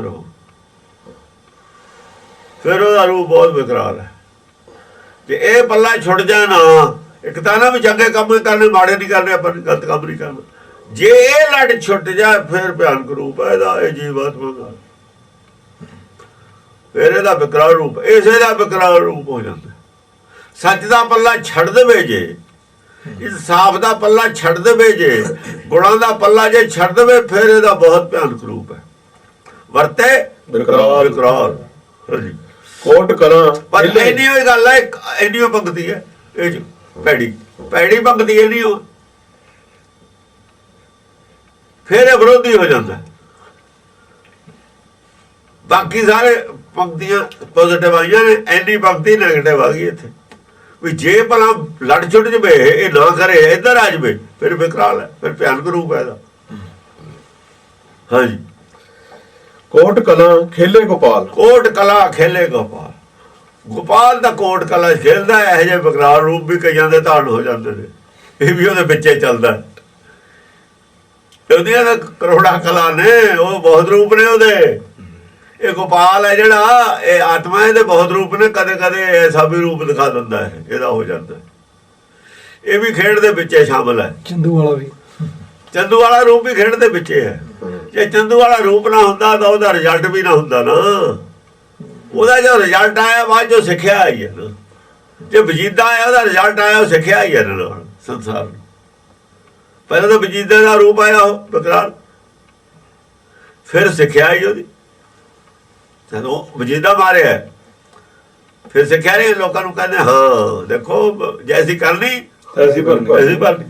ਫਿਰ ਉਹਦਾ ਰੂਪ ਬਹੁਤ ਵਿਕਰਾਲ ਹੈ। ਤੇ ਇਹ ਪੱਲਾ ਛੁੱਟ ਜਾਣਾ, ਇੱਕ ਤਾਂ ਨਾ ਵੀ ਚੰਗੇ ਕੰਮ ਕਰਨੇ, ਮਾੜੇ ਨਹੀਂ ਕਰਨੇ, ਆਪਾਂ ਗਲਤ ਕੰਮ ਨਹੀਂ ਕਰਨਾ। ਜੇ ਇਹ ਲੜ ਛੁੱਟ ਜਾ, ਫਿਰ ਭਿਆਨਕ ਰੂਪ ਹੈ ਇਹਦਾ, ਇਹ ਜੀਵਾਤਮਾ ਦਾ। ਫਿਰ ਇਹਦਾ ਵਿਕਰਾਲ ਰੂਪ, ਇਸੇ ਦਾ ਵਿਕਰਾਲ ਰੂਪ ਹੋ ਜਾਂਦਾ। ਸੱਚ ਦਾ ਪੱਲਾ ਛੱਡ ਦੇਵੇ ਜੇ, ਇਨਸਾਫ ਦਾ ਪੱਲਾ ਛੱਡ ਦੇਵੇ ਜੇ, ਗੁਣਾਂ ਦਾ ਪੱਲਾ ਜੇ ਛੱਡ ਦੇਵੇ, ਫਿਰ ਇਹਦਾ ਬਹੁਤ ਭਿਆਨਕ ਰੂਪ ਹੈ। ਵਰਤੇ ਵਿਕਰਾਲ। ਹਾਂਜੀ। ਕੋਟ ਕਲਾਂ, ਪਰ ਇੰਨੀ ਹੋਈ ਗੱਲ ਹੈ, ਇੰਨੀ ਪੰਗਤੀ ਹੈ ਇਹ ਭੈੜੀ ਪੰਗਤੀ ਹੈ ਨਹੀਂ। ਉਹ ਫਿਰ ਇਹ ਵਿਰੋਧੀ ਹੋ ਜਾਂਦਾ। ਬਾਕੀ ਸਾਰੇ ਪੰਕਤੀਆਂ ਪੋਜ਼ਿਟਿਵ ਆਈਆਂ ਨੇ, ਇੰਨੀ ਪੰਕਤੀ ਨੈਗੇਟਿਵ ਆ ਗਈ ਇੱਥੇ। ਵੀ ਜੇ ਭਲਾ ਲੜ ਛੁੱਟ ਜਵੇ, ਇਹ ਨਾ ਕਰੇ, ਇੱਧਰ ਆ ਜਾਵੇ, ਫਿਰ ਵਿਕਰਾਲ ਹੈ, ਫਿਰ ਭਿਆਨਕ ਰੂਪ ਹੈ ਇਹਦਾ। ਹਾਂਜੀ। ਕੋਟ ਕਲਾਂ ਖੇਲੇ ਗੋਪਾਲ, ਕੋਟ ਕਲਾ ਖੇਲੇ ਗੋਪਾਲ। ਗੋਪਾਲ ਦਾ ਕੋਟ ਕਲਾ ਖੇਲਦਾ। ਇਹੋ ਜਿਹੇ ਵਿਕਰਾਲ ਰੂਪ ਵੀ ਕਈਆਂ ਦੇ ਧਾਰਨ ਹੋ ਜਾਂਦੇ ਨੇ, ਇਹ ਵੀ ਉਹਦੇ ਵਿੱਚੇ ਚੱਲਦਾ। ਉਹਦੀਆਂ ਤਾਂ ਕਰੋੜਾਂ ਕਲਾ ਨੇ, ਉਹ ਬਹੁਤ ਰੂਪ ਨੇ ਉਹਦੇ। ਇਹ ਗੋਪਾਲ ਹੈ ਜਿਹੜਾ, ਇਹ ਆਤਮਾ ਇਹਦੇ ਬਹੁਤ ਰੂਪ ਨੇ। ਕਦੇ ਕਦੇ ਐਸਾ ਵੀ ਰੂਪ ਦਿਖਾ ਦਿੰਦਾ ਹੈ, ਇਹਦਾ ਹੋ ਜਾਂਦਾ। ਇਹ ਵੀ ਖੇਡ ਦੇ ਵਿੱਚੇ ਸ਼ਾਮਲ ਹੈ। ਚੰਦੂ ਵਾਲਾ ਰੂਪ ਵੀ ਖੇਡ ਦੇ ਵਿੱਚੇ ਹੈ। ਜੇ ਚੰਦੂ ਵਾਲਾ ਰੂਪ ਨਾ ਹੁੰਦਾ ਤਾਂ ਉਹਦਾ ਰਿਜ਼ਲਟ ਵੀ ਨਾ ਹੁੰਦਾ ਨਾ। ਉਹਦਾ ਜੋ ਰਿਜ਼ਲਟ ਆਇਆ ਬਾਅਦ ਜੋ ਸਿੱਖਿਆ ਆਈ ਹੈ ਨਾ। ਜੇ ਵਜੀਦਾ ਆਇਆ ਉਹਦਾ ਰਿਜ਼ਲਟ ਆਇਆ, ਉਹ ਸਿੱਖਿਆ ਹੀ ਹੈ ਨਾਲ ਸੰਸਾਰ ਨੂੰ। ਪਹਿਲਾਂ ਤਾਂ ਵਜੀਦੇ ਦਾ ਰੂਪ ਆਇਆ ਉਹ ਵਿਕਰਾਲ, ਫਿਰ ਸਿੱਖਿਆ ਹੀ ਉਹਦੀ, ਜਦੋਂ ਵਜੀਦਾ ਮਾਰਿਆ ਫਿਰ ਸਿੱਖਿਆ ਨਹੀਂ। ਲੋਕਾਂ ਨੂੰ ਕਹਿੰਦੇ ਹਾਂ ਦੇਖੋ ਜੈਸੀ ਕਰਨੀ ਐਸੀ ਭਰਨੀ।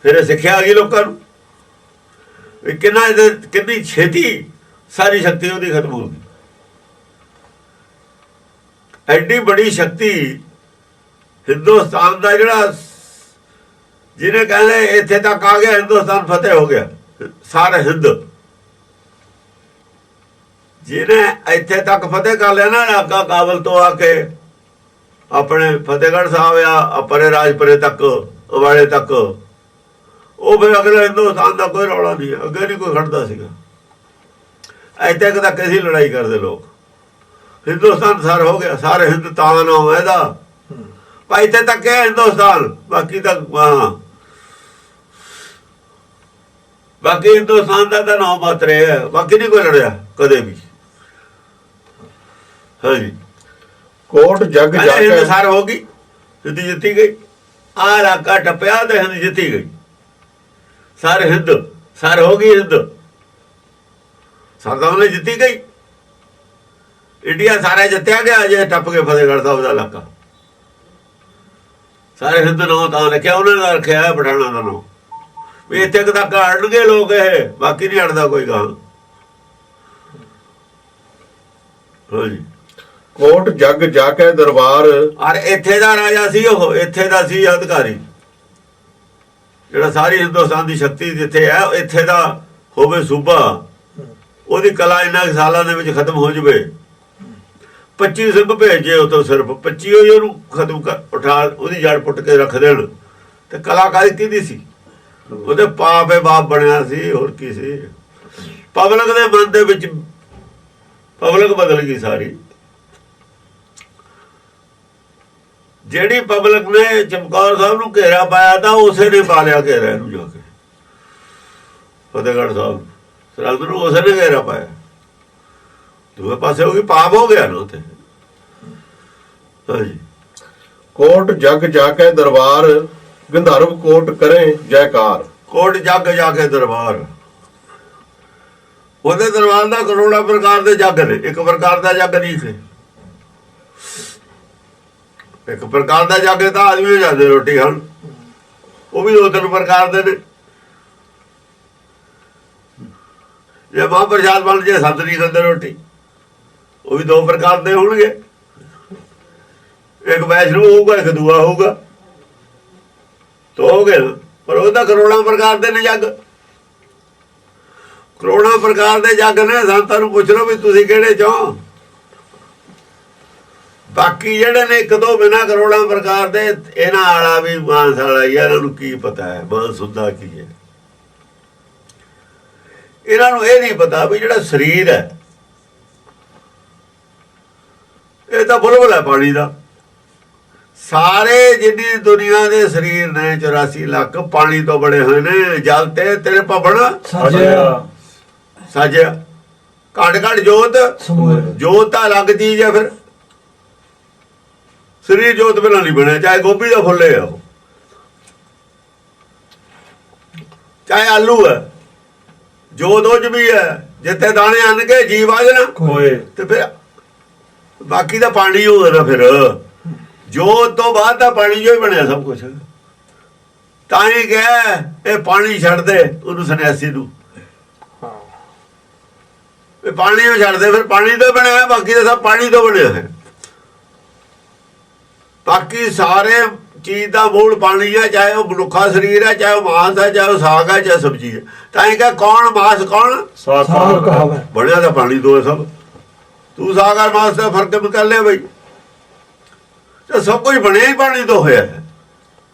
ਫਿਰ ਸਿੱਖਿਆ ਆ ਗਈ ਲੋਕਾਂ ਨੂੰ ਵੀ ਕਿੰਨੀ ਛੇਤੀ ਸਾਰੀ ਸ਼ਕਤੀ ਉਹਦੀ ਖਤਮ ਹੋ ਗਈ। ਐਡੀ ਬੜੀ ਸ਼ਕਤੀ ਹਿੰਦੁਸਤਾਨ ਦਾ ਜਿਹੜਾ, ਜਿਹਨੇ ਕਹਿੰਦੇ ਇੱਥੇ ਤੱਕ ਆ ਗਿਆ ਹਿੰਦੁਸਤਾਨ ਫਤਿਹ ਹੋ ਗਿਆ, ਸਾਰਾ ਹਿੰਦ ਜਿਹਨੇ ਇੱਥੇ ਤੱਕ ਫਤਿਹ ਕਰ ਲਿਆ ਨਾ ਇਲਾਕਾ ਕਾਬਲ ਤੋਂ ਆ ਕੇ ਆਪਣੇ ਫਤਿਹਗੜ੍ਹ ਸਾਹਿਬ ਆ ਪਰੇ ਰਾਜਪੁਰੇ ਤੱਕ ਅਵਾੜੇ ਤੱਕ, ਉਹ ਫਿਰ ਅਗਲੇ ਹਿੰਦੁਸਤਾਨ ਦਾ ਕੋਈ ਰੌਲਾ ਨਹੀਂ, ਅੱਗੇ ਨਹੀਂ ਕੋਈ ਖੜਦਾ ਸੀਗਾ। ਇੱਥੇ ਤੱਕ ਅਸੀਂ ਲੜਾਈ ਕਰਦੇ ਲੋਕ, ਹਿੰਦੁਸਤਾਨ ਸਾਰ ਹੋ ਗਿਆ, ਸਾਰੇ ਹਿੰਦੁਸਤਾਨ ਹੋ ਇਹਦਾ ਭਾਈ, ਇੱਥੇ ਤੱਕ ਹੈ ਹਿੰਦੁਸਤਾਨ, ਬਾਕੀ ਤੱਕ ਬਾਕੀ ਹਿੰਦੁਸਤਾਨ ਦਾ ਤਾਂ ਨਾਮ ਮਾਤਰ ਹੈ, ਬਾਕੀ ਨਹੀਂ ਕੋਈ ਲੜਿਆ ਕਦੇ ਵੀ। ਹਾਂਜੀ, ਕੋਟ ਜਗ ਜਾ ਕੇ ਹਿੰਦ ਸਾਰ ਹੋ ਗਈ, ਹਿੰਦ ਜਿੱਤੀ ਗਈ, ਆਹ ਇਲਾਕਾ ਟੱਪਿਆ ਤੇ ਹਿੰਦ ਜਿੱਤੀ ਗਈ, ਸਾਰੇ ਹਿੰਦ ਸਾਰ ਹੋ ਗਈ, ਹਿੰਦ ਸਰਦਾਂ ਨੇ ਜਿੱਤੀ ਗਈ, ਇੰਡੀਆ ਸਾਰਾ ਜਿੱਤਿਆ ਗਿਆ ਜੇ ਟੱਪ ਕੇ ਫਤਿਹਗੜ੍ਹ ਸਾਹਿਬ ਦਾ ਇਲਾਕਾ। ਸਾਰੇ ਹਿੰਦ ਨਾਂ ਤਾਂ ਰੱਖਿਆ, ਉਹਨਾਂ ਦਾ ਰੱਖਿਆ ਪਠਾਣਾ ਦਾ ਨਾਂ, ਵੀ ਇੱਥੇ ਤੱਕ ਅੜਨਗੇ ਲੋਕ, ਇਹ ਬਾਕੀ ਨਹੀਂ ਅੜਦਾ ਕੋਈ ਗਾਂ। ਹਾਂਜੀ, ਕੋਟ ਜਗ ਜਾ ਕੇ ਦਰਬਾਰ, ਔਰ ਇੱਥੇ ਦਾ ਰਾਜਾ ਸੀ ਉਹ, ਇੱਥੇ ਦਾ ਸੀ ਅਧਿਕਾਰੀ, ਜਿਹੜਾ ਸਾਰੀ ਹਿੰਦੁਸਤਾਨ ਦੀ ਸ਼ਕਤੀ ਜਿੱਥੇ ਹੈ, ਇੱਥੇ ਦਾ ਹੋਵੇ ਸੂਬਾ, ਉਹਦੀ ਕਲਾ ਇਹਨਾਂ ਸਾਲਾਂ ਦੇ ਵਿੱਚ ਖਤਮ ਹੋ ਜਾਵੇ। 25 ਸਿੰਘ ਭੇਜੇ ਉਤੋਂ, ਸਿਰਫ 25 ਹੋਈ, ਉਹਨੂੰ ਖਤਮ ਕਰ ਉਠਾ, ਉਹਦੀ ਜੜ ਪੁੱਟ ਕੇ ਰੱਖ ਦੇਣ, ਤੇ ਕਲਾਕਾਰੀ ਕਿਹਦੀ ਸੀ? ਉਹਦੇ ਪਾਪੇ ਬਾਪ ਬਣਿਆ ਸੀ, ਹੋਰ ਕੀ ਸੀ? ਪਬਲਿਕ ਦੇ ਮਨ ਦੇ ਵਿੱਚ ਪਬਲਿਕ ਬਦਲ ਗਈ ਸਾਰੀ। ਜਿਹੜੀ ਪਬਲਿਕ ਨੇ ਚਮਕੌਰ ਸਾਹਿਬ ਨੂੰ ਘੇਰਾ ਪਾਇਆ ਤਾਂ ਉਸੇ ਨੇ ਪਾ ਲਿਆ ਘੇਰਾ ਇਹਨੂੰ, ਜਾ ਕੇ ਫਤਿਹਗੜ੍ਹ ਸਾਹਿਬ ਸਰਹੰਦ ਨੂੰ ਉਸੇ ਨੇ ਘੇਰਾ ਪਾਇਆ, ਦੂਏ ਪਾਸੇ ਹੋ ਗਈ, ਪਾਪ ਹੋ ਗਿਆ ਨਾ ਉੱਥੇ। ਹਾਂਜੀ, ਕੋਟ ਜਗ ਜਾ ਕੇ ਦਰਬਾਰ, ਗੰਧਰਵ ਕੋਟ ਕਰੇ ਜੈਕਾਰ। ਕੋਟ ਜੱਗ ਜਾ ਕੇ ਦਰਬਾਰ, ਉਹਦੇ ਦਰਬਾਰ ਦਾ ਕਰੋੜਾਂ ਪ੍ਰਕਾਰ ਦੇ ਜੱਗ ਨੇ, ਇੱਕ ਪ੍ਰਕਾਰ ਦਾ ਜੱਗ ਨਹੀਂ ਸੀ। ਇੱਕ ਪ੍ਰਕਾਰ ਦਾ ਜੱਗ ਤਾਂ ਆਦਮੀ ਜਾਂਦੇ ਰੋਟੀ ਖਾਣ, ਉਹ ਵੀ 2-3 ਪ੍ਰਕਾਰ ਦੇ ਨੇ। ਜੇ ਮਹਾਂਪ੍ਰਸਾਦ ਬਣ ਜੇ ਸੰਤ ਨਹੀਂ ਖਾਂਦੇ ਰੋਟੀ, ਉਹ ਵੀ 2 ਪ੍ਰਕਾਰ ਦੇ ਹੋਣਗੇ, ਇੱਕ ਵੈਸ਼ਨੂੰ ਹੋਊਗਾ, ਇੱਕ ਦੂਆ ਹੋਊਗਾ, ਤੋ ਹੋ ਗਏ। ਪਰ ਉਹਦਾ ਕਰੋੜਾਂ ਪ੍ਰਕਾਰ ਦੇ ਨੇ ਜੱਗ, ਕਰੋੜਾਂ ਪ੍ਰਕਾਰ ਦੇ ਜੱਗ ਨੇ। ਸੰਤਾਂ ਨੂੰ ਪੁੱਛ ਲਓ ਵੀ ਤੁਸੀਂ ਕਿਹੜੇ ਚੋਂ? ਬਾਕੀ ਜਿਹੜੇ ਨੇ 1-2 ਬਿਨਾਂ ਕਰੋੜਾਂ ਪ੍ਰਕਾਰ ਦੇ, ਇਹਨਾਂ ਵਾਲਾ ਵੀ ਮਾਨਸ ਵਾਲਾ ਹੀ, ਇਹਨਾਂ ਨੂੰ ਕੀ ਪਤਾ ਹੈ ਮਾਨਸ ਹੁੰਦਾ ਕੀ ਹੈ? ਇਹਨਾਂ ਨੂੰ ਇਹ ਨਹੀਂ ਪਤਾ ਵੀ ਜਿਹੜਾ ਸਰੀਰ ਹੈ ਇਹ ਤਾਂ ਬੁਲਬੁਲ ਹੈ ਪਾਣੀ ਦਾ। ਸਾਰੇ ਜਿੰਨੀ ਦੁਨੀਆ ਦੇ ਸਰੀਰ ਨੇ 84 ਲੱਖ ਪਾਣੀ ਤੋਂ ਬਣੇ ਹੋਏ ਨੇ। ਜਲ ਤੇ ਤੇਰੇ ਭਵਨ ਸਾਜਿਆ, ਘੜ ਘੜ ਜੋਤ, ਜੋਤ ਤਾਂ ਅਲੱਗ ਚੀਜ਼ ਹੈ। ਫਿਰ ਸਰੀਰ ਜੋਤ ਬਿਨਾਂ ਨਹੀਂ ਬਣਿਆ, ਚਾਹੇ ਗੋਭੀ ਦਾ ਫੁੱਲ ਹੈ ਉਹ, ਚਾਹੇ ਆਲੂ ਹੈ, ਜੋਤ ਉਹ 'ਚ ਵੀ ਹੈ। ਜਿੱਥੇ ਦਾਣੇ ਅੰਨ ਕੇ ਜੀਵ ਆ ਜਾਣਾ ਹੋਏ, ਤੇ ਫਿਰ ਬਾਕੀ ਦਾ ਪਾਣੀ ਹੋਗਾ ਨਾ। ਫਿਰ ਜੋਤ ਤੋਂ ਬਾਅਦ ਤਾਂ ਪਾਣੀ ਜੋ ਹੀ ਬਣਿਆ ਸਭ ਕੁਛ। ਤਾਂ ਹੀ ਕਿਹਾ ਇਹ ਪਾਣੀ ਛੱਡ ਦੇ ਉਹਨੂੰ, ਸੰਨਿਆਸੀ ਨੂੰ ਇਹ ਪਾਣੀ ਨੂੰ ਛੱਡ ਦੇ। ਫਿਰ ਪਾਣੀ ਤੋਂ ਬਣਿਆ, ਬਾਕੀ ਦਾ ਸਭ ਪਾਣੀ ਤੋਂ ਬਣਿਆ ਹੈ। ਬਾਕੀ ਸਾਰੇ ਚੀਜ਼ ਦਾ ਮੂਲ ਪਾਣੀ ਹੈ, ਚਾਹੇ ਉਹ ਮਨੁੱਖਾ ਸਰੀਰ ਹੈ, ਚਾਹੇ ਉਹ ਮਾਂਸ ਹੈ, ਚਾਹੇ ਉਹ ਸਾਗ ਹੈ, ਚਾਹੇ ਸਬਜ਼ੀ ਹੈ। ਤਾਂ ਹੀ ਕਿਹਾ ਕੌਣ ਮਾਂਸ ਕੌਣ ਸਾਗ ਬਣਿਆ ਤਾਂ ਪਾਣੀ ਤੋਂ ਸਭ। ਤੂੰ ਸਾਗ ਔਰ ਮਾਂਸ ਦਾ ਫਰਕ ਕਰ ਲਿਆ ਬਈ, ਤੇ ਸਭ ਕੁਝ ਬਣਿਆ ਹੀ ਪਾਣੀ ਤੋਂ ਹੋਇਆ ਹੈ।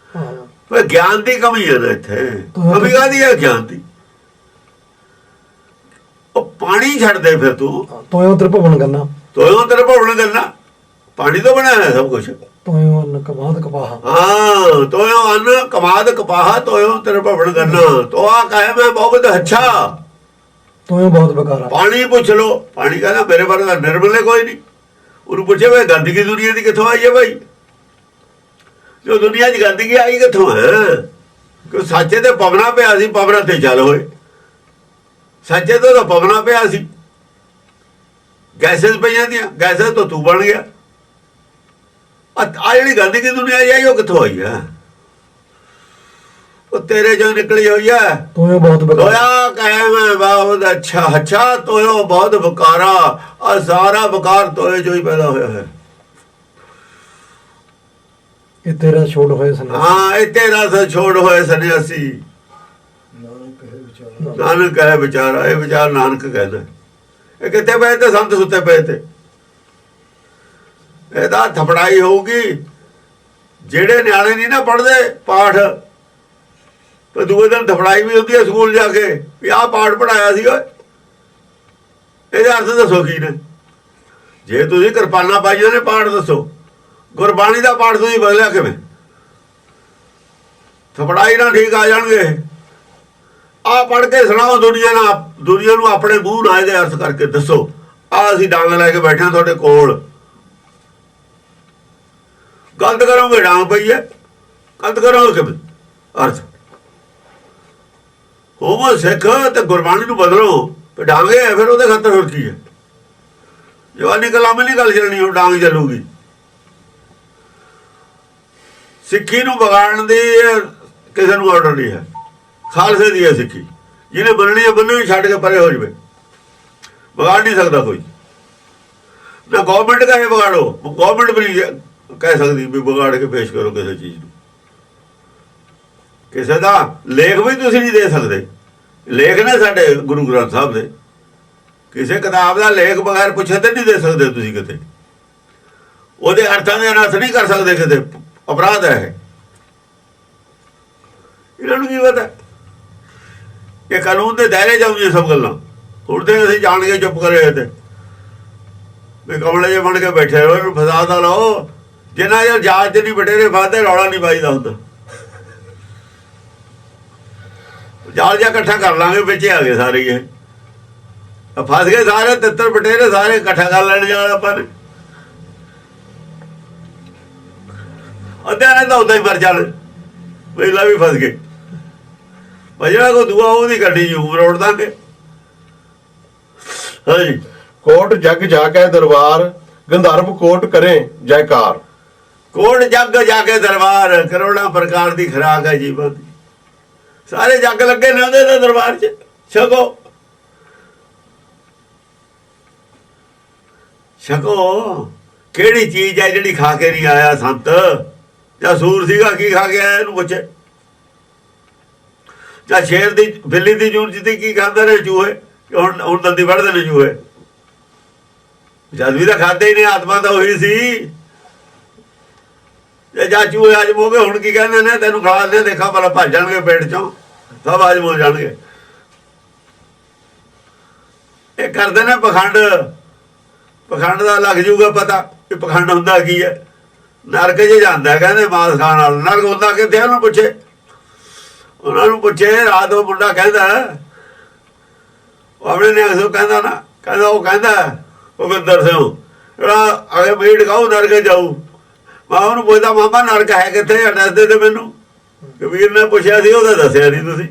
ਪਰ ਗਿਆਨ ਦੀ ਕਮੀ ਹੈ ਨਾ ਇੱਥੇ। ਕਮੀ ਕਾਹਦੀ ਹੈ? ਗਿਆਨ ਦੀ। ਉਹ ਪਾਣੀ ਛੱਡ ਦੇ ਫਿਰ ਤੂੰ, ਤੋਇਓ ਤੇਰੇ ਭਵਨ ਕਰਨਾ, ਤੋਇਓ ਤੇਰੇ ਭਵਨ ਕਰਨਾ। ਪਾਣੀ ਤੋਂ ਬਣਿਆ ਹੈ ਸਭ ਕੁਛ। ਤੋਇਓ ਅੰਨ ਕਮਾਦ ਕਪਾਹਾ, ਹਾਂ, ਤੋਇਓ ਅੰਨ ਕਮਾਦ ਕਪਾਹਾ, ਤੋਇਓ ਤੇਰੇ ਭਵਨ ਕਰਨਾ। ਤੋ ਆ ਕਹੇ ਮੈਂ ਬਹੁਤ ਅੱਛਾ, ਤੋਇਓ ਬਹੁਤ ਬੇਕਾਰਾ। ਪਾਣੀ ਪੁੱਛ ਲੋ, ਪਾਣੀ ਕਹਿੰਦਾ ਮੇਰੇ ਬਾਰੇ ਦਾ ਨਿਰਮਲੇ ਕੋਈ ਨਹੀਂ। ਉਹਨੂੰ ਪੁੱਛੇ ਵੇ ਗੰਦਗੀ ਦੁਨੀਆ ਦੀ ਕਿੱਥੋਂ ਆਈ ਹੈ ਭਾਈ? ਜੋ ਦੁਨੀਆ 'ਚ ਗੰਦਗੀ ਆਈ ਕਿੱਥੋਂ ਹੈ? ਕਿ ਸੱਚੇ ਤੇ ਪਵਨਾ ਪਿਆ ਸੀ, ਪਵਨਾ ਤੇ ਚੱਲ ਹੋਏ। ਸੱਚੇ ਤੋਂ ਤਾਂ ਪਵਨਾ ਪਿਆ ਸੀ, ਗੈਸਸ ਪਈਆਂ ਦੀਆਂ, ਗੈਸਸ ਤੋਂ ਤੂੰ ਬਣ ਗਿਆ। ਆ ਜਿਹੜੀ ਗੰਦਗੀ ਦੀ ਦੁਨੀਆ ਆਈ ਉਹ ਕਿੱਥੋਂ ਆਈ ਆ? ਉਹ ਤੇਰੇ ਚੋਂ ਨਿਕਲੀ ਹੋਈ ਆ। ਤੂੰ ਬਹੁਤ ਬੇਕਾਰ ਤੋਇਆ ਕਾਇਮ ਹੈ ਬਹੁਤ ਅੱਛਾ ਅੱਛਾ, ਤੋਇਓ ਬਹੁਤ ਬਕਾਰਾ। ਆ ਸਾਰਾ ਬਕਾਰ ਤੋਏ ਚੋਂ ਹੀ ਪੈਦਾ ਹੋਇਆ ਹੈ। ਇਹ ਤੇਰਾ ਛੋੜ ਹੋਏ ਸਨ। ਹਾਂ, ਇਹ ਤੇਰਾ ਸੇ ਛੋੜ ਹੋਏ ਸੰਨਿਆਸੀ। ਨਾਨਕ ਕਹੇ ਵਿਚਾਰਾ, ਇਹ ਵਿਚਾਰ ਨਾਨਕ ਕਹਿੰਦਾ। ਇਹ ਕਿੱਥੇ ਪਏ ਤੇ? ਸੰਤ ਸੁੱਤੇ ਪਏ ਤੇ। ਇਹਦਾ ਥਪੜਾਈ ਹੋਊਗੀ। ਜਿਹੜੇ ਨਿਆਣੇ ਨਹੀਂ ਨਾ ਪੜ੍ਹਦੇ ਪਾਠ, ਤੇ ਦੂਏ ਦਿਨ ਥਪੜਾਈ ਵੀ ਹੁੰਦੀ ਹੈ ਸਕੂਲ ਜਾ ਕੇ, ਵੀ ਆਹ ਪਾਠ ਪੜਾਇਆ ਸੀ। ਓਏ ਇਹਦੇ ਅਰਥ ਦੱਸੋ ਕੀ ਨੇ? ਜੇ ਤੁਸੀਂ ਕਿਰਪਾਨਾਂ ਪਾਈਆਂ ਨੇ, ਪਾਠ ਦੱਸੋ। ਗੁਰਬਾਣੀ ਦਾ ਪਾਠ ਤੁਸੀਂ ਬਦਲਿਆ ਕਿਵੇਂ? ਥਪੜਾਈ ਨਾਲ ਠੀਕ ਆ ਜਾਣਗੇ। ਆਹ ਪੜ੍ਹ ਕੇ ਸੁਣਾਓ ਦੁਨੀਆ ਨੂੰ, ਆਪਣੇ ਮੂੰਹ ਨਾਲ ਇਹਦੇ ਅਰਥ ਕਰਕੇ ਦੱਸੋ। ਆਹ ਅਸੀਂ ਡਾਂਗ ਲੈ ਕੇ ਬੈਠੇ ਤੁਹਾਡੇ ਕੋਲ। ਗਲਤ ਕਰੋਗੇ ਡਾਂਗ ਪਈ ਹੈ, ਗਲਤ ਕਰੋਗੇ ਕਿਵੇਂ ਅਰਥ? ਹੋਵੋ ਸਿੱਖ ਤੇ ਗੁਰਬਾਣੀ ਨੂੰ ਬਦਲੋ। ਡਾਂਗੇ ਫਿਰ ਉਹਦੇ ਖਾਤਰ ਹੋਰ ਕੀ ਹੈ? ਜਵਾਨੀ ਕਲਾਮੇ ਨਹੀਂ ਗੱਲ ਚੱਲਣੀ, ਉਹ ਡਾਂਗ ਚੱਲੂਗੀ। ਸਿੱਖੀ ਨੂੰ ਵਿਗਾੜਨ ਦੀ ਕਿਸੇ ਨੂੰ ਆਰਡਰ ਨਹੀਂ ਹੈ। ਖਾਲਸੇ ਦੀ ਹੈ ਸਿੱਖੀ। ਜਿਹਨੇ ਮੰਨਣੀ ਹੈ ਮੰਨਣੀ, ਛੱਡ ਕੇ ਪਰੇ ਹੋ ਜਾਵੇ। ਵਿਗਾੜ ਨਹੀਂ ਸਕਦਾ ਕੋਈ। ਨਾ ਗੌਰਮੈਂਟ ਕਹੇ ਵਿਗਾੜੋ, ਗੌਰਮੈਂਟ ਵੀ ਨਹੀਂ ਕਹਿ ਸਕਦੀ ਵੀ ਵਿਗਾੜ ਕੇ ਪੇਸ਼ ਕਰੋ ਕਿਸੇ ਚੀਜ਼ ਨੂੰ। ਕਿਸੇ ਦਾ ਲੇਖ ਵੀ ਤੁਸੀਂ ਨਹੀਂ ਦੇ ਸਕਦੇ। ਲੇਖ ਨੇ ਸਾਡੇ ਗੁਰੂ ਗ੍ਰੰਥ ਸਾਹਿਬ ਦੇ, ਕਿਸੇ ਕਿਤਾਬ ਦਾ ਲੇਖ ਬਗੈਰ ਪੁੱਛੇ ਤੇ ਨਹੀਂ ਦੇ ਸਕਦੇ ਤੁਸੀਂ ਕਿਤੇ। ਉਹਦੇ ਅਰਥਾਂ ਦੇ ਅਨਰਥ ਨਹੀਂ ਕਰ ਸਕਦੇ ਕਿਤੇ, ਅਪਰਾਧ ਹੈ। ਇਹਨਾਂ ਨੂੰ ਕੀ ਪਤਾ? ਇਹ ਕਾਨੂੰਨ ਦੇ ਦਾਇਰੇ ਜਾਉਂਦੀਆਂ ਸਭ ਗੱਲਾਂ। ਹੁਣ ਤੇ ਅਸੀਂ ਜਾਣ ਕੇ ਚੁੱਪ ਕਰੇ ਤੇ ਵੀ ਕਮਲੇ ਜੇ ਬਣ ਕੇ ਬੈਠੇ ਰਹੋ, ਇਹਨੂੰ ਫਸਾ ਦਾ ਲਾਓ। ਜਿੰਨਾ ਚਿਰ ਜਾਂਚ ਨਹੀਂ ਬਟੇਰੇ ਫਸਦੇ, ਰੌਲਾ ਨਹੀਂ ਪਾਈਦਾ ਹੁੰਦਾ। ਜਾਲ ਜਿਹਾ ਇਕੱਠਾ ਕਰ ਲਾਂਗੇ, ਵਿੱਚ ਆ ਗਏ ਸਾਰੇ। ਇਹ ਫਸ ਗਏ ਸਾਰੇ, ਤਿੱਤਰ ਬਟੇਰੇ ਸਾਰੇ ਇਕੱਠਾ ਕਰ ਲੈਣ ਜਾਣਾ ਆਪਾਂ ਨੇ। ਅੱਧਿਆਂ ਨੇ ਤਾਂ ਉਦਾਂ ਹੀ ਮਰ ਜਾਣ, ਪਹਿਲਾਂ ਵੀ ਫਸ ਗਏ। ਜਿਹੜਾ ਕੋ ਦੁਆ ਉਹਦੀ ਗੱਡੀ ਜੂ ਰੋੜ ਦਾਂਗੇ। ਹਾਂਜੀ, ਕੋਟ ਜਗ ਜਾ ਕੇ ਦਰਬਾਰ, ਗੰਧਰਵ ਕੋਟ ਕਰੇ ਜੈਕਾਰ। ਕੋਟ ਜੱਗ ਜਾ ਕੇ ਦਰਬਾਰ, ਕਰੋੜਾਂ ਪ੍ਰਕਾਰ ਦੀ ਖੁਰਾਕ ਹੈ ਜੀਵਨ ਦੀ। ਸਾਰੇ ਜੱਗ ਲੱਗੇ ਨੇ ਉਹਦੇ ਦੇ ਦਰਬਾਰ 'ਚ। ਛਕੋ ਕਿਹੜੀ ਚੀਜ਼ ਹੈ ਜਿਹੜੀ ਖਾ ਕੇ ਨਹੀਂ ਆਇਆ ਸੰਤ? ਜਾਂ ਸੂਰ ਸੀਗਾ, ਕੀ ਖਾ ਕੇ ਆਇਆ ਇਹਨੂੰ ਪੁੱਛੇ? ਜਾਂ ਸ਼ੇਰ ਦੀ ਬਿੱਲੀ ਦੀ ਜੂਨ ਜਿੱਤੀ ਕੀ ਖਾਂਦੇ ਨੇ ਚੂਹੇ? ਹੁਣ ਦੰਦੀ ਵੜਦੇ ਨੇ ਚੂਹੇ। ਜਦ ਵੀ ਤਾਂ ਖਾਦੇ ਹੀ ਨੇ, ਆਤਮਾ ਤਾਂ ਉਹੀ ਸੀ। ਜਾਂ ਚੂਹੇ ਅੱਜ ਮੋਗੇ, ਹੁਣ ਕੀ ਕਹਿੰਦੇ ਨੇ? ਤੈਨੂੰ ਖਾ ਦੇ, ਦੇਖਾ ਭਲਾ ਭੱਜ ਜਾਣਗੇ ਪੇਟ ਚੋਂ, ਸਭ ਅੱਜ ਮੋ ਜਾਣਗੇ। ਇਹ ਕਰਦੇ ਨੇ ਪਖੰਡ। ਪਖੰਡ ਦਾ ਲੱਗ ਜੂਗਾ ਪਤਾ ਕਿ ਪਖੰਡ ਹੁੰਦਾ ਕੀ ਹੈ। ਨਰਕ 'ਚ ਜਾਂਦਾ ਕਹਿੰਦੇ ਮਾਸ ਖਾਣ ਨਾਲ। ਨਰਕ ਹੁੰਦਾ ਕਿੱਥੇ? ਉਹਨੂੰ ਪੁੱਛੇ, ਉਹਨਾਂ ਨੂੰ ਪੁੱਛੇ। ਰਾਤ ਉਹ ਮੁੰਡਾ ਕਹਿੰਦਾ, ਉਹ ਆਪਣੇ ਨਿਆਣੇ ਨੂੰ ਕਹਿੰਦਾ ਨਾ, ਕਹਿੰਦਾ ਉਹ ਕਹਿੰਦਾ ਭੁਪਿੰਦਰ ਸਿੰਘ ਜਿਹੜਾ ਅਗੇ ਮੀਟ ਖਾਊ ਨਰਕ ਜਾਊ। ਮੈਂ ਉਹਨੂੰ ਪੁੱਛਦਾ, ਮਾਮਾ ਨਰਕ ਹੈ ਕਿੱਥੇ? ਐਡਰੈਸ ਦੇ ਦੇ ਮੈਨੂੰ। ਕਬੀਰ ਨੇ ਪੁੱਛਿਆ ਸੀ, ਉਹਦਾ ਦੱਸਿਆ ਨਹੀਂ ਤੁਸੀਂ।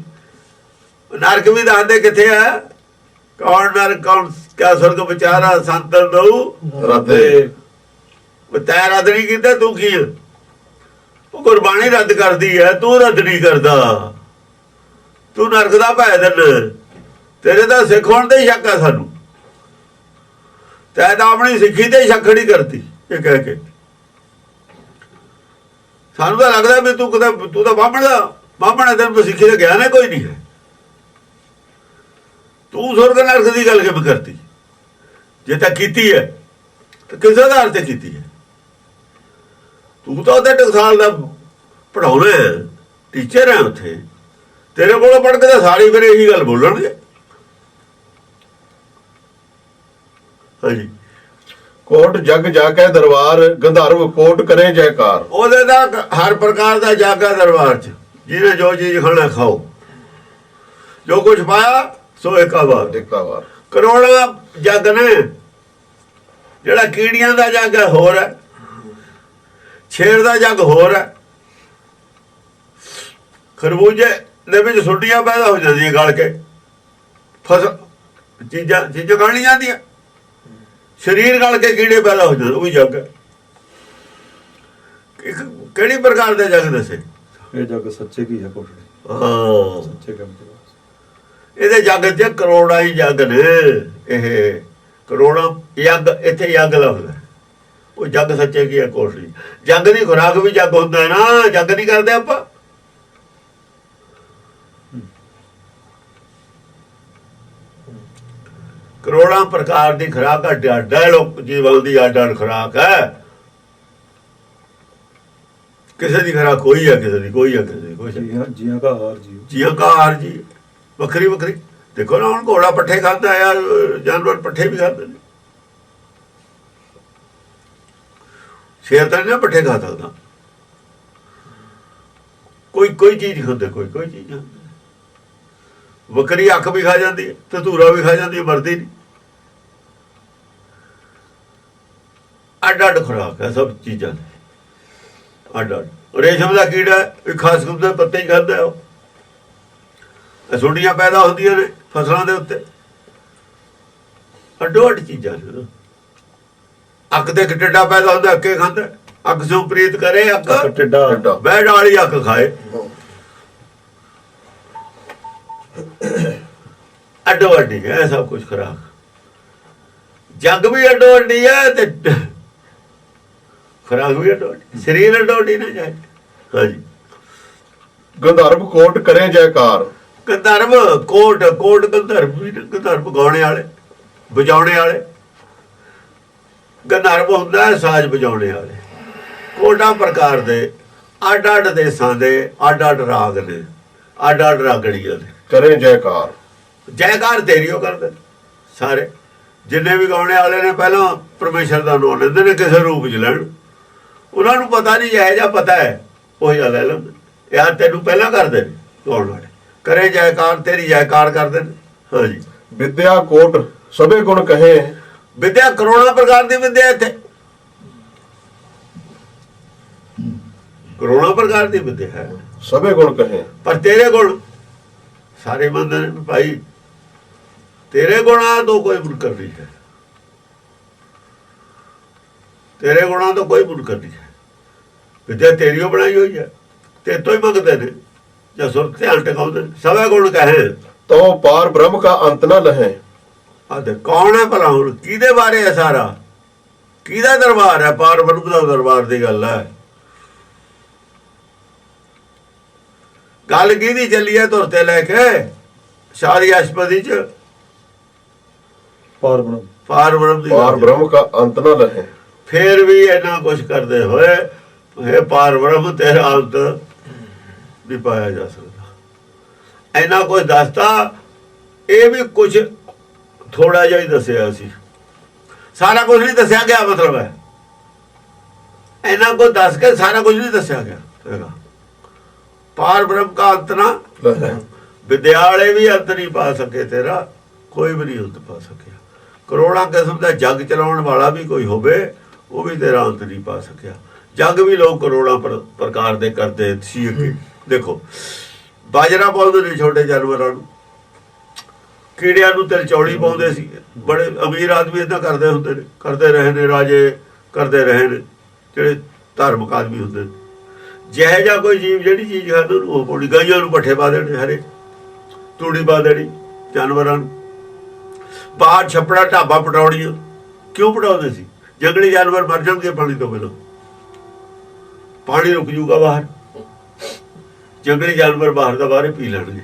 ਨਰਕ ਵੀ ਦੱਸਦੇ ਕਿੱਥੇ ਹੈ? ਕੌਣ ਨਰਕ ਕੌਣ ਕਿਆ ਸੁਰਗ ਵਿਚਾਰਾ ਸੰਤਨ ਦਊ ਰੱਦੇ। ਤੈਂ ਰੱਦ ਨਹੀਂ ਕੀਤਾ, ਤੂੰ ਕੀ? ਉਹ ਗੁਰਬਾਣੀ ਰੱਦ ਕਰਦੀ ਹੈ, ਤੂੰ ਰੱਦ ਨਹੀਂ ਕਰਦਾ। ਤੂੰ ਨਰਕ ਦਾ ਭੈ ਦਿਨ। ਤੇਰੇ ਤਾਂ ਸਿੱਖ ਹੋਣ ਤੇ ਹੀ ਸ਼ੱਕ ਆ ਸਾਨੂੰ। ਤੈਂ ਤਾਂ ਆਪਣੀ ਸਿੱਖੀ ਤੇ ਹੀ ਸ਼ੱਕ ਨਹੀਂ ਕਰਦੀ ਇਹ ਕਹਿ ਕੇ। ਸਾਨੂੰ ਤਾਂ ਲੱਗਦਾ ਵੀ ਤੂੰ ਤਾਂ ਬਾਹਮਣ ਹੈ, ਤੈਨੂੰ ਸਿੱਖੀ ਦਾ ਗਿਆਨ ਹੈ ਕੋਈ ਨਹੀਂ ਹੈ। ਤੂੰ ਸੁਰਗ ਨਰਕ ਦੀ ਗੱਲ ਕਿਵੇਂ ਕਰਤੀ? ਜੇ ਤਾਂ ਕੀਤੀ ਹੈ ਤਾਂ ਕਿਸ ਆਧਾਰ ਤੇ ਕੀਤੀ ਹੈ? ਤੂੰ ਤਾਂ ਉਹਦੇ ਟਕਸਾਲ ਦਾ ਪੜ੍ਹਾਉਣਾ, ਟੀਚਰ ਹੈ ਉੱਥੇ। ਤੇਰੇ ਕੋਲੋਂ ਪੜ੍ਹ ਕੇ ਤਾਂ ਸਾਰੀ ਫਿਰ ਇਹੀ ਗੱਲ ਬੋਲਣਗੇ। ਹਾਂਜੀ, ਕੋਟ ਜਗ ਜਾ ਕੇ ਦਰਬਾਰ, ਗੰਧਰਵ ਕੋਟ ਕਰੇ ਜੈਕਾਰ। ਉਹਦੇ ਦਾ ਹਰ ਪ੍ਰਕਾਰ ਦਾ ਜਾਗਾ ਦਰਬਾਰ 'ਚ। ਜਿਹਨੇ ਜੋ ਚੀਜ਼ ਖਾਣਾ ਖਾਓ, ਜੋ ਕੁਛ ਪਾਇਆ ਸੋ ਇੱਕਾਵਾਰ। ਕਰੋੜਾਂ ਜੱਗ ਨੇ। ਜਿਹੜਾ ਕੀੜੀਆਂ ਦਾ ਜੱਗ ਹੈ ਹੋਰ ਹੈ, ਸ਼ੇਰ ਦਾ ਜੱਗ ਹੋਰ ਹੈ, ਖਰਬੂਜੇ ਦੇ ਵਿੱਚ ਸੁੰਡੀਆਂ ਪੈਦਾ ਹੋ ਜਾਂਦੀਆਂ ਗਲ ਕੇ, ਫਸਲ ਚੀਜ਼ਾਂ ਗਲ ਨਹੀਂ ਜਾਂਦੀਆਂ, ਸਰੀਰ ਗਲ ਕੇ ਕੀੜੇ ਪੈਦਾ ਹੋ ਜਾਂਦੇ, ਉਹ ਵੀ ਜੱਗ ਹੈ। ਕਿਹੜੀ ਪ੍ਰਕਾਰ ਦੇ ਜੱਗ ਦੱਸੇ? ਇਹ ਜੱਗ ਸੱਚੇ ਕੀ ਹੈ ਕੋਸ਼ੜੀ, ਹਾਂ ਸੱਚੇ ਕੰਮ ਤੇ ਇਹਦੇ ਜੱਗ 'ਚ ਕਰੋੜਾਂ ਹੀ ਜੱਗ ਨੇ। ਇਹ ਕਰੋੜਾਂ ਯੱਗ, ਇੱਥੇ ਯੱਗ ਲਫ਼ਜ਼, ਉਹ ਜੱਗ ਸੱਚੇ ਕੀ ਹੈ ਕੋਸ਼ੜੀ। ਜੱਗ ਦੀ ਖੁਰਾਕ ਵੀ ਜੱਗ ਹੁੰਦਾ ਨਾ, ਜੱਗ ਨਹੀਂ ਕਰਦੇ ਆਪਾਂ। ਕਰੋੜਾਂ ਪ੍ਰਕਾਰ ਦੀ ਖੁਰਾਕ ਅੱਡ ਅੱਡ ਹੈ, ਲੋਕ ਜੀਵਨ ਦੀ ਅੱਡ ਅੱਡ ਖੁਰਾਕ ਹੈ। ਕਿਸੇ ਦੀ ਖੁਰਾਕ ਕੋਈ ਹੈ, ਕਿਸੇ ਦੀ ਕੋਈ ਹੈ, ਕਿਸੇ ਦੀ ਕੋਈ ਹੈ। ਜੀਆਂ ਕਾ ਹਾਰ ਜੀ, ਜੀਆਂ ਕਾ ਹਾਰ ਜੀ, ਵੱਖਰੀ ਵੱਖਰੀ। ਦੇਖੋ ਨਾ, ਹੁਣ ਘੋੜਾ ਪੱਠੇ ਖਾਂਦਾ ਯਾਰ, ਜਾਨਵਰ ਪੱਠੇ ਵੀ ਖਾਂਦੇ ਨੇ। ਸ਼ੇਰ ਤਾਂ ਨਹੀਂ ਪੱਠੇ ਖਾ ਸਕਦਾ, ਕੋਈ ਚੀਜ਼ ਖਾਂਦੇ, ਕੋਈ ਚੀਜ਼ ਖਾਂਦੇ। ਬੱਕਰੀ ਅੱਖ ਵੀ ਖਾ ਜਾਂਦੀ ਹੈ, ਤੇ ਧੂਰਾ ਵੀ ਖਾ ਜਾਂਦੀ ਹੈ, ਮਰਦੀ ਨਹੀਂ। ਅੱਡ ਅੱਡ ਖੁਰਾਕ ਹੈ ਸਭ ਚੀਜ਼ਾਂ ਦੀ, ਅੱਡ ਅੱਡ। ਰੇਸ਼ਮ ਦਾ ਕੀੜਾ ਵੀ ਖਾਸ ਕਿਸਮ ਦੇ ਪੱਤੇ ਹੀ ਖਾਂਦਾ, ਉਹ ਸੁੰਡੀਆਂ ਪੈਦਾ ਹੁੰਦੀਆਂ ਨੇ ਫਸਲਾਂ ਦੇ ਉੱਤੇ। ਅੱਡੋ ਅੱਡ ਚੀਜ਼ਾਂ ਨੇ। ਅੱਖ ਦੇ ਟਿੱਡਾ ਪੈਦਾ ਹੁੰਦਾ, ਅੱਕੇ ਖਾਂਦਾ। ਅੱਖ ਸੋ ਪ੍ਰੀਤ ਕਰੇ, ਅੱਖ ਟਿੱਡਾ ਬੈਠ ਵਾਲੀ ਅੱਖ ਖਾਏ। ਅੱਡੋ ਅੱਡੀ ਹੈ ਸਭ ਕੁਝ ਖੁਰਾਕ। ਜੱਗ ਵੀ ਅੱਡੋ ਅੱਡੀ ਹੈ ਤੇ ਖੁਰਾਕ ਵੀ ਅੱਡੋ ਅੱਡੀ, ਸਰੀਰ ਅੱਡੋ ਅੱਡੀ ਨਾ ਜਾਏ। ਹਾਂਜੀ। ਗੰਧਰਵ ਕੋਟ ਕਰੇ ਜੈਕਾਰ। ਗੰਧਰਵ ਕੋਟ ਗੰਧਰਵ ਵੀ, ਗੰਧਰਵ ਗਾਉਣੇ ਵਾਲੇ, ਵਜਾਉਣੇ ਵਾਲੇ। ਗੰਧਰਵ ਹੁੰਦਾ ਹੈ ਸਾਜ਼ ਵਜਾਉਣੇ ਵਾਲੇ। ਕੋਟਾਂ ਪ੍ਰਕਾਰ ਦੇ, ਅੱਡ ਅੱਡ ਦੇਸਾਂ ਦੇ ਅੱਡ ਅੱਡ ਰਾਗ ਨੇ, ਅੱਡ ਅੱਡ ਰਾਗੜੀਆਂ ਨੇ। ਕਰੇ ਜੈਕਾਰ। ਜੈਕਾਰ ਤੇਰੀ ਉਹ ਕਰਦੇ ਸਾਰੇ ਜਿੰਨੇ ਵੀ ਗਾਉਣੇ ਵਾਲੇ ਨੇ। ਪਹਿਲਾਂ ਪਰਮੇਸ਼ਰ ਦਾ ਨਾਮ ਲੈਂਦੇ ਨੇ ਕਿਸੇ ਰੂਪ 'ਚ ਲੈਣ। ਉਹਨਾਂ ਨੂੰ ਪਤਾ ਨਹੀਂ, ਇਹੋ ਜਿਹਾ ਪਤਾ ਹੈ ਉਹ ਜਿਹਾ ਲੈ ਲੈਂਦੇ। ਯਾਰ ਤੈਨੂੰ ਪਹਿਲਾਂ ਕਰਦੇ ਨੇ ਗਾਉਣ ਵਾਲੇ। ਕਰੇ ਜੈਕਾਰ, ਤੇਰੀ ਜੈਕਾਰ ਕਰਦੇ ਨੇ। ਹਾਂਜੀ। ਵਿਦਿਆ ਕੋਟ ਸਭੇ ਗੁਣ ਕਹੇ। ਵਿਦਿਆ ਕਰੋੜਾਂ ਪ੍ਰਕਾਰ ਦੀ ਵਿਦਿਆ, ਇੱਥੇ ਕਰੋੜਾਂ ਪ੍ਰਕਾਰ ਦੀ ਵਿਦਿਆ ਹੈ। ਸਭੇ ਗੁਣ ਕਹੇ ਪਰ ਤੇਰੇ ਗੁਣ ਸਾਰੇ ਮੰਨਦੇ ਨੇ ਭਾਈ, ਤੇਰੇ ਗੁਣਾਂ ਤੋਂ ਕੋਈ ਮੁਨਕਰ ਨਹੀਂ ਹੈ। ਤੇਰੇ ਗੁਣਾਂ ਤੋਂ ਕੋਈ ਮੁਨਕਰ ਨਹੀਂ ਹੈ। ਵਿਦਿਆ ਤੇਰੀ ਓ ਬਣਾਈ ਹੋਈ ਹੈ, ਤੇ ਤੋਂ ਹੀ ਮੰਗਦੇ ਨੇ ਜਾਂ ਸੁਰਤ ਧਿਆਨ ਟਿਕਾਉਂਦੇ ਨੇ। ਸਭੇ ਗੁਣ ਕਹੇ ਤੋ ਪਾਰ ਬ੍ਰਹਮ ਕਾ ਅੰਤ ਨਾ ਲਹੇ। ਆਦੇ ਕੌਣ ਹੈ ਭਲਾ? ਹੁਣ ਕਿਹਦੇ ਬਾਰੇ ਹੈ ਸਾਰਾ? ਕਿਹਦਾ ਦਰਬਾਰ ਹੈ? ਪਾਰ ਬ੍ਰਹਮ ਦਾ ਦਰਬਾਰ ਦੀ ਗੱਲ ਹੈ। ਗੱਲ ਕਿਹਦੀ ਚੱਲੀ ਹੈ ਧੁਰ ਤੇ ਲੈ ਕੇ? ਸਾਰੀ ਅਸ਼ਪਦੀ ਚ ਪਾਰ ਬ੍ਰਹਮ ਦੀ ਪਾਰ ਬ੍ਰਹਮ ਕਾ ਅੰਤ ਨਾ ਲਹੇ। ਫੇਰ ਵੀ ਇੰਨਾ ਕੁਛ ਕਰਦੇ ਹੋਏ ਇਹ ਪਾਰ ਬ੍ਰਹਮ ਤੇਰਾ ਅੰਤ ਨਹੀਂ ਪਾਇਆ ਜਾ ਸਕਦਾ। ਇੰਨਾ ਕੁਛ ਦੱਸਤਾ। ਇਹ ਵੀ ਕੁਛ ਥੋੜਾ ਜਿਹਾ ਹੀ ਦੱਸਿਆ ਸੀ, ਸਾਰਾ ਕੁਝ ਨਹੀਂ ਦੱਸਿਆ ਗਿਆ। ਮਤਲਬ ਹੈ ਇੰਨਾ ਕੁਝ ਦੱਸ ਕੇ ਸਾਰਾ ਕੁਝ ਨਹੀਂ ਦੱਸਿਆ ਗਿਆ। ਪਾਰ ਬ੍ਰਹਮ ਕਾ ਅੰਤ ਨਾ ਲਹੇ। ਵਿਦਿਆ ਵਾਲੇ ਵੀ ਅੰਤ ਨਹੀਂ ਪਾ ਸਕੇ, ਤੇਰਾ ਕੋਈ ਵੀ ਨਹੀਂ ਅੰਤ ਪਾ ਸਕਿਆ। ਕਰੋੜਾਂ ਕਿਸਮ ਦਾ ਜੱਗ ਚਲਾਉਣ ਵਾਲਾ ਵੀ ਕੋਈ ਹੋਵੇ, ਉਹ ਵੀ ਤੇਰਾ ਅੰਤ ਨਹੀਂ ਪਾ ਸਕਿਆ। ਜੱਗ ਵੀ ਲੋਕ ਕਰੋੜਾਂ ਪ੍ਰਕਾਰ ਦੇ ਕਰਦੇ ਸੀ ਅੱਗੇ। ਦੇਖੋ ਬਾਜਰਾ ਪਾਉਂਦੇ ਨੇ ਛੋਟੇ ਜਾਨਵਰਾਂ ਨੂੰ, ਕੀੜਿਆਂ ਨੂੰ ਤਿਲਚੌੜੀ ਪਾਉਂਦੇ ਸੀ। ਬੜੇ ਅਮੀਰ ਆਦਮੀ ਏਦਾਂ ਕਰਦੇ ਹੁੰਦੇ ਨੇ, ਕਰਦੇ ਰਹੇ ਨੇ, ਰਾਜੇ ਕਰਦੇ ਰਹੇ ਨੇ, ਜਿਹੜੇ ਧਾਰਮਿਕ ਆਦਮੀ ਹੁੰਦੇ ਨੇ। ਜਿਹੋ ਜਿਹਾ ਕੋਈ ਜੀਵ ਜਿਹੜੀ ਚੀਜ਼ ਖਾਂਦਾ ਉਹਨੂੰ ਉਹ ਪਾਉਣੀ। ਗਾਈਆਂ ਨੂੰ ਪੱਠੇ ਪਾ ਦੇਣੇ, ਹਰੇ ਤੂੜੀ ਪਾ ਦੇਣੀ ਜਾਨਵਰਾਂ ਨੂੰ। ਬਾਹਰ ਛੱਪੜਾ ਢਾਬਾ ਪਟਾਉਣੀਆਂ। ਕਿਉਂ ਪਟਾਉਂਦੇ ਸੀ? ਜੰਗਲੀ ਜਾਨਵਰ ਮਰ ਜਾਣਗੇ ਪਾਣੀ ਤੋਂ ਬਿਨਾਂ, ਪਾਣੀ ਰੁਕ ਜੂਗਾ ਬਾਹਰ, ਜੰਗਲੀ ਜਾਨਵਰ ਬਾਹਰ ਦਾ ਬਾਹਰ ਪੀ ਲੈਣਗੇ।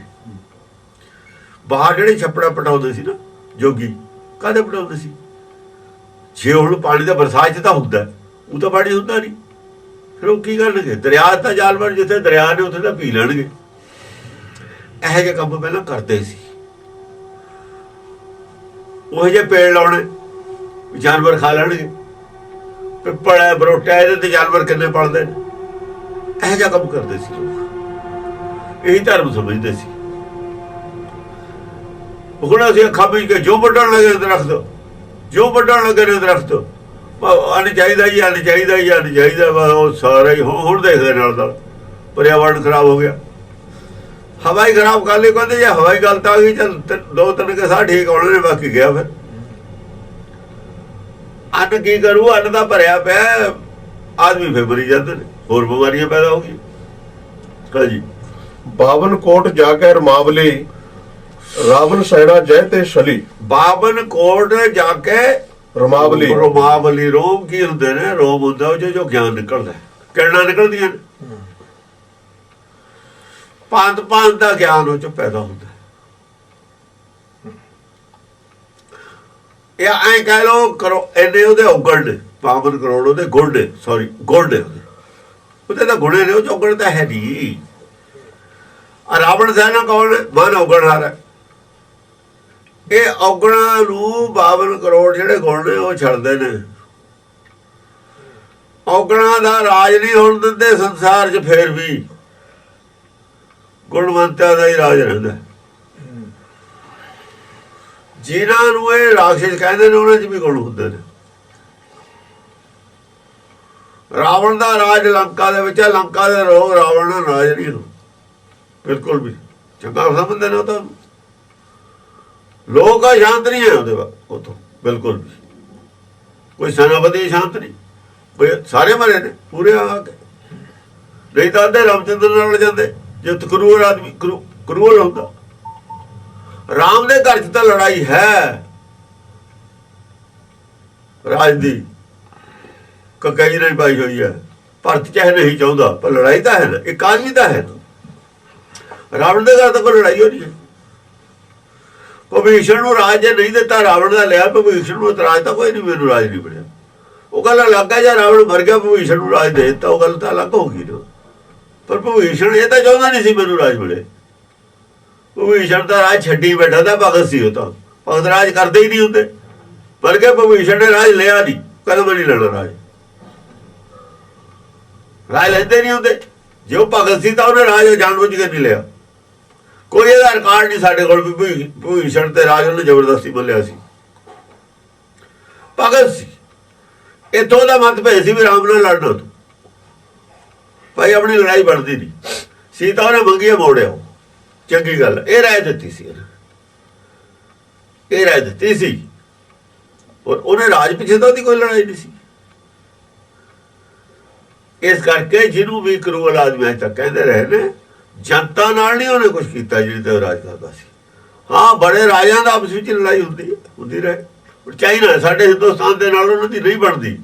ਬਾਹਰ ਜਿਹੜੇ ਛੱਪੜਾ ਪਟਾਉਂਦੇ ਸੀ ਨਾ ਜੋਗੀ, ਕਾਹਦੇ ਪਟਾਉਂਦੇ ਸੀ? ਜੇ ਹੁਣ ਪਾਣੀ ਦਾ ਬਰਸਾਤ 'ਚ ਤਾਂ ਹੁੰਦਾ, ਉਹ ਤਾਂ ਪਾਣੀ ਹੁੰਦਾ ਨਹੀਂ, ਫਿਰ ਉਹ ਕੀ ਕਰਨਗੇ? ਦਰਿਆ ਤਾਂ ਜਾਨਵਰ ਜਿੱਥੇ ਦਰਿਆ ਨੇ ਉੱਥੇ ਤਾਂ ਪੀ ਲੈਣਗੇ। ਇਹੋ ਜਿਹੇ ਕੰਮ ਪਹਿਲਾਂ ਕਰਦੇ ਸੀ। ਉਹੋ ਜਿਹੇ ਪੇੜ ਲਾਉਣੇ ਜਾਨਵਰ ਖਾ ਲੈਣਗੇ। ਪਿੱਪਲ ਹੈ, ਬਰੋਟਾ, ਇਹਦੇ ਤੇ ਜਾਨਵਰ ਕਿੰਨੇ ਪਲਦੇ ਨੇ। ਇਹੋ ਜਿਹਾ ਕੰਮ ਕਰਦੇ ਸੀ ਲੋਕ, ਇਹੀ ਧਰਮ ਸਮਝਦੇ ਸੀ। ਹੁਣ ਅਸੀਂ ਅੱਖਾਂ ਵਿੱਚ ਕੇ ਜੋ ਵੱਢਣ ਲੱਗੇ ਦਰਖਤ, ਜੋ ਵੱਢਣ ਲੱਗੇ ਨੇ ਦਰਖਤ, ਅੰਨ ਚਾਹੀਦਾ ਜੀ, ਅੰਨ ਚਾਹੀਦਾ ਜੀ, ਅੰਨ ਚਾਹੀਦਾ। ਉਹ ਸਾਰਾ ਹੀ ਹੁਣ ਦੇਖਦੇ ਨਾਲ ਪਰਿਆਵਰਨ ਖਰਾਬ ਹੋ ਗਿਆ। ਹਵਾਈ ਖਰਾਬ ਕਰ ਲਈ, ਕਹਿੰਦੇ ਜੇ ਹਵਾਈ ਗਲਤ ਆ ਗਈ ਚੱਲ 2-3 ਕੇ ਸਾਹ ਠੀਕ ਆਉਣੇ ਨੇ, ਬਾਕੀ ਗਿਆ ਫਿਰ। ਅੰਨ ਕੀ ਕਰੂ, ਅੰਨ ਦਾ ਭਰਿਆ ਪਿਆ, ਆਦਮੀ ਫਿਰ ਮਰੀ ਜਾਂਦੇ ਨੇ, ਹੋਰ ਬਿਮਾਰੀਆਂ ਪੈਦਾ ਹੋ ਗਈਆਂ। ਹਾਂਜੀ 52 ਕੋਟ ਜਾ ਕੇ ਰਮਾਵਲੀ, ਰਾਵਣ ਸੈਨਾ ਜੈ ਤੇ ਛਲੀ। 52 ਕੋਟ ਜਾ ਕੇ ਰਮਾਵਲੀ, ਰੋਮਾਵਲੀ, ਰੋਮ ਕੀ ਹੁੰਦੇ ਨੇ? ਰੋਮ ਹੁੰਦਾ ਉਹ ਜੋ ਗਿਆਨ ਨਿਕਲਦਾ, ਕਿਰਨਾਂ ਨਿਕਲਦੀਆਂ ਨੇ, ਭਾਂਤ ਦਾ ਗਿਆਨ ਉਹ ਚ ਪੈਦਾ ਹੁੰਦਾ। ਇਹ ਐਂ ਕਹਿ ਲੋ ਕਰੋ, ਇੰਨੇ ਉਹਦੇ ਔਗਣ ਨੇ, 52 ਕਰੋੜ ਉਹਦੇ ਗੁਣ ਨੇ, ਸੌਰੀ ਗੁਣ ਨੇ ਉਹਦੇ ਤਾਂ ਗੁਣੇ ਨੇ, ਉਹ ਚ ਔਗਣ ਤਾਂ ਹੈ ਨਹੀਂ। ਰਾਵਣ ਸੈਨਾ ਕੌਣ? ਮਨ ਔਗਣ ਹਾਰ ਹੈ। ਇਹ ਔਗਣਾਂ ਨੂੰ 52 ਕਰੋੜ ਜਿਹੜੇ ਗੁਣ ਨੇ ਉਹ ਛੱਡਦੇ ਨੇ। ਔਗਣਾਂ ਦਾ ਰਾਜ ਨਹੀਂ ਹੋਣ ਦਿੰਦੇ ਸੰਸਾਰ 'ਚ, ਫੇਰ ਵੀ ਗੁਣਵੰਤਾਂ ਦਾ ਹੀ ਰਾਜ ਰਹਿੰਦਾ। ਜਿਨ੍ਹਾਂ ਨੂੰ ਇਹ ਰਾਖਸ਼ ਕਹਿੰਦੇ ਨੇ ਉਹਨਾਂ 'ਚ ਵੀ ਗੁਣ ਹੁੰਦੇ ਨੇ। ਰਾਵਣ ਦਾ ਰਾਜ ਲੰਕਾ ਦੇ ਵਿੱਚ ਹੈ, ਲੰਕਾ ਦੇ ਰੋਗ ਰਾਵਣ ਦਾ ਰਾਜ ਨਹੀਂ ਹੋ ਬਿਲਕੁਲ ਵੀ। ਚੰਗਾ ਸਮਝਦੇ ਨੇ ਉਹ ਤਾਂ, ਲੋਕ ਆ ਸ਼ਾਂਤ ਨਹੀਂ ਹੈ ਉਹਦੇ ਉਹ ਤੋਂ ਬਿਲਕੁਲ ਵੀ। ਕੋਈ ਸੈਨਾਪਤੀ ਸ਼ਾਂਤ ਨਹੀਂ, ਸਾਰੇ ਮਰੇ ਨੇ ਪੂਰੇ ਆ ਕੇ, ਨਹੀਂ ਤਾਂ ਅੱਧੇ ਰਾਮਚੰਦਰ ਨਾਲ ਜਾਂਦੇ ਜੇ ਕਰੂਰ ਆਦਮੀ ਕਰੂਰ ਹੁੰਦਾ। ਰਾਮ ਦੇ ਘਰ 'ਚ ਤਾਂ ਲੜਾਈ ਹੈ ਰਾਜ ਦੀ, ਕਕਈ ਨਹੀਂ ਪਾਈ ਹੋਈ ਹੈ। ਭਰਤ ਚਾਹੇ ਨਹੀਂ ਚਾਹੁੰਦਾ ਪਰ ਲੜਾਈ ਤਾਂ ਹੈ ਨਾ, ਇੱਕ ਆਦਮੀ ਤਾਂ ਹੈ ਨਾ। ਰਾਵਣ ਦੇ ਘਰ ਤਾਂ ਕੋਈ ਲੜਾਈ ਹੋ ਨਹੀਂ ਹੈ। ਭਵੀਸ਼ਣ ਨੂੰ ਰਾਜ ਜੇ ਨਹੀਂ ਦਿੱਤਾ, ਰਾਵਣ ਦਾ ਲਿਆ, ਭਵੀਸ਼ਣ ਨੂੰ ਇਤਰਾਜ਼ ਤਾਂ ਕੋਈ ਨਹੀਂ, ਮੈਨੂੰ ਰਾਜ ਨਹੀਂ ਮਿਲਿਆ। ਉਹ ਗੱਲ ਅਲੱਗ ਹੈ, ਜਾਂ ਰਾਵਣ ਮਰ ਗਿਆ ਭਵੀਸ਼ਣ ਨੂੰ ਰਾਜ ਦੇ ਦਿੱਤਾ, ਉਹ ਗੱਲ ਤਾਂ ਅਲੱਗ ਹੋ ਗਈ ਨਾ। ਪਰ ਭਵੀਸ਼ਣ ਇਹ ਤਾਂ ਚਾਹੁੰਦਾ ਨਹੀਂ ਸੀ ਮੈਨੂੰ ਰਾਜ ਮਿਲੇ। ਭਵੀਸ਼ਣ ਦਾ ਰਾਜ ਛੱਡੀ ਬੈਠਾ ਤਾਂ ਭਗਤ ਸੀ, ਉਹ ਤਾਂ ਭਗਤ ਰਾਜ ਕਰਦੇ ਹੀ ਨਹੀਂ ਹੁੰਦੇ। ਪਰ ਕੇ ਭਵੀਸ਼ਣ ਨੇ ਰਾਜ ਲਿਆ ਨਹੀਂ, ਕਹਿੰਦਾ ਮੈਂ ਨਹੀਂ ਲੈਣਾ ਰਾਜ, ਰਾਜ ਲੈਂਦੇ ਨਹੀਂ ਹੁੰਦੇ। ਜੇ ਉਹ ਭਗਤ ਸੀ ਤਾਂ ਉਹਨੇ ਰਾਜ ਜਾਣਬੁੱਝ ਕੇ ਨਹੀਂ ਲਿਆ। ਕੋਈ ਇਹਦਾ ਰਿਕਾਰਡ ਨਹੀਂ ਸਾਡੇ ਕੋਲ ਵੀ ਭਵੀਸ਼ਣ ਤੇ ਰਾਜ ਉਹਨੇ ਜ਼ਬਰਦਸਤੀ ਬੋਲਿਆ ਸੀ। ਭਗਤ ਸੀ, ਇੱਥੋਂ ਦਾ ਮਤ ਭੇਜ ਸੀ ਵੀ ਰਾਮ ਨਾਲ ਲੜਨਾ ਤੂੰ ਭਾਈ, ਆਪਣੀ ਲੜਾਈ ਬਣਦੀ ਨਹੀਂ। ਸੀਤਾ ਉਹਨੇ ਮੰਗੀ ਮੋੜਿਆ, ਚੰਗੀ ਗੱਲ। ਇਹ ਰਾਏ ਦਿੱਤੀ ਸੀ, ਇਹ ਰਾਏ ਦਿੱਤੀ ਸੀ, ਔਰ ਉਹਨੇ ਰਾਜ ਪਿੱਛੇ ਤਾਂ ਉਹਦੀ ਕੋਈ ਲੜਾਈ ਨਹੀਂ ਸੀ। ਇਸ ਕਰਕੇ ਜਿਹਨੂੰ ਵੀ ਕਰੂਲ ਆਦਮੀ ਅੱਜ ਤੱਕ ਕਹਿੰਦੇ ਰਹੇ ਨੇ, ਜਨਤਾ ਨਾਲ ਨਹੀਂ ਉਹਨੇ ਕੁਛ ਕੀਤਾ ਜਿਹੜੀ ਤੇ ਰਾਜ ਕਰਦਾ ਸੀ। ਹਾਂ, ਬੜੇ ਰਾਜਾਂ ਦਾ ਆਪਸ ਵਿੱਚ ਲੜਾਈ ਹੁੰਦੀ ਰਹੇ। ਚਾਈਨਾ ਸਾਡੇ ਹਿੰਦੁਸਤਾਨ ਦੇ ਨਾਲ ਉਹਨਾਂ ਦੀ ਨਹੀਂ ਬਣਦੀ।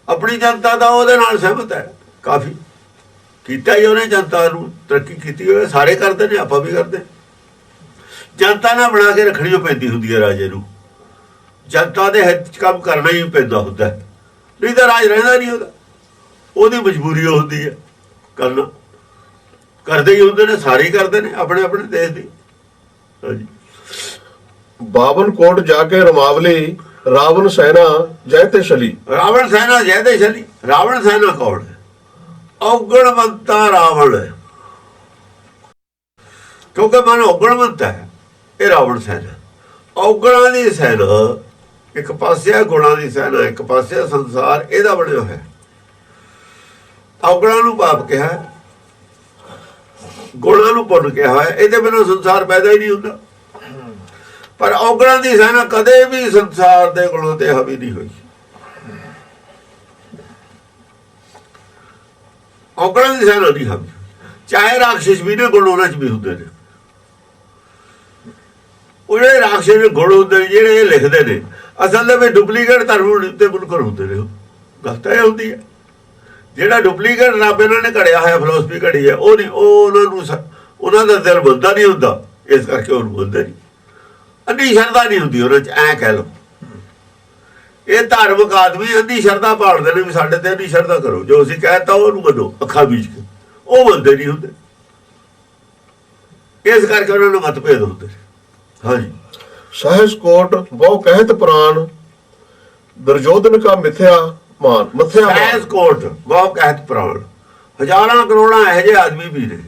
ਆਪਣੀ ਜਨਤਾ ਦਾ ਉਹਦੇ ਨਾਲ ਸਹਿਮਤ ਹੈ, ਕਾਫੀ ਕੀਤਾ ਹੀ ਉਹਨੇ, ਜਨਤਾ ਨੂੰ ਤਰੱਕੀ ਕੀਤੀ ਹੋਈ। ਸਾਰੇ ਕਰਦੇ ਨੇ, ਆਪਾਂ ਵੀ ਕਰਦੇ। ਜਨਤਾ ਨਾਲ ਬਣਾ ਕੇ ਰੱਖਣੀ ਪੈਂਦੀ ਹੁੰਦੀ ਹੈ ਰਾਜੇ ਨੂੰ, ਜਨਤਾ ਦੇ ਹਿੱਤ 'ਚ ਕੰਮ ਕਰਨਾ ਹੀ ਪੈਂਦਾ ਹੁੰਦਾ, ਨਹੀਂ ਤਾਂ ਰਾਜ ਰਹਿੰਦਾ ਨਹੀਂ ਉਹਦਾ। ਉਹਦੀ ਮਜਬੂਰੀ ਉਹ ਹੁੰਦੀ ਹੈ ਕਰਨਾ, ਕਰਦੇ ਹੀ ਹੁੰਦੇ ਨੇ, ਸਾਰੇ ਹੀ ਕਰਦੇ ਨੇ ਆਪਣੇ ਆਪਣੇ ਦੇਸ਼ ਦੀ। ਹਾਂਜੀ 52 ਕੋਟ ਜਾ ਕੇ ਰਮਾਵਲੀ, ਰਾਵਣ ਸੈਨਾ ਜੈ ਤੇ ਛਲੀ। ਰਾਵਣ ਸੈਨਾ ਜੈ ਤੇ ਛਲੀ। ਰਾਵਣ ਸੈਨਾ ਕੌਣ ਹੈ? ਔਗਣਵੰਤਾ ਰਾਵਣ ਹੈ, ਕਿਉਂਕਿ ਮਨ ਔਗਣਵੰਤਾ ਹੈ। ਇਹ ਰਾਵਣ ਸੈਨਾ, ਔਗਣਾਂ ਦੀ ਸੈਨਾ ਇੱਕ ਪਾਸੇ, ਗੁਣਾਂ ਦੀ ਸੈਨਾ ਇੱਕ ਪਾਸੇ। ਸੰਸਾਰ ਇਹਦਾ ਬਣਿਆ ਹੋਇਆ। ਔਗਣਾਂ ਨੂੰ ਪਾਪ ਕਿਹਾ, ਗੁਣਾਂ ਨੂੰ ਪੁੰਨ ਕਿਹਾ ਹੋਇਆ। ਇਹਦੇ ਬਿਨਾਂ ਸੰਸਾਰ ਪੈਦਾ ਹੀ ਨਹੀਂ ਹੁੰਦਾ। ਪਰ ਔਗਣਾਂ ਦੀ ਸੈਨਾ ਕਦੇ ਵੀ ਸੰਸਾਰ ਦੇ ਗੁਣਾਂ ਤੇ ਹਾਵੀ ਨਹੀਂ ਹੋਈ। ਔਗਣਾਂ ਦੀ ਸੈਨਾ ਨਹੀਂ ਹਾਵੀ, ਚਾਹੇ ਰਾਖਸ਼ ਵੀ ਨੇ ਗੁਣ ਉਹਨਾਂ 'ਚ ਵੀ ਹੁੰਦੇ ਨੇ। ਉਹ ਜਿਹੜੇ ਰਾਖਸ਼ ਦੇ ਗੁਣ ਹੁੰਦੇ ਨੇ, ਜਿਹੜੇ ਇਹ ਲਿਖਦੇ ਨੇ, ਅਸਲ ਦੇ ਵਿੱਚ ਡੁਪਲੀਕੇਟ ਧਰਮ ਤੇ ਮੁਨਕਰ ਹੁੰਦੇ ਨੇ। ਉਹ ਗੱਲ ਤਾਂ ਇਹ ਹੁੰਦੀ ਹੈ, ਜਿਹੜਾ ਡੁਪਲੀਕੇਟ ਰੱਬ ਇਹਨਾਂ ਨੇ ਘੜਿਆ ਹੋਇਆ, ਫਿਲਾਸਫੀ ਘੜੀ ਹੈ, ਉਹ ਨਹੀਂ, ਉਹ ਉਹਨਾਂ ਦਾ ਦਿਲ ਬੰਦਾ ਨਹੀਂ ਹੁੰਦਾ, ਇਸ ਕਰਕੇ ਉਹਨੂੰ ਬੋਲਦੇ ਨਹੀਂ। ਅੰਨੀ ਸ਼ਰਧਾ ਨਹੀਂ ਹੁੰਦੀ ਉਹਨਾਂ 'ਚ, ਐਂ ਕਹਿ ਲਓ। ਇਹ ਧਾਰਮਿਕ ਆਦਮੀ ਅੰਨੀ ਸ਼ਰਧਾ ਭਾਲਦੇ ਨੇ ਵੀ ਸਾਡੇ ਤੇ ਅੰਨੀ ਸ਼ਰਧਾ ਕਰੋ, ਜੋ ਅਸੀਂ ਕਹਿਤਾ ਉਹਨੂੰ ਮੰਨੋ ਅੱਖਾਂ ਬੀਜ ਕੇ, ਉਹ ਮੰਨਦੇ ਨਹੀਂ ਹੁੰਦੇ। ਇਸ ਕਰਕੇ ਉਹਨਾਂ ਨੂੰ ਮਤਭੇਦ ਹੁੰਦੇ ਨੇ। ਹਾਂਜੀ ਸਹਿਜ ਕੋਟ ਬਹੁ ਕਹਿਤ ਪ੍ਰਾਣ, ਦੁਰਯੋਧਨ ਕਾ ਮਿਥਿਆ ਮਾਨ। ਸਹਿਜ ਕੋਟ ਬਹੁ ਕਹਿਤ ਪ੍ਰਾਣ, ਹਜ਼ਾਰਾਂ ਕਰੋੜਾਂ ਇਹੋ ਜਿਹੇ ਆਦਮੀ ਵੀ ਨੇ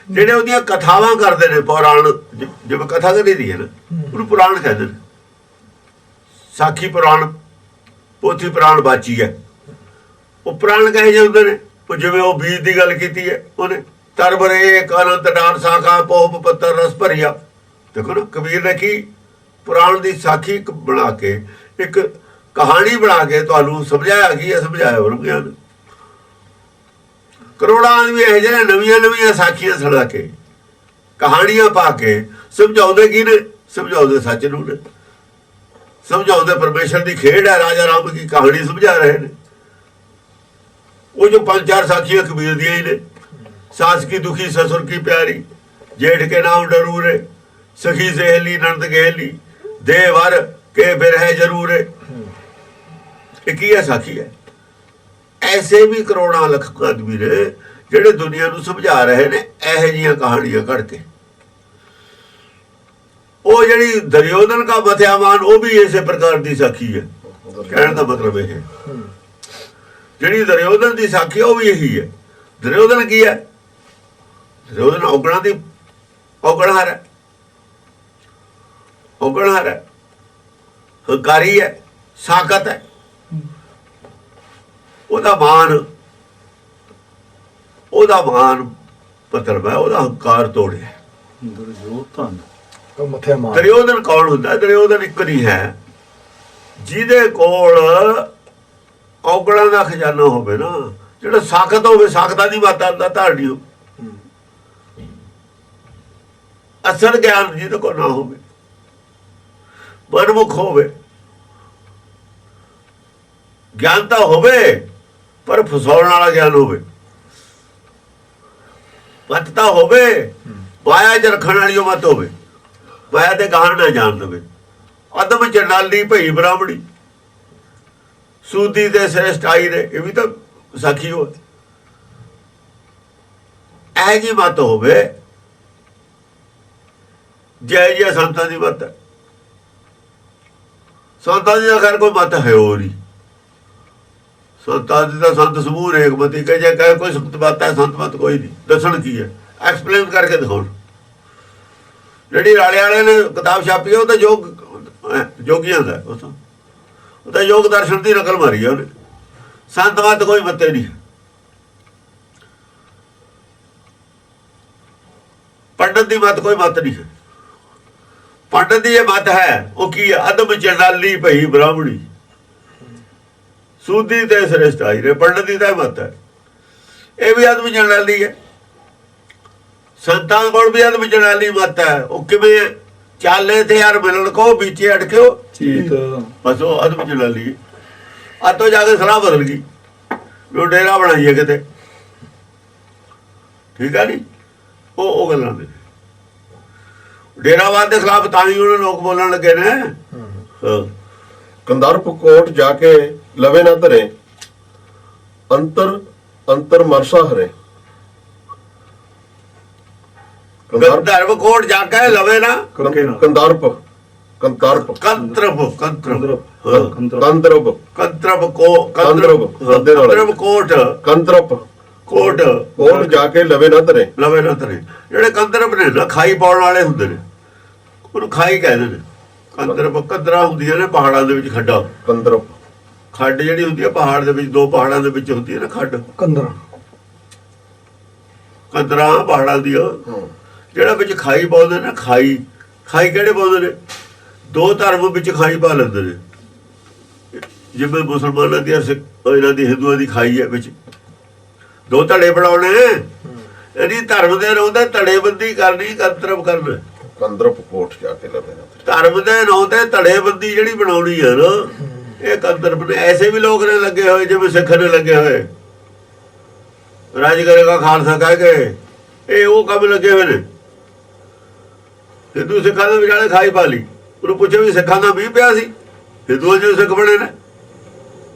ਜਿਹੜੇ ਉਹਦੀਆਂ ਕਥਾਵਾਂ ਕਰਦੇ ਨੇ। ਪੁਰਾਣ, ਜਿਵੇਂ ਕਥਾ ਕਰੀ ਦੀ ਹੈ ਨਾ, ਉਹਨੂੰ ਪੁਰਾਣ ਕਹਿੰਦੇ ਨੇ। ਸਾਖੀ ਪੁਰਾਣ, ਪੋਥੀ ਪੁਰਾਣ ਬਾਚੀ ਹੈ। ਉਹ ਪੁਰਾਣ ਕਹੇ ਜਿਹੇ ਹੁੰਦੇ ਨੇ। ਉਹ ਜਿਵੇਂ ਉਹ ਬੀਜ ਦੀ ਗੱਲ ਕੀਤੀ ਹੈ ਉਹਨੇ, ਤਰਬਰੇ ਇੱਕ ਅਨੰਤ ਡਾਨ ਸਾਖਾ ਪੋਪ ਪੱਤਰ ਰਸ ਭਰੀਆ। ਦੇਖੋ ਨਾ ਕਬੀਰ ਨੇ ਕੀ ਪੁਰਾਣ ਦੀ ਸਾਖੀ ਬਣਾ ਕੇ ਇੱਕ ਕਹਾਣੀ ਬਣਾ ਕੇ ਤੁਹਾਨੂੰ ਸਮਝਾਇਆ ਕੀ ਹੈ, ਸਮਝਾਇਆ ਬ੍ਰਹਮ ਗਿਆਨ। ਕਰੋੜਾਂ ਆਦਮੀ ਇਹੋ ਜਿਹੇ ਨਵੀਆਂ ਨਵੀਆਂ ਸਾਖੀਆਂ ਸੁਣਾ ਕੇ ਕਹਾਣੀਆਂ ਪਾ ਕੇ ਸਮਝਾਉਂਦੇ ਕੀ ਨੇ? ਸਮਝਾਉਂਦੇ ਸੱਚ ਨੂੰ ਨੇ, ਸਮਝਾਉਂਦੇ ਪਰਮੇਸ਼ਰ ਦੀ ਖੇਡ ਹੈ, ਰਾਜਾ ਰਾਮ की ਕਹਾਣੀ ਸਮਝਾ ਰਹੇ ਨੇ। ਉਹ ਜੋ 5-4 ਸਾਖੀਆਂ ਕਬੀਰ ਦੀਆਂ ਹੀ ਨੇ। सास की दुखी ससुर की प्यारी, जेठ के नाम डरूरे, सखी सहेली नंद गहेली, दे वर के फिर है जरूरे। एक ही है साखी है। ऐसे भी करोड़ां लख आदमी ने ਜਿਹੜੇ ਦੁਨੀਆ ਨੂੰ ਸਮਝਾ ਰਹੇ ਨੇ ਇਹੋ ਜਿਹੀਆਂ ਕਹਾਣੀਆਂ ਘੜ ਕੇ। ਉਹ ਜਿਹੜੀ ਦੁਰਯੋਧਨ ਦਾ ਮਥਿਆਮਾਨ ਉਹ ਵੀ ਇਸੇ ਪ੍ਰਕਾਰ ਦੀ ਸਾਖੀ ਹੈ। ਕਹਿਣ ਦਾ ਮਤਲਬ ਇਹ ਹੈ ਜਿਹੜੀ ਦੁਰਯੋਧਨ ਦੀ ਸਾਖੀ ਉਹ ਵੀ ਇਹੀ ਹੈ। ਦੁਰਯੋਧਨ ਕੀ ਹੈ? ਦੁਰਯੋਧਨ ਔਗਣਾਂ ਦੀ ਔਗਣਹਾਰ ਹੈ, ਔਗਣਹਾਰ ਹੈ, ਹੰਕਾਰੀ ਹੈ, ਸਾਕਤ ਹੈ। ਉਹਦਾ ਮਾਨ ਮਤਲਬ ਹੈ ਉਹਦਾ ਹੰਕਾਰ ਤੋੜਿਆ। ਦੁਰਯੋਧਨ ਕੌਣ ਹੁੰਦਾ? ਦੁਰਯੋਧਨ ਇੱਕ ਨਹੀਂ ਹੈ ਜਿਹਦੇ ਕੋਲ ਔਗਣਾਂ ਦਾ ਖਜ਼ਾਨਾ ਹੋਵੇ ਨਾ, ਜਿਹੜਾ ਸਾਖਤ ਹੋਵੇ, ਸਾਖਤਾਂ ਦੀ ਮਾਤਾ ਦਾ ਧਾਰਨੀ ਹੋ, ਅਸਲ ਗਿਆਨ ਜਿਹਦੇ ਕੋਲ ਨਾ ਹੋਵੇ, ਮਨਮੁਖ ਹੋਵੇ। ਗਿਆਨ ਤਾਂ ਹੋਵੇ ਪਰ ਫਸਾਉਣ ਵਾਲਾ ਗਿਆਨ ਹੋਵੇ, ਮਤ ਤਾਂ ਹੋਵੇ ਮਾਇਆ ਚ ਰੱਖਣ ਵਾਲੀ ਉਹ ਮਤ ਹੋਵੇ, ਮਾਇਆ ਦੇ ਗਾਹਣ ਨਾ ਜਾਣ ਦੇਵੇ। ਅਦਮ ਚੰਡਾਲੀ ਭਈ ਬ੍ਰਾਹਮਣੀ, ਸੂਦੀ ਦੇ ਸ੍ਰੇਸ਼ਟ ਆਈ ਨੇ, ਇਹ ਵੀ ਤਾਂ ਸਾਖੀ ਹੋ। ਇਹ ਜੀ ਮਤ ਹੋਵੇ ਜੈ ਜੈ ਸੰਤਾਂ ਦੀ ਮਤ ਹੈ। ਸੰਤਾਂ ਦੀ ਅਖਰ ਕੋਈ ਮਤ ਹੈ ਹੋਰ ਹੀ। ਸੰਤਾਂ ਦੀ ਤਾਂ ਸੰਤ ਸਮੂਹ ਰੇਖ ਮਤੀ ਕਹੇ ਜੇ ਕਹੇ ਕੋਈ ਸੰਤ ਮਤ ਹੈ, ਸੰਤ ਮਤ ਕੋਈ ਨਹੀਂ। ਦੱਸਣ ਕੀ ਹੈ? ਐਕਸਪਲੇਨ ਕਰਕੇ ਦਿਖਾਉਣ। ਜਿਹੜੀ ਰਾਲੇ ਵਾਲੇ ਨੇ ਕਿਤਾਬ ਛਾਪੀ ਹੈ ਉਹ ਤਾਂ ਜੋਗੀਆਂ ਦਾ, ਉਹ ਤਾਂ ਯੋਗ ਦਰਸ਼ਨ ਦੀ ਨਕਲ ਮਾਰੀ ਹੈ ਉਹਨੇ। ਸੰਤ ਮਤ ਕੋਈ ਮਤੇ ਨਹੀਂ। ਪੰਡਤ ਦੀ ਮਤ ਕੋਈ ਮਤ ਨਹੀਂ ਹੈ। ਪੰਡਤ ਦੀ ਇਹ ਮਤ ਹੈ ਉਹ ਕੀ ਹੈ? ਅਦਮ ਚੰਡਾਲੀ ਭਈ ਬ੍ਰਾਹਮਣੀ, ਸੂਦੀ ਤੇ ਸ੍ਰੇਸ਼ਟ ਆਈ ਨੇ। ਪੰਡਤ ਦੀ ਤਾਂ ਮਤ ਹੈ, ਇਹ ਵੀ ਅਦਮ ਚੰਡਾਲੀ ਹੈ। ਸੰਤਾਂ ਕੋਲ ਵੀ ਅਦਮ ਚੰਡਾਲੀ ਮਤ ਹੈ। ਉਹ ਕਿਵੇਂ? ਚਾਲੇ ਤੇ ਯਾਰ ਮਿਲਣ ਕੋ ਵਿੱਚੇ ਅਟਕਿਓ ਚੀਤ, ਬਸ ਉਹ ਅਦਮ ਚੰਡਾਲੀ। ਆਤੋਂ ਜਾ ਕੇ ਸਲਾਹ ਬਦਲ ਗਈ, ਉਹ ਡੇਰਾ ਬਣਾਈਏ ਕਿਤੇ। ਠੀਕ ਹੈ ਨੀ? ਉਹ ਗੱਲਾਂ ਨੇ ਡੇਰਾਵਾਦ ਦੇ ਖਿਲਾਫ ਤਾਂ ਹੀ ਉਹਨੇ ਲੋਕ ਬੋਲਣ ਲੱਗੇ ਨੇ। ਕੰਦਰਪ ਕੋਟ ਜਾ ਕੇ ਲਵੇ ਨਾ ਧਰੇ, ਅੰਤਰ ਮਰਸਾ ਹਰੇ। ਕੰਦਰਪ ਕੋਟ ਜਾ ਕੇ ਲਵੇ ਨਾ, ਕੰਦਰਪ ਕੋਟ ਜਾ ਕੇ ਲਵੇ ਨਾ ਧਰੇ। ਜਿਹੜੇ ਕੰਦਰਪ ਨੇ ਨਾ ਖਾਈ ਪਾਉਣ ਵਾਲੇ ਹੁੰਦੇ ਨੇ, ਉਹਨੂੰ ਖਾਈ ਕਹਿੰਦੇ ਨੇ। ਕੰਦਰਪ ਕੰਦਰਾਂ ਹੁੰਦੀਆਂ ਨੇ ਪਹਾੜਾਂ ਦੇ ਵਿੱਚ, ਖੱਡਾਂ। ਕੰਦਰਪ ਖੱਡ ਜਿਹੜੀ ਹੁੰਦੀ ਹੈ ਪਹਾੜ ਦੇ ਵਿੱਚ, ਦੋ ਪਹਾੜਾਂ ਦੇ ਵਿੱਚ ਹੁੰਦੀ ਹੈ ਨਾ ਖੱਡ। ਕੰਦਰਾਂ ਪਹਾੜਾਂ ਦੀਆਂ ਜਿਹੜਾ ਵਿੱਚ ਖਾਈ ਪਾਉਂਦੇ ਨੇ। ਖਾਈ ਕਿਹੜੇ ਪਾਉਂਦੇ ਨੇ? ਦੋ ਧਰਮ ਵਿੱਚ ਖਾਈ ਪਾ ਲੈਂਦੇ ਨੇ। ਜਿਵੇਂ ਮੁਸਲਮਾਨਾਂ ਦੀ ਇਹਨਾਂ ਦੀ ਹਿੰਦੂਆਂ ਦੀ ਖਾਈ ਹੈ ਵਿੱਚ, ਦੋ ਧੜੇ ਬਣਾਉਣੇ। ਇਹਦੀ ਧਰਮ ਦੇ ਨਾਂ ਤੇ ਧੜੇਬੰਦੀ ਕਰਨੀ, ਕੰਦਰਪ ਕਰਨਾ। ਕੰਦਰਪ ਕੋਟ ਜਾ ਕੇ ਲਵੇ ਨਾ ਧਰਮ ਦੇ ਨਾਂ ਤੇ ਧੜੇਬੰਦੀ ਜਿਹੜੀ ਬਣਾਉਣੀ ਹੈ ਨਾ, ਇਹ ਕੰਦਰਪ ਨੇ। ਐਸੇ ਵੀ ਲੋਕ ਨੇ ਲੱਗੇ ਹੋਏ ਜਿਵੇਂ ਸਿੱਖ ਨੇ ਲੱਗੇ ਹੋਏ, ਰਾਜ ਕਰੇਗਾ ਖਾਲਸਾ ਕਹਿ ਕੇ, ਇਹ ਉਹ ਕੰਮ ਲੱਗੇ ਹੋਏ ਨੇ। ਹਿੰਦੂ ਸਿੱਖਾਂ ਦੇ ਵਿਚਾਲੇ ਖਾਈ ਪਾ ਲਈ। ਉਹਨੂੰ ਪੁੱਛਿਆ ਵੀ ਸਿੱਖਾਂ ਦਾ ਵੀ ਪਿਆ ਸੀ, ਹਿੰਦੂਆਂ ਜੋ ਸਿੱਖ ਬਣੇ ਨੇ।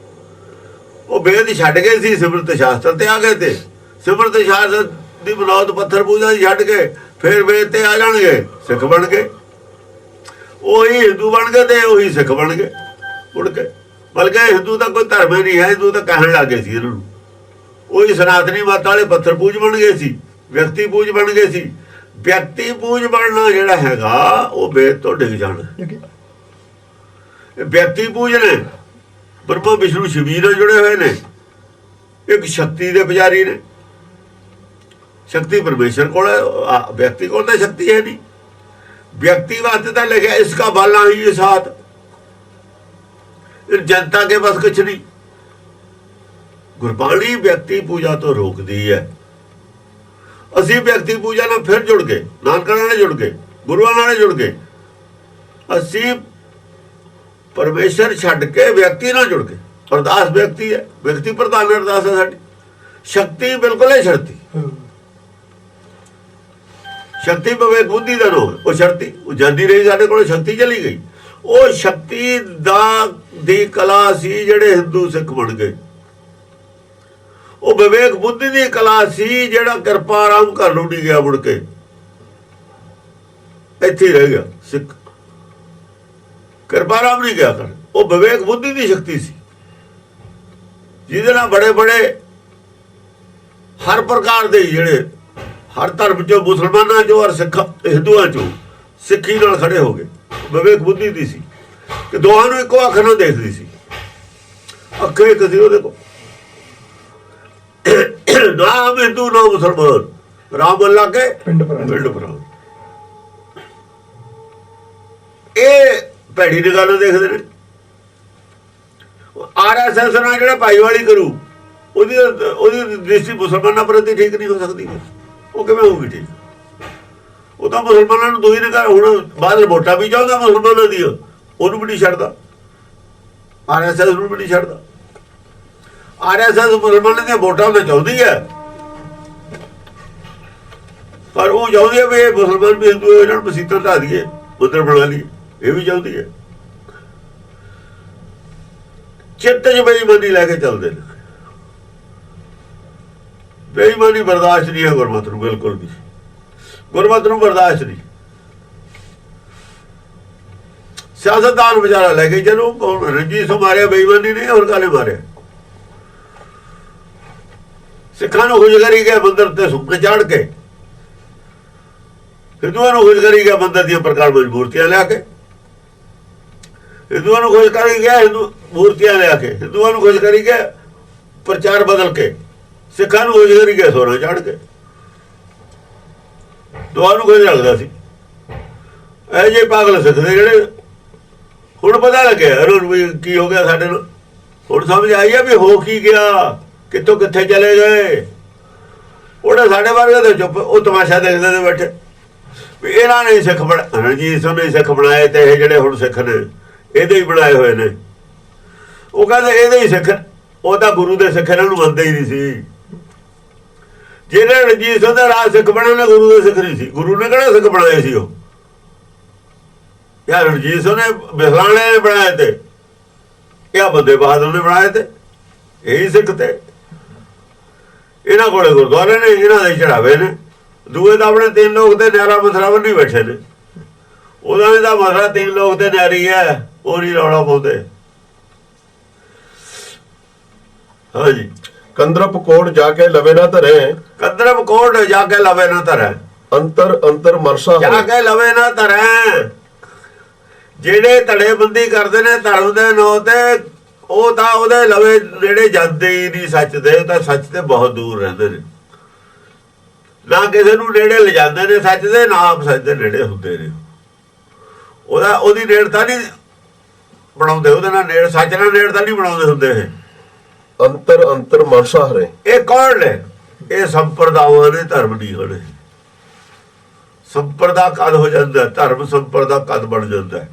ਉਹ ਵੇਦ ਛੱਡ ਗਏ ਸੀ, ਸਿਮਰਤ ਸ਼ਾਸਤਰ ਤੇ ਆ ਗਏ। ਤੇ ਸਿਮਰਤ ਸ਼ਾਸਤਰ ਦੀ ਬਨੌਤ ਪੱਥਰ ਪੂਜਾ ਦੀ ਛੱਡ ਕੇ ਫਿਰ ਵੇਦ ਤੇ ਆ ਜਾਣਗੇ, ਸਿੱਖ ਬਣ ਗਏ। ਉਹੀ ਹਿੰਦੂ ਬਣ ਗਏ ਤੇ ਉਹੀ ਸਿੱਖ ਬਣ ਗਏ ਮੁੜ ਕੇ। ਬਲਕਿ ਹਿੰਦੂ ਦਾ ਕੋਈ ਧਰਮ ਹੀ ਨਹੀਂ ਹੈ, ਹਿੰਦੂ ਤਾਂ ਕਹਿਣ ਲੱਗ ਗਏ ਸੀ ਇਹਨਾਂ ਨੂੰ। ਉਹੀ ਸਨਾਤਨੀ ਮਤ ਵਾਲੇ ਪੱਥਰ ਪੂਜ ਬਣ ਗਏ ਸੀ, ਵਿਅਕਤੀ ਪੂਜ ਬਣ ਗਏ ਸੀ। ਵਿਅਕਤੀ ਪੂਜ ਬਣਨਾ ਜਿਹੜਾ ਹੈਗਾ ਉਹ ਵੇਦ ਤੋਂ ਡਿੱਗ ਜਾਣਾ। ਵਿਅਕਤੀ ਪੂਜ ਨੇ। ਬ੍ਰਹਮਾ ਵਿਸ਼ਨੂੰ ਸ਼ਿਵੀ ਨਾਲ ਜੁੜੇ ਹੋਏ ਨੇ, ਇੱਕ ਸ਼ਕਤੀ ਦੇ ਪੁਜਾਰੀ ਨੇ। ਸ਼ਕਤੀ ਪਰਮੇਸ਼ਰ ਕੋਲ ਹੈ, ਵਿਅਕਤੀ ਕੋਲ ਤਾਂ ਸ਼ਕਤੀ ਹੈ ਨਹੀਂ। ਵਿਅਕਤੀ ਵਾਸਤੇ ਤਾਂ ਲਿਖਿਆ ਇਸਕਾ ਬਾਲਾ ਹੀ ਸਾਥ, ਜਨਤਾ ਕੇ ਬਸ ਕੁਛ ਨਹੀਂ। ਗੁਰਬਾਣੀ ਵਿਅਕਤੀ ਪੂਜਾ ਤੋਂ ਰੋਕਦੀ ਹੈ। ਅਸੀਂ ਵਿਅਕਤੀ ਪੂਜਾ ਨਾਲ ਫਿਰ ਜੁੜ ਗਏ, ਨਾਨਕਾਂ ਨਾਲ ਜੁੜ ਗਏ, ਗੁਰੂਆਂ ਨਾਲ ਜੁੜ ਗਏ। ਅਸੀਂ ਪਰਮੇਸ਼ਰ ਛੱਡ ਕੇ ਵਿਅਕਤੀ ਨਾਲ ਜੁੜ ਗਏ। ਅਰਦਾਸ ਵਿਅਕਤੀ ਹੈ, ਵਿਅਕਤੀ ਪ੍ਰਧਾਨ ਅਰਦਾਸ ਹੈ ਸਾਡੀ। ਸ਼ਕਤੀ ਬਿਲਕੁਲ ਹੀ ਛੱਡਤੀ। ਸ਼ਕਤੀ ਵਿਵੇਕ ਬੁੱਧੀ ਦਾ ਰੋਗ, ਉਹ ਛੱਡਤੀ, ਉਹ ਜਾਂਦੀ ਰਹੀ, ਸਾਡੇ ਕੋਲ ਸ਼ਕਤੀ ਚਲੀ ਗਈ। ਉਹ ਸ਼ਕਤੀ ਦੀ ਕਲਾ ਸੀ ਜਿਹੜੇ ਹਿੰਦੂ ਸਿੱਖ ਬਣ ਗਏ। ਉਹ ਵਿਵੇਕ ਬੁੱਧੀ ਦੀ ਕਲਾ ਸੀ ਜਿਹੜਾ ਕਿਰਪਾ ਆਰਾਮ ਘਰ ਨੂੰ ਨਹੀਂ ਗਿਆ, ਮੁੜ ਕੇ ਇੱਥੇ ਹੀ ਰਹਿ ਗਿਆ ਸਿੱਖ। ਕਿਰਪਾ ਆਰਾਮ ਨਹੀਂ ਗਿਆ ਕਰ, ਉਹ ਵਿਵੇਕ ਬੁੱਧੀ ਦੀ ਸ਼ਕਤੀ ਸੀ ਜਿਹਦੇ ਨਾਲ ਬੜੇ ਬੜੇ ਹਰ ਪ੍ਰਕਾਰ ਦੇ ਜਿਹੜੇ ਹਰ ਧਰਮ ਚੋਂ, ਮੁਸਲਮਾਨਾਂ ਚੋਂ ਔਰ ਸਿੱਖ ਹਿੰਦੂਆਂ ਚੋਂ ਸਿੱਖੀ ਨਾਲ ਖੜੇ ਹੋ ਗਏ। ਵਿਵੇਕ ਬੁੱਧੀ ਦੀ ਸੀ ਕਿ ਦੋਹਾਂ ਨੂੰ ਇੱਕੋ ਅੱਖ ਨਾਲ ਦੇਖਦੀ ਸੀ। ਅੱਖੇ ਇੱਕ ਸੀ ਉਹਦੇ ਕੋਲ, ਨਾ ਹਿੰਦੂ ਨਾ ਮੁਸਲਮਾਨ, ਰਾਮ ਅੱਲਾ ਕੇ ਪਿੰਡ ਭਰਾ। ਇਹ ਭੈੜੀ ਦੀ ਗੱਲ ਦੇਖਦੇ ਨੇ। RSS ਨਾਲ ਜਿਹੜਾ ਭਾਈਵਾਲੀ ਕਰੂ, ਉਹਦੀ ਦ੍ਰਿਸ਼ਟੀ ਮੁਸਲਮਾਨਾਂ ਪ੍ਰਤੀ ਠੀਕ ਨਹੀਂ ਹੋ ਸਕਦੀ। ਉਹ ਕਿਵੇਂ ਹੋਊਗੀ ਠੀਕ? ਉਹ ਤਾਂ ਮੁਸਲਮਾਨਾਂ ਨੂੰ ਦੋਈ ਨੇ ਕਰ, ਹੁਣ ਬਾਅਦ ਵੋਟਾਂ ਵੀ ਚਾਹੁੰਦਾ ਮੁਸਲਮਾਨਾਂ ਦੀਆਂ, ਉਹਨੂੰ ਵੀ ਨਹੀਂ ਛੱਡਦਾ। RSS ਨੂੰ ਵੀ ਨਹੀਂ ਛੱਡਦਾ। RSS ਮੁਸਲਮਾਨਾਂ ਦੀਆਂ ਵੋਟਾਂ ਤਾਂ ਚਾਹੁੰਦੀ ਹੈ, ਪਰ ਉਹ ਚਾਹੁੰਦੀ ਹੈ ਵੀ ਇਹ ਮੁਸਲਮਾਨ ਵੀ ਹਿੰਦੂ ਇਹਨਾਂ ਨੂੰ ਮਸੀਤਾਂ ਢਾ ਦਈਏ, ਮੰਦਰ ਬਣਾ ਲਈਏ। ਇਹ ਵੀ ਚਾਹੁੰਦੀ ਹੈ। ਚਿੱਤ 'ਚ ਬੇਈਮਾਨੀ ਲੈ ਕੇ ਚੱਲਦੇ ਨੇ। ਬੇਈਮਾਨੀ ਬਰਦਾਸ਼ਤ ਨਹੀਂ ਹੈ ਗੁਰਮਤ ਨੂੰ, ਬਿਲਕੁਲ ਵੀ ਗੁਰਮਤ ਨੂੰ ਬਰਦਾਸ਼ਤ ਨਹੀਂ। ਸਿਆਸਤਦਾਨ ਵਿਚਾਰਾ ਲੈ ਕੇ ਚਲੋ, ਰਣਜੀਤ ਮਾਰਿਆ ਬੇਈਮਾਨੀ ਨਹੀਂ, ਹੋਰ ਕਾਲੇ ਮਾਰਿਆ। ਸਿੱਖਾਂ ਨੂੰ ਖੁਸ਼ ਕਰੀ ਗਿਆ ਮੰਦਰ ਤੇ ਸੁੱਕੇ ਚਾੜ ਕੇ, ਹਿੰਦੂਆਂ ਨੂੰ ਖੁਸ਼ ਕਰੀ ਗਿਆ ਮੰਦਰ ਦੀਆਂ ਪ੍ਰਕਾਰ ਮੂਰਤੀਆਂ ਲਿਆ ਕੇ। ਹਿੰਦੂਆਂ ਨੂੰ ਖੁਸ਼ ਕਰੀ ਗਿਆ ਹਿੰਦੂ ਮੂਰਤੀਆਂ ਲਿਆ ਕੇ, ਹਿੰਦੂਆਂ ਨੂੰ ਖੁਸ਼ ਕਰੀ ਗਿਆ ਪ੍ਰਚਾਰ ਬਦਲ ਕੇ, ਸਿੱਖਾਂ ਨੂੰ ਖੁਸ਼ ਕਰੀ ਗਿਆ ਸੋਨਾ ਚਾੜ ਕੇ। ਦੋਹਾਂ ਨੂੰ ਖੁਸ਼ ਰੱਖਦਾ ਸੀ। ਇਹ ਜਿਹੇ ਪਾਗਲ ਸਿੱਖ ਦੇ ਜਿਹੜੇ ਹੁਣ ਪਤਾ ਲੱਗਿਆ ਉਹਨਾਂ ਨੂੰ ਵੀ ਕੀ ਹੋ ਗਿਆ ਸਾਡੇ ਨਾਲ। ਹੁਣ ਸਮਝ ਆਈ ਆ ਵੀ ਹੋ ਕੀ ਗਿਆ, ਕਿੱਥੋਂ ਕਿੱਥੇ ਚਲੇ ਗਏ। ਉਹਨੇ ਸਾਡੇ ਵਰਗੇ ਦੇ ਚੁੱਪ, ਉਹ ਤਮਾਸ਼ਾ ਦੇਖਦੇ ਨੇ ਬੈਠੇ ਵੀ ਇਹਨਾਂ ਨੇ ਸਿੱਖ ਰਣਜੀਤ ਸਿੰਘ ਨੇ ਸਿੱਖ ਬਣਾਏ, ਤੇ ਇਹ ਜਿਹੜੇ ਹੁਣ ਸਿੱਖ ਨੇ ਇਹਦੇ ਹੀ ਬਣਾਏ ਹੋਏ ਨੇ। ਉਹ ਕਹਿੰਦੇ ਇਹਦੇ ਹੀ ਸਿੱਖ, ਉਹ ਤਾਂ ਗੁਰੂ ਦੇ ਸਿੱਖ ਇਹਨਾਂ ਨੂੰ ਮੰਨਦੇ ਹੀ ਨਹੀਂ ਸੀ। ਜਿਹੜੇ ਰਣਜੀਤ ਸਿੰਘ ਦਾ ਰਾਜ ਸਿੱਖ ਬਣੇ ਨੇ, ਗੁਰੂ ਦੇ ਸਿੱਖ ਨਹੀਂ ਸੀ। ਗੁਰੂ ਨੇ ਕਿਹੜਾ ਸਿੱਖ ਬਣਾਏ ਸੀ? ਉਹ ਯਾਰ ਰਣਜੀਤ ਸਿੰਘ ਨੇ ਬਿਸਲਾਣੇ ਨੇ ਬਣਾਏ ਤੇ ਇਹ ਬੰਦੇ ਬਹਾਦਰ ਨੇ ਬਣਾਏ ਤੇ ਇਹੀ ਸਿੱਖ ਤੇ। ਇਹਨਾਂ ਕੋਲੇ ਗੁਰਦੁਆਰੇ ਨੇ, ਇਹਨਾਂ ਦੇ ਚੜਾਵੇ ਨੇ। ਦੂਏ ਤਾਂ ਆਪਣੇ 3 ਲੋਕ ਤੇ ਨਿਆਰਾ ਮਸਲਾ ਬੰਨੀ ਬੈਠੇ ਨੇ। ਉਹਨਾਂ ਦਾ ਮਸਲਾ 3 ਲੋਕ ਤੇ ਨਿਆਰੀ ਹੈ, ਉਹ ਨਹੀਂ ਰੌਲਾ ਪਾਉਂਦੇ। ਹਾਂਜੀ, ਕੰਦਰਪ ਕੋਟ ਜਾ ਕੇ ਲਵੇ ਨਾ ਧਰੇ, ਕੰਦਰਪ ਕੋਟ ਜਾ ਕੇ ਲਵੇ ਨਾ ਧਰੇ, ਅੰਤਰ ਅੰਤਰ ਮਰਸਾ ਜਾ ਕੇ ਲਵੇ ਨਾ ਧਰੇ। ਜਿਹੜੇ ਧੜੇਬੰਦੀ ਕਰਦੇ ਨੇ ਧਰਮ ਦੇ ਨਾਂ ਤੇ, ਉਹ ਤਾਂ ਉਹਦੇ ਲਵੇ ਨੇੜੇ ਜਾਂਦੇ ਹੀ ਨਹੀਂ ਸੱਚ ਦੇ। ਉਹ ਤਾਂ ਸੱਚ ਤੇ ਬਹੁਤ ਦੂਰ ਰਹਿੰਦੇ ਨੇ, ਨਾ ਕਿਸੇ ਨੂੰ ਨੇੜੇ ਲਿਜਾਂਦੇ ਨੇ ਸੱਚ ਦੇ, ਨਾ ਆਪ ਸੱਚ ਦੇ ਨੇੜੇ ਹੁੰਦੇ ਨੇ। ਉਹਦੀ ਨੇੜਤਾ ਨਹੀਂ ਬਣਾਉਂਦੇ, ਉਹਦੇ ਨਾਲ ਨੇੜ ਸੱਚ ਨਾਲ ਨੇੜਤਾ ਨਹੀਂ ਬਣਾਉਂਦੇ ਹੁੰਦੇ। ਇਹ ਅੰਤਰ ਅੰਤਰ ਮਰਸਾ ਹਰੇ, ਇਹ ਕੌਣ ਨੇ? ਇਹ ਸੰਪਰਦਾਵਾਂ ਨੇ, ਧਰਮ ਨਹੀਂ ਹੋਣੇ। ਸੰਪਰਦਾ ਕਦ ਹੋ ਜਾਂਦਾ? ਧਰਮ ਸੰਪਰਦਾ ਕਦ ਬਣ ਜਾਂਦਾ?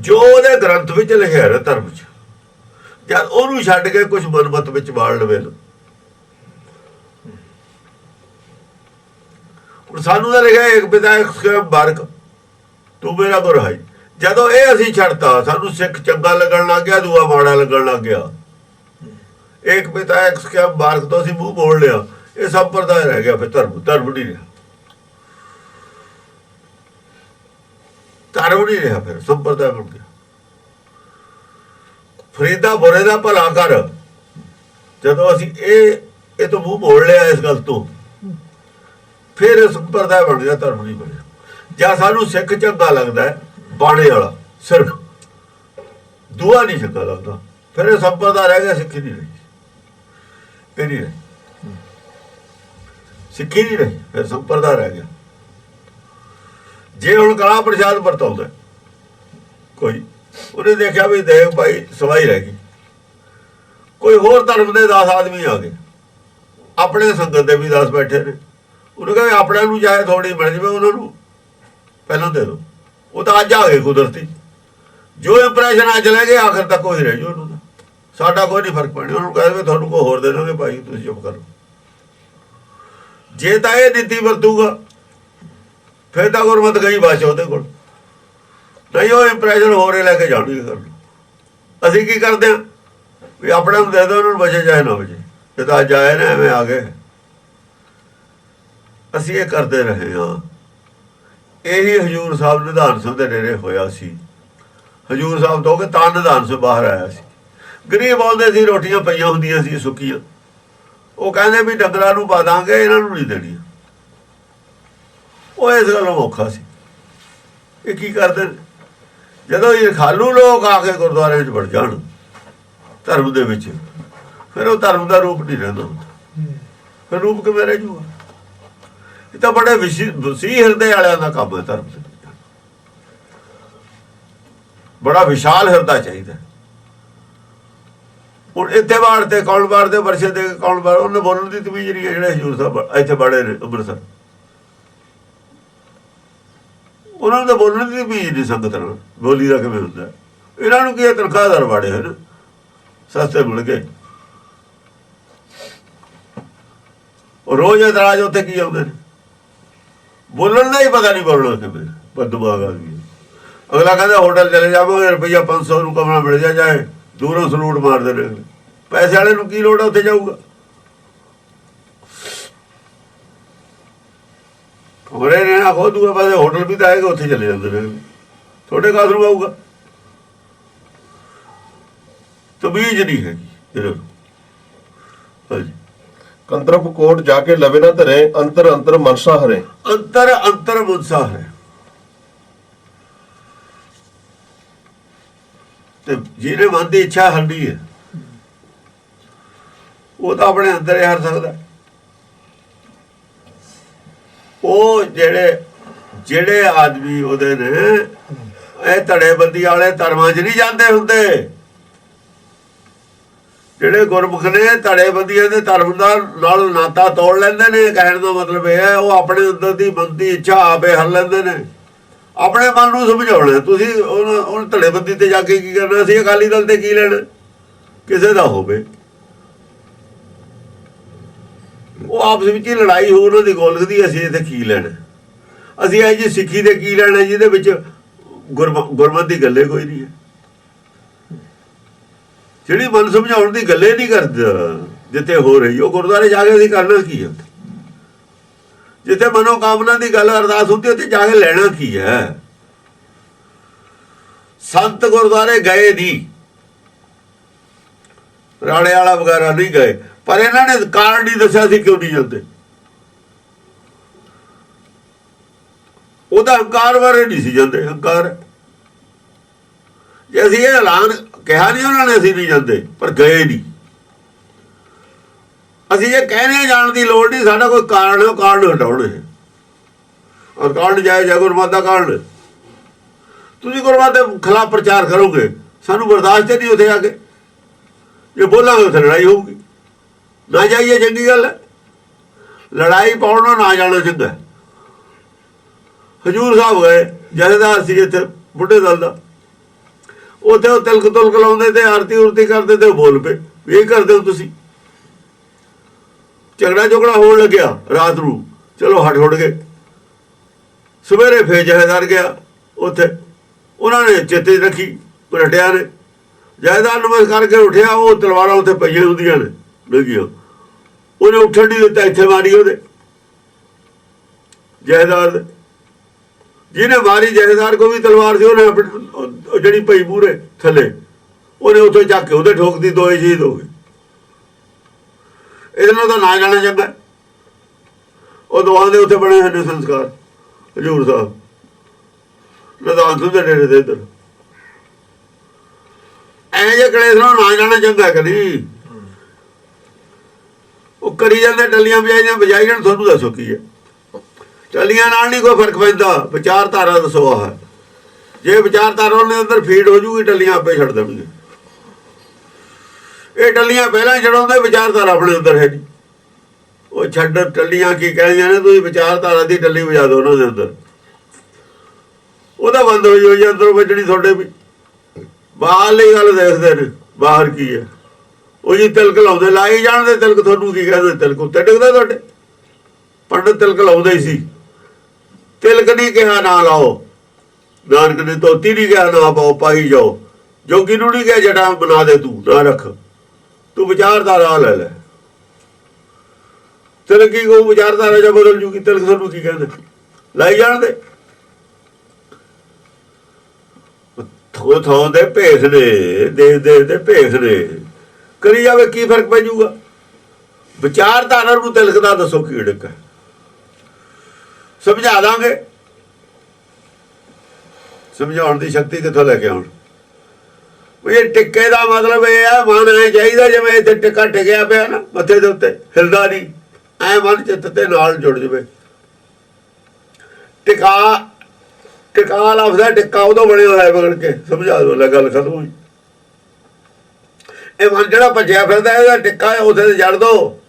ਜੋ ਉਹਦੇ ਗ੍ਰੰਥ ਵਿੱਚ ਲਿਖਿਆ ਹੈ ਧਰਮ 'ਚ, ਜਦ ਉਹਨੂੰ ਛੱਡ ਕੇ ਕੁਛ ਮਨਮਤ ਵਿੱਚ ਬਾੜ ਲਵੇ। ਹੁਣ ਸਾਨੂੰ ਤਾਂ ਲਿਖਿਆ ਇੱਕ ਪਿਤਾ ਇੱਕ ਬਾਰਕ, ਤੂੰ ਮੇਰਾ ਗੁਰ ਹੈ। ਜਦੋਂ ਇਹ ਅਸੀਂ ਛੱਡਤਾ, ਸਾਨੂੰ ਸਿੱਖ ਚੰਗਾ ਲੱਗਣ ਲੱਗ ਗਿਆ, ਦੂਆ ਮਾੜਾ ਲੱਗਣ ਲੱਗ ਗਿਆ। ਇੱਕ ਪਿਤਾ ਇੱਕ ਬਾਰਕ ਤੋਂ ਅਸੀਂ ਮੂੰਹ ਮੋੜ ਲਿਆ, ਇਹ ਸੰਪਰਦਾ ਰਹਿ ਗਿਆ। ਫਿਰ ਧਰਮ ਨਹੀਂ ਰਿਹਾ, ਧਰਮ ਨਹੀਂ ਰਿਹਾ, ਫਿਰ ਸੰਪਰਦਾ ਬਣ ਗਿਆ। ਫਰੀਦਾ ਬੁਰੇ ਦਾ ਭਲਾ ਕਰ, ਜਦੋਂ ਅਸੀਂ ਇਹ ਤੋਂ ਮੂੰਹ ਮੋੜ ਲਿਆ ਇਸ ਗੱਲ ਤੋਂ, ਫਿਰ ਸੰਪਰਦਾ ਬਣ ਗਿਆ, ਧਰਮ ਨਹੀਂ ਬਣਿਆ। ਜਾਂ ਸਾਨੂੰ ਸਿੱਖ ਚੰਗਾ ਲੱਗਦਾ ਬਾਣੇ ਵਾਲਾ ਸਿਰਫ, ਦੂਆ ਨਹੀਂ ਚੰਗਾ ਲੱਗਦਾ, ਫਿਰ ਇਹ ਸੰਪਰਦਾ ਰਹਿ ਗਿਆ, ਸਿੱਖੀ ਨਹੀਂ ਰਹੀ। ਇਹ ਨਹੀਂ ਰਹੀ। ਸਿੱਖੀ ਨਹੀਂ ਰਹੀ, ਫਿਰ ਸੰਪਰਦਾ ਰਹਿ ਗਿਆ। ਜੇ ਹੁਣ ਕਲਾ ਪ੍ਰਸ਼ਾਦ ਵਰਤਾਉਂਦਾ ਕੋਈ, ਉਹਨੇ ਦੇਖਿਆ ਵੀ ਦੇਖ ਭਾਈ ਸਵਾਈ ਰਹਿ ਗਈ, ਕੋਈ ਹੋਰ ਧਰਮ ਦੇ 10 ਆਦਮੀ ਆ ਗਏ, ਆਪਣੇ ਸੰਗਤ ਦੇ ਵੀ 10 ਬੈਠੇ ਨੇ, ਉਹਨੇ ਕਿਹਾ ਵੀ ਆਪਣਿਆਂ ਨੂੰ ਚਾਹੇ ਥੋੜੀ ਮਿਲ ਜਾਵੇ, ਉਹਨਾਂ ਨੂੰ ਪਹਿਲਾਂ ਦੇ ਦਿਓ। ਉਹ ਤਾਂ ਅੱਜ ਆ ਗਏ ਕੁਦਰਤੀ, ਜੋ ਇੰਪਰੈਸ਼ਨ ਅੱਜ ਲੈ ਗਏ ਆਖਰ ਤੱਕ ਉਹੀ ਰਹਿ ਜਾਓ, ਉਹਨੂੰ ਤਾਂ ਸਾਡਾ ਕੋਈ ਨਹੀਂ ਫਰਕ ਪੈਣਾ। ਉਹਨੂੰ ਕਹਿੰਦੇ ਤੁਹਾਨੂੰ ਕੋਈ ਹੋਰ ਦੇ ਦਾਂਗੇ ਭਾਈ, ਤੁਸੀਂ ਚੁੱਪ ਕਰੋ। ਜੇ ਤਾਂ ਇਹ ਨੀਤੀ ਵਰਤੂਗਾ ਫਿਰ ਤਾਂ ਗੁਰਮਤ ਗਈ ਬਾਚ ਉਹਦੇ ਕੋਲ, ਨਹੀਂ ਉਹ ਇੰਪਰੈਸ਼ਨ ਹੋਰ ਲੈ ਕੇ ਜਾਣਗੇ ਕਰਨ। ਅਸੀਂ ਕੀ ਕਰਦੇ ਹਾਂ ਵੀ ਆਪਣੇ ਨੂੰ ਦੇ ਦਿਓ, ਉਹਨਾਂ ਨੂੰ ਬਚੇ ਚਾਹੇ ਨਾ ਬਚੇ, ਇਹ ਤਾਂ ਅੱਜ ਆਏ ਨੇ ਐਵੇਂ ਆ ਗਏ। ਅਸੀਂ ਇਹ ਕਰਦੇ ਰਹੇ ਹਾਂ। ਇਹੀ ਹਜ਼ੂਰ ਸਾਹਿਬ ਨਿਧਾਨ ਸਿੰਘ ਦੇ ਡੇਰੇ ਹੋਇਆ ਸੀ। ਹਜ਼ੂਰ ਸਾਹਿਬ ਤੋਂ ਕਿ ਤਾਂ ਨਿਧਾਨ ਸਿੰਘ ਬਾਹਰ ਆਇਆ ਸੀ। ਗਰੀਬ ਆਉਂਦੇ ਸੀ, ਰੋਟੀਆਂ ਪਈਆਂ ਹੁੰਦੀਆਂ ਸੀ ਸੁੱਕੀਆਂ, ਉਹ ਕਹਿੰਦੇ ਵੀ ਡੰਗਰਾਂ ਨੂੰ ਪਾ ਦਾਂਗੇ, ਇਹਨਾਂ ਨੂੰ ਨਹੀਂ ਦੇਣੀ। ਉਹ ਇਸ ਗੱਲੋਂ ਔਖਾ ਸੀ। ਇਹ ਕੀ ਕਰਦੇ ਨੇ, ਜਦੋਂ ਇਹ ਖਾਲੂ ਲੋਕ ਆ ਕੇ ਗੁਰਦੁਆਰੇ 'ਚ ਵੜ ਜਾਣ ਧਰਮ ਦੇ ਵਿੱਚ, ਫਿਰ ਉਹ ਧਰਮ ਦਾ ਰੂਪ ਨਹੀਂ ਰਹਿੰਦਾ ਹੁੰਦਾ, ਫਿਰ ਰੂਪ ਕਿਵੇਂ ਰਹਿ ਜੂਗਾ। ਇਹ ਤਾਂ ਬੜੇ ਵਸੀਹ ਹਿਰਦੇ ਵਾਲਿਆਂ ਦਾ ਕੰਮ ਹੈ। ਧਰਮ ਦੇ ਬੜਾ ਵਿਸ਼ਾਲ ਹਿਰਦਾ ਚਾਹੀਦਾ। ਹੁਣ ਇੱਥੇ ਬਾੜ ਤੇ ਕੌਣ ਬਾੜ ਦੇ ਵਰਸ਼ੇ ਦੇ ਕੌਣ ਬਾੜ, ਉਹਨੇ ਬੋਲਣ ਦੀ ਤਮੀਜ਼ ਨਹੀਂ ਹੈ। ਜਿਹੜੇ ਹਜ਼ੂਰ ਸਾਹਿਬ ਇੱਥੇ ਬੜੇ ਨੇ ਅੰਮ੍ਰਿਤਸਰ, ਉਹਨਾਂ ਨੂੰ ਤਾਂ ਬੋਲਣ ਦੀ ਤਮੀਜ਼ ਨਹੀਂ ਸੰਗਤ ਨਾਲ, ਬੋਲੀ ਦਾ ਕਿਵੇਂ ਹੁੰਦਾ। ਇਹਨਾਂ ਨੂੰ ਕੀ ਤਨਖਾਹਦਾਰ ਬਾੜੇ ਹਨ, ਸਸਤੇ ਮਿਲ ਗਏ। ਉਹ ਰੋਜ਼ ਇਤਰਾਜ਼ ਉੱਥੇ ਕੀ ਆਉਂਦੇ ਨੇ, ਬੋਲਣ ਦਾ ਹੀ ਪਤਾ ਨਹੀਂ ਬੋਲਣਾ ਕਿਵੇਂ। ਬਦਦੁਆਗ ਆ ਗਈ। ਅਗਲਾ ਕਹਿੰਦਾ ਹੋਟਲ ਚਲੇ ਜਾਵਾਂਗੇ, ਰੁਪਈਆ 500 ਨੂੰ ਕਮਰਾ ਮਿਲ ਜਾਏ, ਦੂਰੋਂ ਸਲੂਟ ਮਾਰਦੇ ਨੇ। ਪੈਸੇ ਵਾਲੇ ਨੂੰ ਕੀ ਲੋੜ ਆ ਉੱਥੇ ਜਾਊਗਾ। ਹੋਰੇ ਨੇ ਆਖੋ ਦੂਏ ਪਾਸੇ ਹੋਟਲ ਵੀ ਤਾਂ ਆਏਗਾ, ਉੱਥੇ ਚਲੇ ਜਾਂਦੇ ਨੇ। ਤੁਹਾਡੇ ਕਾਸ ਨੂੰ ਆਊਗਾ, ਤਮੀਜ਼ ਨਹੀਂ ਹੈਗੀ ਇਹਨਾਂ ਨੂੰ। ਹਾਂਜੀ, ਕੰਦਰਪ ਕੋਟ ਜਾ ਕੇ ਲਵੇ ਨਾ ਧਰੇ, ਅੰਤਰ ਅੰਤਰ ਮਨਸਾ ਹਰੇ। ਅੰਤਰ ਅੰਤਰ ਮਨਸਾ ਹੈ। ਤੇ ਜਿਹਨੇ ਮਨ ਦੀ ਇੱਛਾ ਹਰਨੀ ਹੈ, ਉਹ ਤਾਂ ਆਪਣੇ ਅੰਦਰ ਹੀ ਹਰ ਸਕਦਾ। ਉਹ ਜਿਹੜੇ ਆਦਮੀ ਉਹਦੇ ਨੇ, ਇਹ ਧੜੇਬੰਦੀ ਵਾਲੇ ਧਰਮਾਂ 'ਚ ਨਹੀਂ ਜਾਂਦੇ ਹੁੰਦੇ। ਜਿਹੜੇ ਗੁਰਮੁਖ ਨੇ ਧੜੇਬੰਦੀਆਂ ਦੇ ਧਰਮ ਦਾ ਨਾਲ ਨਾਤਾ ਤੋੜ ਲੈਂਦੇ ਨੇ। ਕਹਿਣ ਦਾ ਮਤਲਬ ਇਹ ਹੈ, ਉਹ ਆਪਣੇ ਅੰਦਰ ਦੀ ਮਨ ਦੀ ਇੱਛਾ ਆਪੇ ਹਰ ਲੈਂਦੇ ਨੇ। ਆਪਣੇ ਮਨ ਨੂੰ ਸਮਝਾਉਣਾ। ਤੁਸੀਂ ਉਹ ਧੜੇਬੰਦੀ ਤੇ ਜਾ ਕੇ ਕੀ ਕਰਨਾ ਸੀ, ਅਕਾਲੀ ਦਲ ਤੇ ਕੀ ਲੈਣਾ, ਕਿਸੇ ਦਾ ਹੋਵੇ। ਉਹ ਆਪਸ ਵਿੱਚ ਹੀ ਲੜਾਈ ਹੋ ਉਹਨਾਂ ਦੀ ਗੋਲਗਦੀ, ਅਸੀਂ ਇੱਥੇ ਕੀ ਲੈਣਾ। ਅਸੀਂ ਇਹ ਜੀ ਸਿੱਖੀ ਦੇ ਕੀ ਲੈਣਾ ਜਿਹਦੇ ਵਿੱਚ ਗੁਰਮਤ ਦੀ ਗੱਲੇ ਕੋਈ ਨਹੀਂ ਹੈ। ਜਿਹੜੀ ਮਨ ਸਮਝਾਉਣ ਦੀ ਗੱਲੇ ਨਹੀਂ ਕਰਦਾ ਜਿੱਥੇ ਹੋ ਰਹੀ, ਉਹ ਗੁਰਦੁਆਰੇ ਜਾ ਕੇ ਅਸੀਂ ਕਰਨਾ ਕੀ ਹੈ। ਜਿੱਥੇ ਮਨੋਕਾਮਨਾ ਦੀ ਗੱਲ ਅਰਦਾਸ ਹੁੰਦੀ, ਉੱਥੇ ਜਾ ਕੇ ਲੈਣਾ ਕੀ ਹੈ। ਸੰਤ ਗੁਰਦੁਆਰੇ ਗਏ ਨਹੀਂ, ਰਾੜੇ ਵਾਲਾ ਵਗੈਰਾ ਨਹੀਂ ਗਏ, ਪਰ ਇਹਨਾਂ ਨੇ ਕਾਰਨ ਨਹੀਂ ਦੱਸਿਆ ਸੀ ਕਿਉਂ ਨਹੀਂ ਜਾਂਦੇ। ਉਹਦਾ ਹੰਕਾਰ ਬਾਰੇ ਨਹੀਂ ਸੀ ਜਾਂਦੇ। ਹੰਕਾਰ ਜੇ ਅਸੀਂ ਇਹ ਐਲਾਨ ਕਿਹਾ ਨਹੀਂ ਉਹਨਾਂ ਨੇ, ਅਸੀਂ ਨਹੀਂ ਜਾਂਦੇ, ਪਰ ਗਏ ਨਹੀਂ। ਅਸੀਂ ਜੇ ਕਹਿੰਦੇ ਜਾਣ ਦੀ ਲੋੜ ਨਹੀਂ, ਸਾਡਾ ਕੋਈ ਕਾਰਨ ਹੈ, ਉਹ ਕਾਰਨ ਹਟਾਉਣੇ ਹੈ। ਔਰ ਕਾਰਨ ਜਾਇਜ਼ ਹੈ, ਗੁਰਮਤਿ ਦਾ ਕਾਰਨ। ਤੁਸੀਂ ਗੁਰਮਤਿ ਦੇ ਖਿਲਾਫ ਪ੍ਰਚਾਰ ਕਰੋਗੇ, ਸਾਨੂੰ ਬਰਦਾਸ਼ਤ ਨਹੀਂ ਉੱਥੇ ਆ ਕੇ। ਜੇ ਬੋਲਾਂਗੇ ਉੱਥੇ ਲੜਾਈ ਹੋਊਗੀ। ਨਾ ਜਾਈਏ ਚੰਗੀ ਗੱਲ ਹੈ, ਲੜਾਈ ਪਾਉਣ ਨੂੰ ਨਾ ਜਾਣਾ ਚੰਗਾ। ਹਜ਼ੂਰ ਸਾਹਿਬ ਗਏ, ਜਥੇਦਾਰ ਸੀ ਇੱਥੇ ਬੁੱਢੇ ਦਲ ਦਾ, ਉੱਥੇ ਉਹ ਤਿਲਕ ਤੁਲਕ ਲਾਉਂਦੇ ਤੇ ਆਰਤੀ ਉਰਤੀ ਕਰਦੇ ਤੇ ਉਹ ਬੋਲ ਪਏ ਵੀ ਇਹ ਕਰਦੇ ਹੋ ਤੁਸੀਂ। ਝਗੜਾ ਝੁਗੜਾ ਹੋਣ ਲੱਗਿਆ ਰਾਤ ਨੂੰ, ਚਲੋ ਹਟ ਹੁੜ ਗਏ। ਸਵੇਰੇ ਫੇਰ ਜਥੇਦਾਰ ਗਿਆ ਉੱਥੇ, ਉਹਨਾਂ ਨੇ ਚੇਤੇ ਰੱਖੀ ਪਲਟਿਆ ਨੇ। ਜਥੇਦਾਰ ਨਮਸਕਾਰ ਕਰਕੇ ਉੱਠਿਆ, ਉਹ ਤਲਵਾਰਾਂ ਉੱਥੇ ਪਈਆਂ ਹੁੰਦੀਆਂ ਨੇ ਲੱਗੀਆਂ, ਉਹਨੇ ਉੱਠਣ ਨਹੀਂ ਦਿੱਤਾ, ਇੱਥੇ ਮਾਰੀ ਉਹਦੇ ਜਥੇਦਾਰ ਦੇ। ਜਿਹਨੇ ਮਾਰੀ ਜਥੇਦਾਰ ਕੋ ਵੀ ਤਲਵਾਰ ਸੀ, ਉਹਨੇ ਜਿਹੜੀ ਪਈ ਮੂਹਰੇ ਥੱਲੇ, ਉਹਨੇ ਉੱਥੇ ਚੱਕ ਕੇ ਉਹਦੇ ਠੋਕਦੀ, ਦੋਏ ਸ਼ਹੀਦ ਹੋ ਗਏ। ਇਹਦੇ ਨਾਲ ਤਾਂ ਨਾ ਜਾਣਾ ਚੰਗਾ। ਉਹ ਦੋਹਾਂ ਦੇ ਉੱਥੇ ਬਣੇ ਹੋਏ ਨੇ ਸੰਸਕਾਰ ਹਜ਼ੂਰ ਸਾਹਿਬ ਨਿਧਾਨ ਸਿੰਘ ਦੇ ਡੇਰੇ ਦੇ ਇੱਧਰ। ਇਹੋ ਜਿਹੇ ਕਲੇਸ਼ ਨਾਲ ਨਾ ਜਾਣਾ ਚੰਗਾ ਕਦੀ। ਉਹ ਕਰੀ ਜਾਂਦੇ ਟੱਲੀਆਂ ਵਜਾਈ ਜਾਣ, ਤੁਹਾਨੂੰ ਦੱਸੋ ਕੀ ਹੈ। ਟੱਲੀਆਂ ਨਾਲ ਨਹੀਂ ਕੋਈ ਫਰਕ ਪੈਂਦਾ। ਵਿਚਾਰਧਾਰਾ ਦੱਸੋ ਆਹ, ਜੇ ਵਿਚਾਰਧਾਰਾ ਉਹਨੇ ਅੰਦਰ ਫੀਡ ਹੋ ਜੂਗੀ ਟੱਲੀਆਂ ਆਪੇ ਛੱਡ ਦੇਣਗੇ। ਇਹ ਟੱਲੀਆਂ ਪਹਿਲਾਂ ਛਡਾਉਂਦੇ, ਵਿਚਾਰਧਾਰਾ ਆਪਣੇ ਅੰਦਰ ਹੈ ਨਹੀਂ। ਉਹ ਛੱਡ ਟੱਲੀਆਂ ਕੀ ਕਹਿੰਦੀਆਂ ਨੇ, ਤੁਸੀਂ ਵਿਚਾਰਧਾਰਾ ਦੀ ਟੱਲੀ ਵਜਾ ਦਿਓ ਉਹਨਾਂ ਦੇ ਅੰਦਰ, ਉਹਦਾ ਬੰਦ ਹੋ ਜਾਓ। ਅੰਦਰੋਂ ਵੱਜਣੀ ਤੁਹਾਡੇ ਵੀ। ਬਾਹਰਲੀ ਗੱਲ ਦੇਖਦੇ ਨੇ, ਬਾਹਰ ਕੀ ਹੈ। ਉਹ ਜੀ ਤਿਲਕ ਲਾਉਂਦੇ, ਲਾਈ ਜਾਣਦੇ ਤਿਲਕ। ਤੁਹਾਨੂੰ ਕੀ ਕਹਿੰਦੇ, ਤਿਲਕ ਉੱਤੇ ਡਿੱਗਦਾ ਤੁਹਾਡੇ। ਪੰਡਤ ਤਿਲਕ ਲਾਉਂਦੇ ਹੀ ਸੀ। ਤਿਲਕ ਨਹੀਂ ਕਿਹਾ ਨਾ ਲਾਓ, ਨਾਨਕ ਨੇ ਧੋਤੀ ਨਹੀਂ ਕਿਹਾ ਨਾ ਪਾਓ, ਪਾਈ ਜਾਓ। ਜੋਗੀ ਨੂੰ ਨਹੀਂ ਕਿਹਾ ਜਟਾ ਬਣਾ ਦੇ, ਤੂੰ ਨਾ ਰੱਖ, ਤੂੰ ਵਿਚਾਰਧਾਰਾ ਲੈ ਲੈ। ਤਿਲਕ ਕੀ ਕਹੂ, ਵਿਚਾਰਧਾਰਾ ਜਾਂ ਬਦਲ ਜੂਗੀ। ਤਿਲਕ ਤੁਹਾਨੂੰ ਕੀ ਕਹਿੰਦੇ, ਲਾਈ ਜਾਣਦੇ। ਥੋਂ ਦੇ ਭੇਖ ਨੇ, ਦੇ ਭੇਖ ਨੇ, ਕਰੀ ਜਾਵੇ ਕੀ ਫਰਕ ਪੈ ਜਾਊਗਾ। ਵਿਚਾਰਧਾਰਾ ਨੂੰ ਤਿਲਕ ਦਾ ਦੱਸੋ ਕੀ ਢਿੱਕਾ, ਸਮਝਾ ਦਾਂਗੇ। ਸਮਝਾਉਣ ਦੀ ਸ਼ਕਤੀ ਕਿੱਥੋਂ ਲੈ ਕੇ ਆਉਣ। ਇਹ ਟਿੱਕੇ ਦਾ ਮਤਲਬ ਇਹ ਹੈ, ਮਨ ਐ ਚਾਹੀਦਾ ਜਿਵੇਂ ਇੱਥੇ ਟਿੱਕਾ ਟਿਕਿਆ ਪਿਆ ਨਾ ਮੱਥੇ ਦੇ ਉੱਤੇ, ਹਿਲਦਾ ਨਹੀਂ, ਐ ਮਨ ਚਿੱਤ ਤੇ ਨਾਲ ਜੁੜ ਜਾਵੇ। ਟਿਕਾ ਲਫ਼ਜ਼ ਹੈ, ਟਿੱਕਾ ਉਦੋਂ ਬਣਿਆ ਹੋਇਆ ਬਗੜ ਕੇ। ਸਮਝਾ ਦੋ, ਲੈ ਗੱਲ ਖਤਮ ਹੋਈ। ਇਹ ਮਨ ਜਿਹੜਾ ਭੱਜਿਆ ਫਿਰਦਾ ਇਹਦਾ ਟਿੱਕਾ ਉਸੇ ਤੇ ਜੜ ਦੋ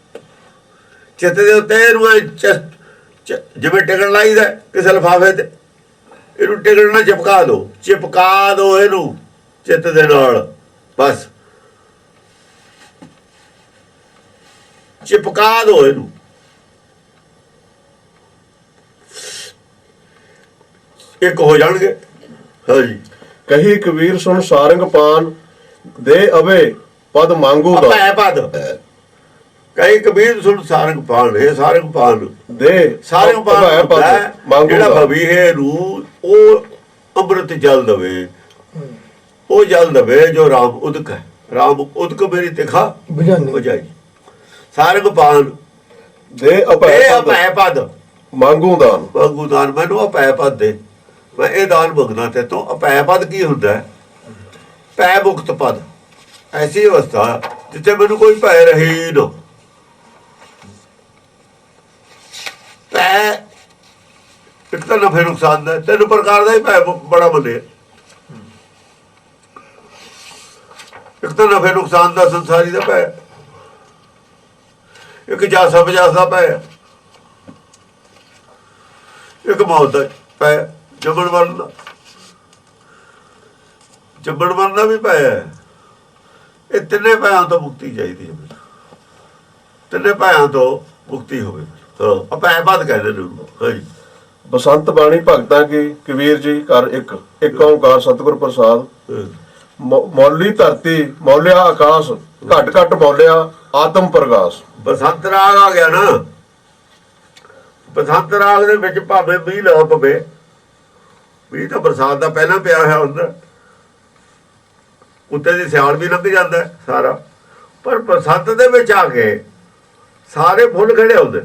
ਚਿੱਤ ਦੇ ਉੱਤੇ। ਇਹਨੂੰ ਜਿਵੇਂ ਟਿਕਣ ਲਾਈਦਾ ਕਿਸੇ ਲਿਫਾਫੇ ਤੇ, ਇਹਨੂੰ ਟਿਕਣ ਨਾਲ ਚਿਪਕਾ ਦੋ ਇਹਨੂੰ ਚਿੱਤ ਦੇ ਨਾਲ। ਬਸ ਚਿਪਕਾ ਦੋ ਇਹਨੂੰ। ਇੱਕ ਹੋ ਜਾਣਗੇ। ਹਾਂਜੀ, ਕਹੀ ਕਬੀਰ ਸੁਣ ਸਾਰੰਗ ਪਾਨ, ਦੇ ਅਵੇ ਪਦ ਮੰਗੂ ਦਾ। ਭੈ ਪਦ ਕਹੀ ਕਬੀਰ ਸੁਣ ਸਾਰੰਗ ਪਾਨ, ਇਹ ਸਾਰੰਗ ਪਾਨ ਦੇ ਸਾਰੰਗ ਪਾਨ ਜਿਹੜਾ ਭਵੀਹੇ ਨੂੰ ਉਹ ਅੰਮ੍ਰਿਤ ਜਲ ਦਵੇ, ਉਹ ਜਲ ਦਵੇ ਜੋ ਰਾਮ ਉਦਕ ਹੈ। ਰਾਮ ਉਦਕ ਮੇਰੀ ਤਿਖਾ ਬੁਝਾਈ। ਸਾਰੰਗ ਪਾਨ ਦੇ ਅਭੈ ਪਦ ਮੰਗੂ ਦਾਨ, ਮੈਨੂੰ ਅਭੈ ਪਦ ਦੇ, ਮੈਂ ਇਹ ਦਾਨ ਮੰਗਦਾ ਤੇ ਤੋਂ। ਅਭੈ ਪਦ ਕੀ ਹੁੰਦਾ ਹੈ? ਭੈ ਮੁਕਤ ਪਦ, ਐਸੀ ਅਵਸਥਾ ਜਿੱਥੇ ਮੈਨੂੰ ਕੋਈ ਭੈ ਰਹੇ ਹੀ ਨਾ। ਭੈ ਇੱਕ ਤਾਂ ਨਫੇ ਨੁਕਸਾਨ ਦਾ, 3 ਪ੍ਰਕਾਰ ਦਾ ਹੀ ਭੈ ਬੜਾ ਮੰਨਿਆ। ਇੱਕ ਤਾਂ ਨਫੇ ਨੁਕਸਾਨ ਦਾ ਸੰਸਾਰੀ ਦਾ ਭੈ, ਇੱਕ ਜਾਸਾ ਬਜਾਸ ਦਾ ਭੈ, ਇੱਕ ਮੌਤ ਦਾ ਭੈ, ਜੰਮਣ ਮਰਨ ਦਾ ਵੀ ਭੈ ਹੈ। ਇਹ ਤਿੰਨੇ ਭੈਆਂ ਤੋਂ ਮੁਕਤੀ ਚਾਹੀਦੀ ਹੈ। ਤਿੰਨੇ ਭੈਆਂ ਤੋਂ ਮੁਕਤੀ ਹੋਵੇ। ਅਭੈ ਪਦ ਕਹਿੰਦੇ ਨੇ ਉਹਨੂੰ। ਹਾਂਜੀ, ਬਸੰਤ ਬਾਣੀ ਭਗਤਾਂ ਕੀ ਕਬੀਰ ਜੀ ਘਰ ਇੱਕ ਓਂਕਾਰ ਸਤਿਗੁਰ ਪ੍ਰਸਾਦ। ਮੌਲੀ ਧਰਤੀ ਮੌਲਿਆ ਆਕਾਸ਼, ਘਟ ਘਟ ਮੌਲਿਆ ਆਤਮ ਪ੍ਰਗਾਸ। ਬਸੰਤ ਰਾਗ ਆ ਗਿਆ ਨਾ। ਬਸੰਤ ਰਾਗ ਦੇ ਵਿੱਚ ਭਾਵੇਂ ਮੀਂਹ ਨਾ ਪਵੇ, ਮੀਂਹ ਤਾਂ ਬਰਸਾਤ ਦਾ ਪਹਿਲਾਂ ਪਿਆ ਹੋਇਆ ਹੁੰਦਾ, ਉੱਤੇ ਦੀ ਸਿਆਲ ਵੀ ਲੰਘ ਜਾਂਦਾ ਸਾਰਾ, ਪਰ ਬਸੰਤ ਦੇ ਵਿੱਚ ਆ ਕੇ ਸਾਰੇ ਫੁੱਲ ਖੜੇ ਹੁੰਦੇ,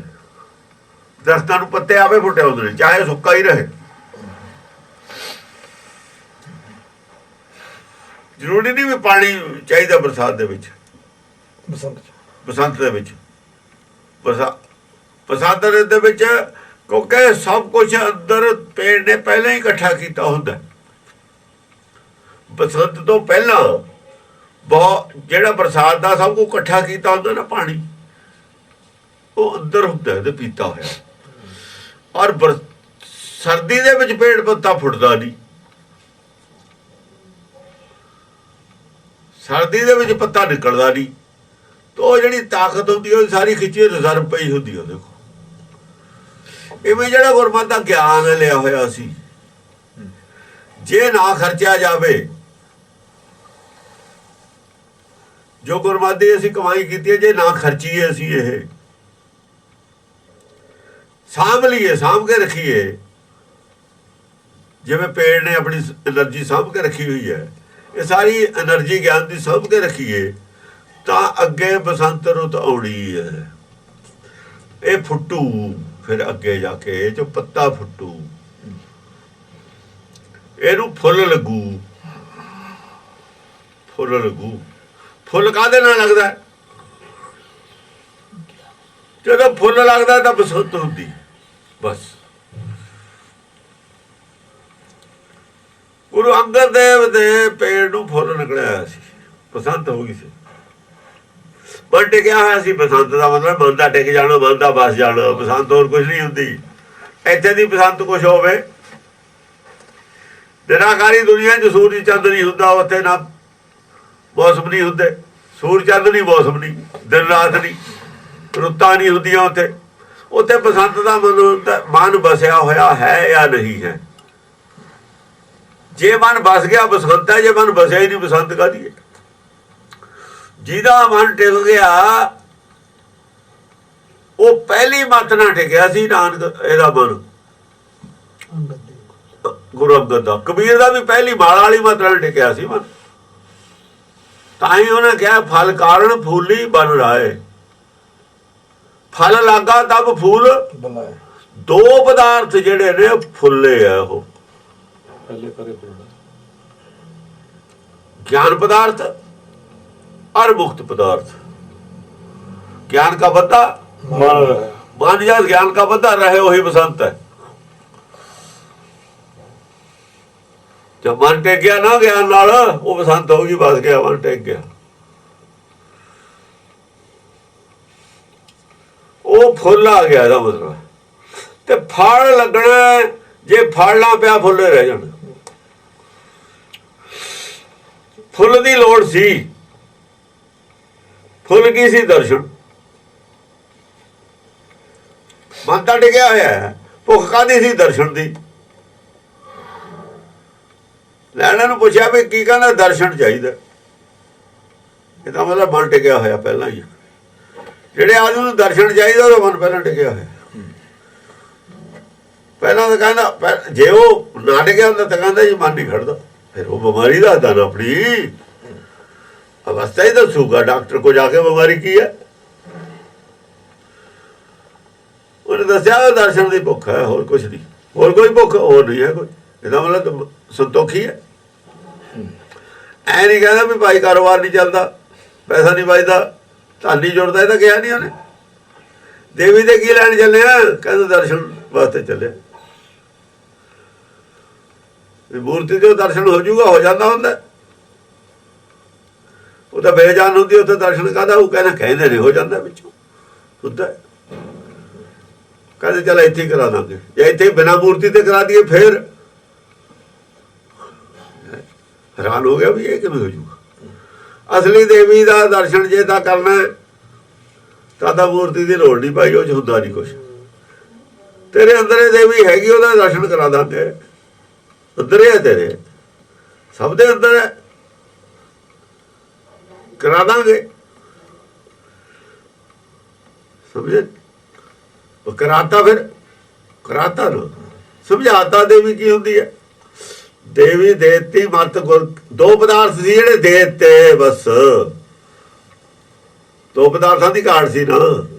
ਦਰਖਤਾਂ ਨੂੰ ਪੱਤੇ ਆਵੇ ਫੁੱਟੇ ਹੁੰਦੇ ਨੇ, ਚਾਹੇ ਸੁੱਕਾ ਹੀ ਰਹੇ। ਜ਼ਰੂਰੀ ਨਹੀਂ ਵੀ ਪਾਣੀ ਚਾਹੀਦਾ ਬਰਸਾਤ ਦੇ ਵਿੱਚ, ਬਸੰਤ ਦੇ ਵਿੱਚ। ਬਸੰਤ ਦੇ ਵਿੱਚ ਕਿਉਂਕਿ ਸਭ ਕੁਝ ਅੰਦਰ ਪੇੜ ਨੇ ਪਹਿਲਾਂ ਹੀ ਇਕੱਠਾ ਕੀਤਾ ਹੁੰਦਾ। ਬਸੰਤ ਤੋਂ ਪਹਿਲਾਂ ਬਹੁਤ ਜਿਹੜਾ ਬਰਸਾਤ ਦਾ ਸਭ ਕੁਝ ਇਕੱਠਾ ਕੀਤਾ ਹੁੰਦਾ ਨਾ ਪਾਣੀ, ਉਹ ਅੰਦਰ ਹੁੰਦਾ ਤੇ ਪੀਤਾ ਹੋਇਆ। ਔਰ ਸਰਦੀ ਦੇ ਵਿੱਚ ਪੇੜ ਪੱਤਾ ਫੁੱਟਦਾ ਨਹੀਂ। ਸਰਦੀ ਦੇ ਵਿੱਚ ਪੱਤਾ ਨਿਕਲਦਾ ਨਹੀਂ, ਤਾਂ ਉਹ ਜਿਹੜੀ ਤਾਕਤ ਹੁੰਦੀ ਉਹ ਸਾਰੀ ਖਿੱਚੀ ਰਿਜ਼ਰਵ ਪਈ ਹੁੰਦੀ ਆ। ਦੇਖੋ ਇਵੇਂ ਜਿਹੜਾ ਗੁਰਮਤਿ ਦਾ ਗਿਆਨ ਲਿਆ ਹੋਇਆ ਸੀ, ਜੇ ਨਾ ਖਰਚਿਆ ਜਾਵੇ, ਜੋ ਗੁਰਮਤਿ ਦੀ ਅਸੀਂ ਕਮਾਈ ਕੀਤੀ ਹੈ, ਜੇ ਨਾ ਖਰਚੀਏ ਅਸੀਂ, ਇਹ ਸਾਂਭ ਲਈਏ, ਸਾਂਭ ਕੇ ਰੱਖੀਏ, ਜਿਵੇਂ ਪੇੜ ਨੇ ਆਪਣੀ એનર્ਜੀ ਸਾਂਭ ਕੇ ਰੱਖੀ ਹੋਈ ਹੈ, ਇਹ ਸਾਰੀ એનર્ਜੀ ਗਿਆਨ ਦੀ ਸਾਂਭ ਕੇ ਰੱਖੀਏ, ਤਾਂ ਅੱਗੇ ਬਸੰਤ ਰੁੱਤ ਆਉਣੀ ਹੈ। ਇਹ ਫੁੱਟੂ, ਫਿਰ ਅੱਗੇ ਜਾ ਕੇ ਇਹ ਜੋ ਪੱਤਾ ਫੁੱਟੂ, ਇਹਨੂੰ ਫੁੱਲ ਲੱਗੂ। ਫੁੱਲ ਲੱਗੂ। ਫੁੱਲ ਕਾਹਦੇ ਨਾਲ ਲੱਗਦਾ? ਜਦੋਂ ਫੁੱਲ ਲੱਗਦਾ ਤਾਂ ਬਸੰਤ ਹੁੰਦੀ ਬਸ। ਗੁਰੂ ਅੰਗਦ ਦੇਵ ਦੇ ਪੇੜ ਨੂੰ ਫੁੱਲ ਨਿਕਲਿਆ ਹੋਇਆ ਸੀ, ਬਸੰਤ ਹੋ ਗਈ ਸੀ। ਮਨ ਟਿਕਿਆ ਹੋਇਆ ਸੀ। ਬਸੰਤ ਦਾ ਮਤਲਬ ਮਨ ਦਾ ਟਿਕ ਜਾਣਾ, ਮਨ ਦਾ ਬਸ ਜਾਣਾ। ਬਸੰਤ ਹੋਰ ਕੁਛ ਨਹੀਂ ਹੁੰਦੀ। ਇੱਥੇ ਦੀ ਬਸੰਤ ਕੁਛ ਹੋਵੇ। ਨਿਰਾਕਾਰੀ ਦੁਨੀਆ 'ਚ ਸੂਰਜ ਚੰਦ ਨਹੀਂ ਹੁੰਦਾ, ਉੱਥੇ ਨਾ ਮੌਸਮ ਨਹੀਂ ਹੁੰਦੇ। ਸੂਰਜ ਚੰਦ ਨਹੀਂ, ਮੌਸਮ ਨਹੀਂ, ਦਿਨ ਰਾਤ ਨਹੀਂ, ਰੁੱਤਾਂ ਨਹੀਂ ਹੁੰਦੀਆਂ ਉੱਥੇ। ਉੱਥੇ ਬਸੰਤ ਦਾ ਮਨ ਬਸਿਆ ਹੋਇਆ ਹੈ ਜਾਂ ਨਹੀਂ ਹੈ। ਜੇ ਮਨ ਬਸ ਗਿਆ ਬਸੰਤ ਹੈ, ਜੇ ਮਨ ਬਸਿਆ ਹੀ ਨਹੀਂ ਬਸੰਤ ਕਾਹਦੀ ਹੈ। ਜਿਹਦਾ ਮਨ ਟਿਕ ਗਿਆ ਉਹ ਪਹਿਲੀ ਮੱਤ ਨਾਲ ਟਿਕਿਆ ਸੀ ਨਾਨਕ। ਇਹਦਾ ਮਨ ਗੁਰੂ ਅੰਗਦ ਦਾ, ਕਬੀਰ ਦਾ ਵੀ ਪਹਿਲੀ ਮਾਲਾ ਵਾਲੀ ਮੱਤ ਨਾਲ ਟਿਕਿਆ ਸੀ ਮਨ। ਤਾਂ ਹੀ ਉਹਨੇ ਕਿਹਾ ਫਲ ਕਾਰਨ ਫੂਲੀ ਬਨ ਰਾਏ। ਫਲ ਲੱਗਾ ਤਬ ਫੂਲ। ਦੋ ਪਦਾਰਥ ਜਿਹੜੇ ਨੇ ਫੁੱਲੇ ਆ ਉਹ, पहले करे फूल ज्ञान पदार्थ और मुक्त पदार्थ। ज्ञान का बद्दा मान जा, ज्ञान का बद्दा रहे वही बसंत है। जब मन टेक गया ना ज्ञान नाल, वो बसंत होगी। बस गया, मन टेक गया, वो फुल आ गया। ਇਹਦਾ मतलब ਤੇ ਫਲ ਲੱਗਣਾ। ਜੇ ਫਲ ਨਾ ਪਿਆ ਫੁੱਲੇ ਰਹਿ ਜਾਣ। ਫੁੱਲ ਦੀ ਲੋੜ ਸੀ। ਫੁੱਲ ਕੀ ਸੀ? ਦਰਸ਼ਨ। ਮਨ ਤਾਂ ਟਿਕਿਆ ਹੋਇਆ ਹੈ। ਭੁੱਖ ਕਾਹਦੀ ਸੀ? ਦਰਸ਼ਨ ਦੀ। ਲੈਣਾ ਨੂੰ ਪੁੱਛਿਆ ਵੀ ਕੀ ਕਹਿੰਦਾ? ਦਰਸ਼ਨ ਚਾਹੀਦਾ। ਇਹਦਾ ਮਤਲਬ ਮਨ ਟਿਕਿਆ ਹੋਇਆ ਪਹਿਲਾਂ ਹੀ। ਜਿਹੜੇ ਆਦਮੀ ਨੂੰ ਦਰਸ਼ਨ ਚਾਹੀਦਾ ਉਹਦਾ ਮਨ ਪਹਿਲਾਂ ਟਿਕਿਆ ਹੋਇਆ। ਪਹਿਲਾਂ ਤਾਂ ਕਹਿੰਦਾ, ਜੇ ਉਹ ਨਾ ਟਿਕਿਆ ਹੁੰਦਾ ਤਾਂ ਕਹਿੰਦਾ ਜੀ ਮਨ ਨਹੀਂ ਖੜਦਾ। ਫਿਰ ਉਹ ਬਿਮਾਰੀ ਦੱਸਦਾ ਨਾ, ਆਪਣੀ ਅਵਸਥਾ ਹੀ ਦੱਸੂਗਾ। ਡਾਕਟਰ ਕੋਲ ਜਾ ਕੇ ਬਿਮਾਰੀ ਕੀ ਹੈ ਉਹਨੇ ਦੱਸਿਆ ਦਰਸ਼ਨ ਦੀ ਭੁੱਖ ਹੈ, ਹੋਰ ਕੁਛ ਨਹੀਂ। ਹੋਰ ਕੋਈ ਭੁੱਖ ਹੋਰ ਨਹੀਂ ਹੈ ਕੋਈ। ਇਹਦਾ ਮਤਲਬ ਸੰਤੋਖੀ ਹੈ। ਐ ਨਹੀਂ ਕਹਿੰਦਾ ਵੀ ਭਾਈ ਕਾਰੋਬਾਰ ਨਹੀਂ ਚੱਲਦਾ, ਪੈਸਾ ਨਹੀਂ ਬਚਦਾ, ਧਨ ਨਹੀਂ ਜੁੜਦਾ। ਇਹ ਤਾਂ ਕਿਹਾ ਨਹੀਂ ਉਹਨੇ। ਦੇਵੀ ਦੇ ਕੀ ਲੈਣ ਚੱਲੇ ਆ? ਕਹਿੰਦੇ ਦਰਸ਼ਨ ਵਾਸਤੇ ਚੱਲੇ। ਮੂਰਤੀ ਦੇ ਦਰਸ਼ਨ ਹੋ ਜਾਊਗਾ, ਹੋ ਜਾਂਦਾ ਹੁੰਦਾ। ਉਹ ਤਾਂ ਬੇਜਾਨ ਹੁੰਦੀ, ਉੱਥੇ ਦਰਸ਼ਨ ਕਾਹਦਾ? ਉਹ ਕਹਿੰਦੇ ਨੇ ਹੋ ਜਾਂਦਾ ਵਿੱਚੋਂ ਹੁੰਦਾ। ਕਹਿੰਦੇ ਚੱਲ ਇੱਥੇ ਕਰਾ ਦਾਂਗੇ। ਜੇ ਇੱਥੇ ਬਿਨਾਂ ਮੂਰਤੀ ਤੇ ਕਰਾ ਦਈਏ ਫਿਰ ਹੈਰਾਨ ਹੋ ਗਿਆ ਵੀ ਇਹ ਕਿਵੇਂ ਹੋ ਜਾਊਗਾ। ਅਸਲੀ ਦੇਵੀ ਦਾ ਦਰਸ਼ਨ ਜੇ ਤਾਂ ਕਰਨਾ ਤਾਂ ਮੂਰਤੀ ਦੀ ਲੋੜ ਨਹੀਂ ਭਾਈ। ਉਹ 'ਚ ਹੁੰਦਾ ਨਹੀਂ ਕੁਛ। ਤੇਰੇ ਅੰਦਰ ਇਹ ਦੇਵੀ ਹੈਗੀ, ਉਹਦਾ ਦਰਸ਼ਨ ਕਰਾ ਦਾਂਗੇ। ਅੰਦਰ ਹੈ ਤੇਰੇ, ਸਭ ਦੇ ਅੰਦਰ ਹੈ, ਕਰਾ ਦਾਂਗੇ। ਸਮਝੇ? ਉਹ ਕਰਾਤਾ, ਫਿਰ ਕਰਾਤਾ ਨਾ ਸਮਝਾਤਾ। ਦੇਵੀ ਕੀ ਹੁੰਦੀ ਹੈ? ਦੇਵੀ ਦੇਤੀ ਮਤ ਗੁਰ। ਦੋ ਪਦਾਰਥ ਸੀ ਜਿਹੜੇ ਦੇ ਦਿੱਤੇ ਬਸ। ਦੋ ਪਦਾਰਥਾਂ ਦੀ ਘਾਟ ਸੀ ਨਾ,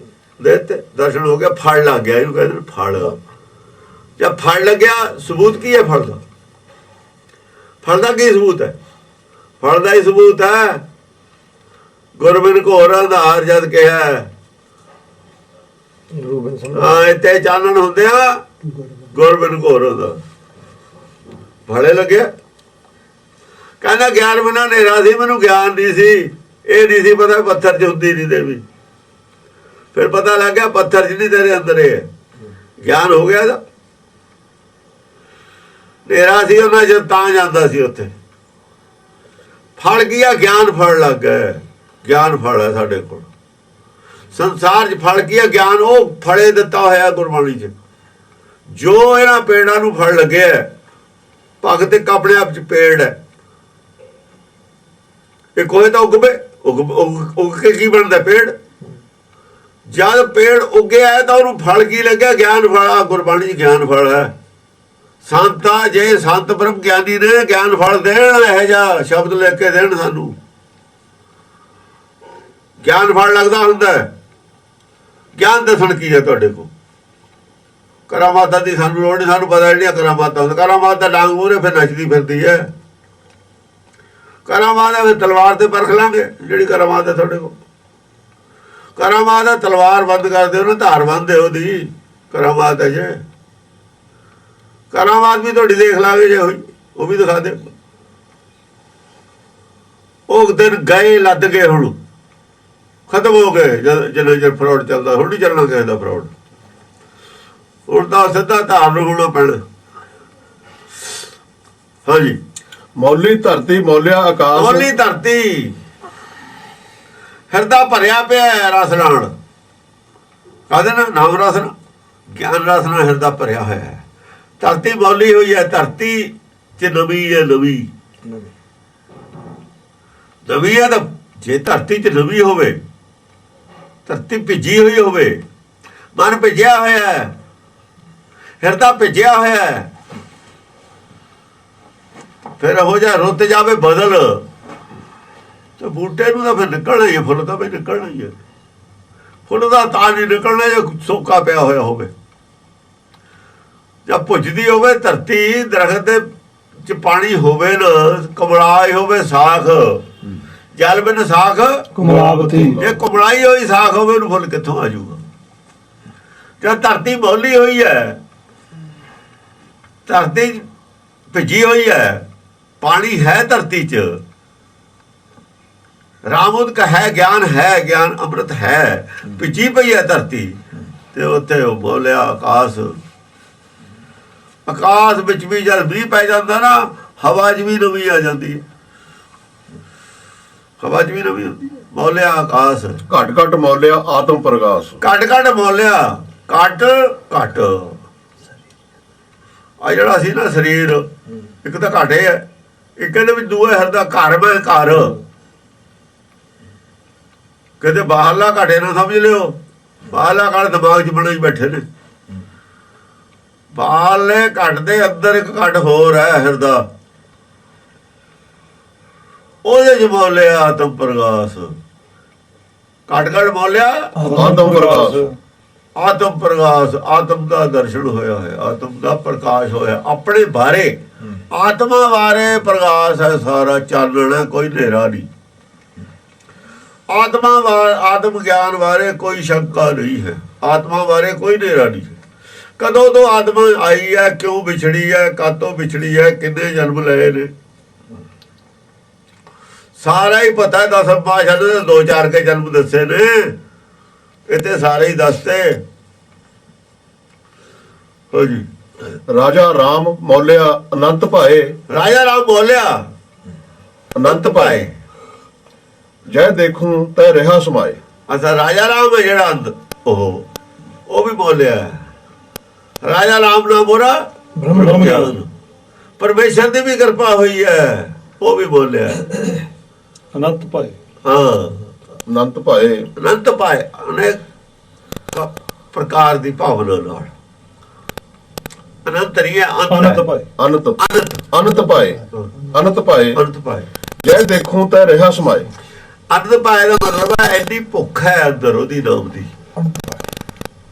ਦੇ ਦਿੱਤੇ। ਦਰਸ਼ਨ ਹੋ ਗਿਆ, ਫਲ ਲੱਗ ਗਿਆ। ਇਹਨੂੰ ਕਹਿੰਦੇ ਫਲ। ਜਦ ਫਲ ਲੱਗਿਆ, ਸਬੂਤ ਕੀ ਹੈ ਫਲ ਦਾ? ਫਲ ਦਾ ਕੀ ਸਬੂਤ ਹੈ? ਫਲ ਦਾ ਹੀ ਸਬੂਤ ਹੈ ਗੁਰਬਿਨ ਘੋਰ ਆਧਾਰ ਜਦ ਕਿਹਾ। ਹਾਂ, ਇੱਥੇ ਚਾਨਣ ਹੁੰਦੇ ਆ ਗੁਰਬਿਨ ਘੋਰ ਦਾ। ਫਲੇ ਲੱਗਿਆ। ਕਹਿੰਦਾ ਗਿਆਨ ਬਿਨਾਂ ਹਨੇਰਾ ਸੀ, ਮੈਨੂੰ ਗਿਆਨ ਨਹੀਂ ਸੀ। ਇਹ ਨਹੀਂ ਸੀ ਪਤਾ ਪੱਥਰ 'ਚ ਹੁੰਦੀ ਨਹੀਂ ਦੇਵੀ। ਫਿਰ ਪਤਾ ਲੱਗ ਗਿਆ ਪੱਥਰ 'ਚ ਨਹੀਂ, ਤੇਰੇ ਅੰਦਰ ਇਹ ਗਿਆਨ ਹੋ ਗਿਆ ਇਹਦਾ। ਹਨੇਰਾ ਸੀ ਉਹਨਾਂ ਜਦ ਤਾਂ ਜਾਂਦਾ ਸੀ ਉੱਥੇ। ਫਲ ਗਿਆ, ਗਿਆਨ ਫਲ ਲੱਗ ਗਿਆ। ਗਿਆਨ ਫਲ ਹੈ ਸਾਡੇ ਕੋਲ ਸੰਸਾਰ 'ਚ। ਫਲ ਕੀ ਹੈ? ਗਿਆਨ। ਉਹ ਫਲੇ ਦਿੱਤਾ ਹੋਇਆ ਗੁਰਬਾਣੀ 'ਚ। ਜੋ ਇਹਨਾਂ ਪੇੜਾਂ ਨੂੰ ਫਲ ਲੱਗਿਆ, ਭਗਤ ਇੱਕ ਆਪਣੇ ਆਪ 'ਚ ਪੇੜ ਹੈ। ਇਹ ਕੋਈ ਤਾਂ ਉੱਗਵੇ, ਉੱਗ ਕੇ ਕੀ ਬਣਦਾ? ਪੇੜ। ਜਦ ਪੇੜ ਉੱਗਿਆ ਤਾਂ ਉਹਨੂੰ ਫਲ ਕੀ ਲੱਗਿਆ? ਗਿਆਨ ਫਲ। ਆ ਗੁਰਬਾਣੀ 'ਚ ਗਿਆਨ ਫਲ ਹੈ। ਸੰਤਾਂ ਜੇ ਸੰਤ ਬ੍ਰਹਮ ਗਿਆਨੀ ਨੇ ਗਿਆਨ ਫਲ ਦੇਣ, ਇਹੋ ਜਿਹਾ ਸ਼ਬਦ ਲਿਖ ਕੇ ਦੇਣ ਸਾਨੂੰ। ਗਿਆਨ ਫਲ ਲੱਗਦਾ ਹੁੰਦਾ। ਗਿਆਨ ਦੱਸਣ ਕੀ ਹੈ ਤੁਹਾਡੇ ਕੋਲ? ਕਰਾਮਾਤਾਂ ਦੀ ਸਾਨੂੰ ਲੋੜ ਨਹੀਂ। ਸਾਨੂੰ ਪਤਾ ਜਿਹੜੀਆਂ ਕਰਾਮਾਤਾਂ ਹੁੰਦੀਆਂ, ਕਰਾਮਾਤ ਦਾ ਡਾਂਗ ਮੂਹਰੇ ਫਿਰ ਨੱਚਦੀ ਫਿਰਦੀ ਹੈ। ਕਰਾਮਾਤ ਹੈ ਫਿਰ ਤਲਵਾਰ ਤੇ ਪਰਖ ਲਾਂਗੇ ਜਿਹੜੀ ਕਰਾਮਾਤ ਹੈ ਤੁਹਾਡੇ ਕੋਲ। ਕਰਾਮਾਤ ਦਾ ਤਲਵਾਰ ਬੰਦ ਕਰਦੇ ਹੋ ਨਾ, ਧਾਰ ਬੰਨਦੇ ਉਹਦੀ ਕਰਾਮਾਤ ਹੈ ਜੇ। ਕਰਾਮਾਤ ਵੀ ਤੁਹਾਡੀ ਦੇਖ ਲਾਂਗੇ ਜੇ ਹੋਈ, ਉਹ ਵੀ ਦਿਖਾ ਦੇ। ਉਹ ਦਿਨ ਗਏ, ਲੱਦ ਗਏ, ਹੁਣ ਖਤਮ ਹੋ ਗਏ। ਜਿੰਨਾ ਚਿਰ ਫਰੌਡ ਚੱਲਦਾ, ਹੁਣ ਨਹੀਂ ਚੱਲਣਾ ਕਿਸੇ ਦਾ ਫਰੌਡ। ਹੁਣ ਤਾਂ ਸਿੱਧਾ ਧਾਰ ਨੂੰ ਹੋਣਾ ਪੈਣਾ। ਹਾਂਜੀ, ਮੌਲੀ ਧਰਤੀ ਮੌਲਿਆ ਆਕਾਸ਼। ਮੌਲੀ ਧਰਤੀ ਹਿਰਦਾ ਭਰਿਆ ਪਿਆ ਹੈ ਰਸ ਨਾਲ। ਕਾਹਦੇ ਨਾਲ? ਨਾਮ ਰਸ ਨਾਲ, ਗਿਆਨ ਰਸ ਨਾਲ ਹਿਰਦਾ ਭਰਿਆ ਹੋਇਆ ਹੈ। ਧਰਤੀ ਮੌਲੀ ਹੋਈ ਹੈ, ਧਰਤੀ 'ਚ ਨਵੀਂ ਹੈ। ਨਵੀਂ ਨਵੀਂ ਹੈ ਤਾਂ ਜੇ ਧਰਤੀ 'ਚ ਨਵੀਂ ਹੋਵੇ, ਧਰਤੀ ਭਿੱਜੀ ਹੋਈ ਹੋਵੇ, ਮਨ ਭਿੱਜਿਆ ਹੋਇਆ ਹੈ, ਹਿਰਦਾ ਭਿੱਜਿਆ ਹੋਇਆ ਹੈ, ਫਿਰ ਹੋ ਜਾ ਰੁੱਤ ਜਾਵੇ ਬਦਲ, ਤੇ ਬੂਟੇ ਨੂੰ ਤਾਂ ਫਿਰ ਨਿਕਲਣਾ ਹੀ ਹੈ। ਫੁੱਲ ਤਾਂ ਵੀ ਨਿਕਲਣਾ ਹੀ ਹੈ। ਫੁੱਲ ਦਾ ਤਾਂ ਨਹੀਂ ਨਿਕਲਣਾ ਜੇ ਸੋਕਾ ਪਿਆ ਹੋਇਆ ਹੋਵੇ। ਜਾਂ ਭੁੱਜਦੀ ਹੋਵੇ ਧਰਤੀ, ਦਰਖਤ ਦੇ ਚ ਪਾਣੀ ਹੋਵੇ ਨਾ, ਕੁਮਲਾਈ ਹੋਵੇ ਸਾਖ, ਜਲ ਬਿਨ ਸਾਖ ਕੁਮਲਾਵਤੀ। ਜੇ ਕੁਮਲਾਈ ਹੋਈ ਸਾਖ ਹੋਵੇ, ਉਹਨੂੰ ਫੁੱਲ ਕਿੱਥੋਂ ਆ ਜਾਊਗਾ? ਜਦ ਧਰਤੀ ਮੌਲੀ ਹੋਈ ਹੈ, ਧਰਤੀ ਭਿੱਜੀ ਹੋਈ ਹੈ, ਪਾਣੀ ਹੈ ਧਰਤੀ 'ਚ, ਰਾਮੁਦਕ ਹੈ, ਗਿਆਨ ਹੈ, ਗਿਆਨ ਅੰਮ੍ਰਿਤ ਹੈ, ਭਿੱਜੀ ਪਈ ਹੈ ਧਰਤੀ, ਤੇ ਉੱਥੇ ਉਹ ਬੋਲਿਆ ਆਕਾਸ਼। ਆਕਾਸ਼ ਵਿੱਚ ਵੀ ਜਦ ਮੀਂਹ ਪੈ ਜਾਂਦਾ ਨਾ, ਹਵਾ 'ਚ ਵੀ ਨਵੀਂ ਆ ਜਾਂਦੀ ਹੈ। ਹਵਾ 'ਚ ਵੀ ਨਵੀਂ ਹੁੰਦੀ ਹੈ। ਮੌਲਿਆ ਆਕਾਸ਼। ਘਟ ਘਟ ਮੌਲਿਆ ਆਤਮ ਪ੍ਰਕਾਸ਼। ਘੱਟ ਘੱਟ ਮੌਲਿਆ, ਘੱਟ ਘੱਟ। ਆ ਜਿਹੜਾ ਸੀ ਨਾ ਸਰੀਰ, ਇੱਕ ਤਾਂ ਘਾਟੇ ਹੈ, ਇੱਕ ਇਹਦੇ ਵਿੱਚ ਦੂਏ ਹਿਰਦਾ ਘਰ ਮੈਂ ਘਰ। ਕਹਿੰਦੇ ਬਾਹਰਲਾ ਘਾਟੇ ਨਾ ਸਮਝ ਲਿਓ, ਬਾਹਰਲਾ ਘਾਟ ਦਿਮਾਗ 'ਚ ਬਣਾਈ ਬੈਠੇ ਨੇ। ਬਾਹਰਲੇ ਘੱਟ ਦੇ ਅੰਦਰ ਇੱਕ ਘੱਟ ਹੋਰ ਹੈ ਹਿਰਦਾ, ਉਹਦੇ 'ਚ ਮੌਲਿਆ ਆਤਮ ਪ੍ਰਕਾਸ਼। ਘੱਟ ਘੱਟ ਮੌਲਿਆ ਆਤਮ ਪ੍ਰਕਾਸ਼। ਆਤਮ ਪ੍ਰਕਾਸ਼, ਆਤਮ ਦਾ ਦਰਸ਼ਨ ਹੋਇਆ ਹੈ, ਆਤਮ ਦਾ ਪ੍ਰਕਾਸ਼ ਹੋਇਆ। ਆਪਣੇ ਬਾਰੇ, ਆਤਮਾ ਬਾਰੇ ਪ੍ਰਕਾਸ਼ ਹੈ ਸਾਰਾ, ਚਾਨਣ ਹੈ, ਕੋਈ ਹਨੇਰਾ ਨਹੀਂ। ਆਤਮ ਗਿਆਨ ਬਾਰੇ ਕੋਈ ਸ਼ੰਕਾ ਨਹੀਂ ਹੈ, ਆਤਮਾ ਬਾਰੇ ਕੋਈ ਹਨੇਰਾ ਨਹੀਂ ਹੈ। ਕਦੋਂ ਤੋਂ ਆਤਮਾ ਆਈ ਹੈ, ਕਿਉਂ ਵਿਛੜੀ ਹੈ, ਕਾਤੋਂ ਵਿਛੜੀ ਹੈ, ਕਿੰਨੇ ਜਨਮ ਲਏ ਨੇ, ਸਾਰਾ ਹੀ ਪਤਾ ਹੈ। 10 ਪਾਤਸ਼ਾਹ ਨੇ 2-4 ਕੇ ਜਨਮ ਦੱਸੇ ਨੇ, ਇੱਥੇ ਸਾਰੇ ਹੀ ਦੱਸਤੇ। ਹੋ ਜੀ, ਰਾਜਾ ਰਾਮ ਮੌਲਿਆ ਅਨੰਤ ਭਾਏ। ਰਾਜਾ ਰਾਮ ਬੋਲਿਆ ਅਨੰਤ ਭਾਏ, ਜੈ ਦੇਖੂੰ ਤੈ ਰਿਹਾ ਸਮਾਏ। ਅੱਛਾ, ਰਾਜਾ ਰਾਮ ਹੈ ਜਿਹੜਾ ਉਹ ਵੀ ਬੋਲਿਆ। ਰਾਜਾ ਰਾਮ ਨਾਮ ਮੋਰਾ ਬ੍ਰਹਮ ਗਿਆਨ। ਪਰਮੇਸ਼ਰ ਦੀ ਵੀ ਕਿਰਪਾ ਹੋਈ ਹੈ, ਉਹ ਵੀ ਬੋਲਿਆ। ਅਨੰਤ ਭਾਏ। ਹਾਂ, ਅਨੰਤ ਭਾਏ। ਅਨੰਤ ਪਾਏ, ਅਨੇਕ ਪ੍ਰਕਾਰ ਦੀ ਭਾਵਨਾ ਨਾਲ। ਅਨੰਤ ਨਹੀਂ ਹੈ, ਅਨੰਤ ਭਾਏ। ਅਨੰਤ ਅਨੰਤ ਭਾਏ। ਅਨੰਤ ਭਾਏ, ਅਨੰਤ ਪਾਏ। ਜੈ ਦੇਖੂੰ ਤੈ ਰਿਹਾ ਸਮਾਏ। ਅਨੰਤ ਪਾਏ ਦਾ ਮਤਲਬ ਹੈ ਐਡੀ ਭੁੱਖ ਹੈ ਅੰਦਰ ਉਹਦੀ ਨਾਮ ਦੀ।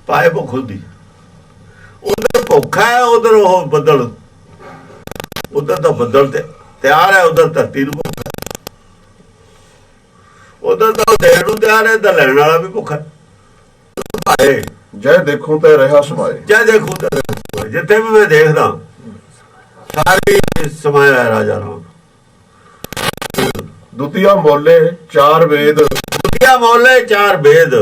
ਪਾਏ ਭੁੱਖ ਹੁੰਦੀ, ਉਧਰ ਭੁੱਖ ਹੈ, ਉਧਰ ਉਹ ਬੱਦਲ, ਉਧਰ ਤਾਂ ਬੱਦਲ ਤੇ ਤਿਆਰ ਹੈ, ਉਧਰ ਧਰਤੀ ਨੂੰ ਭੁੱਖ ਹੈ। ਉਧਰ ਤਾਂ ਦੇਣ ਨੂੰ ਤਿਆਰ ਹੈ, ਤਾਂ ਲੈਣ ਵਾਲਾ ਵੀ ਭੁੱਖਾ ਹੈ। ਜੈ ਦੇਖੂੰ ਤੈ ਰਿਹਾ ਸਮਾਏ। ਜੈ ਦੇਖੂ ਤਾਂ ਜਿੱਥੇ ਵੀ ਮੈਂ ਦੇਖਦਾ ਸਾਰੀ ਸਮਾਇਆ ਰਾਜਾ ਰਾਮ। ਦੁਤੀਆ ਮੌਲੇ 4 ਵੇਦ। ਦੁਨੀਆ ਮੌਲੇ 4 ਵੇਦ।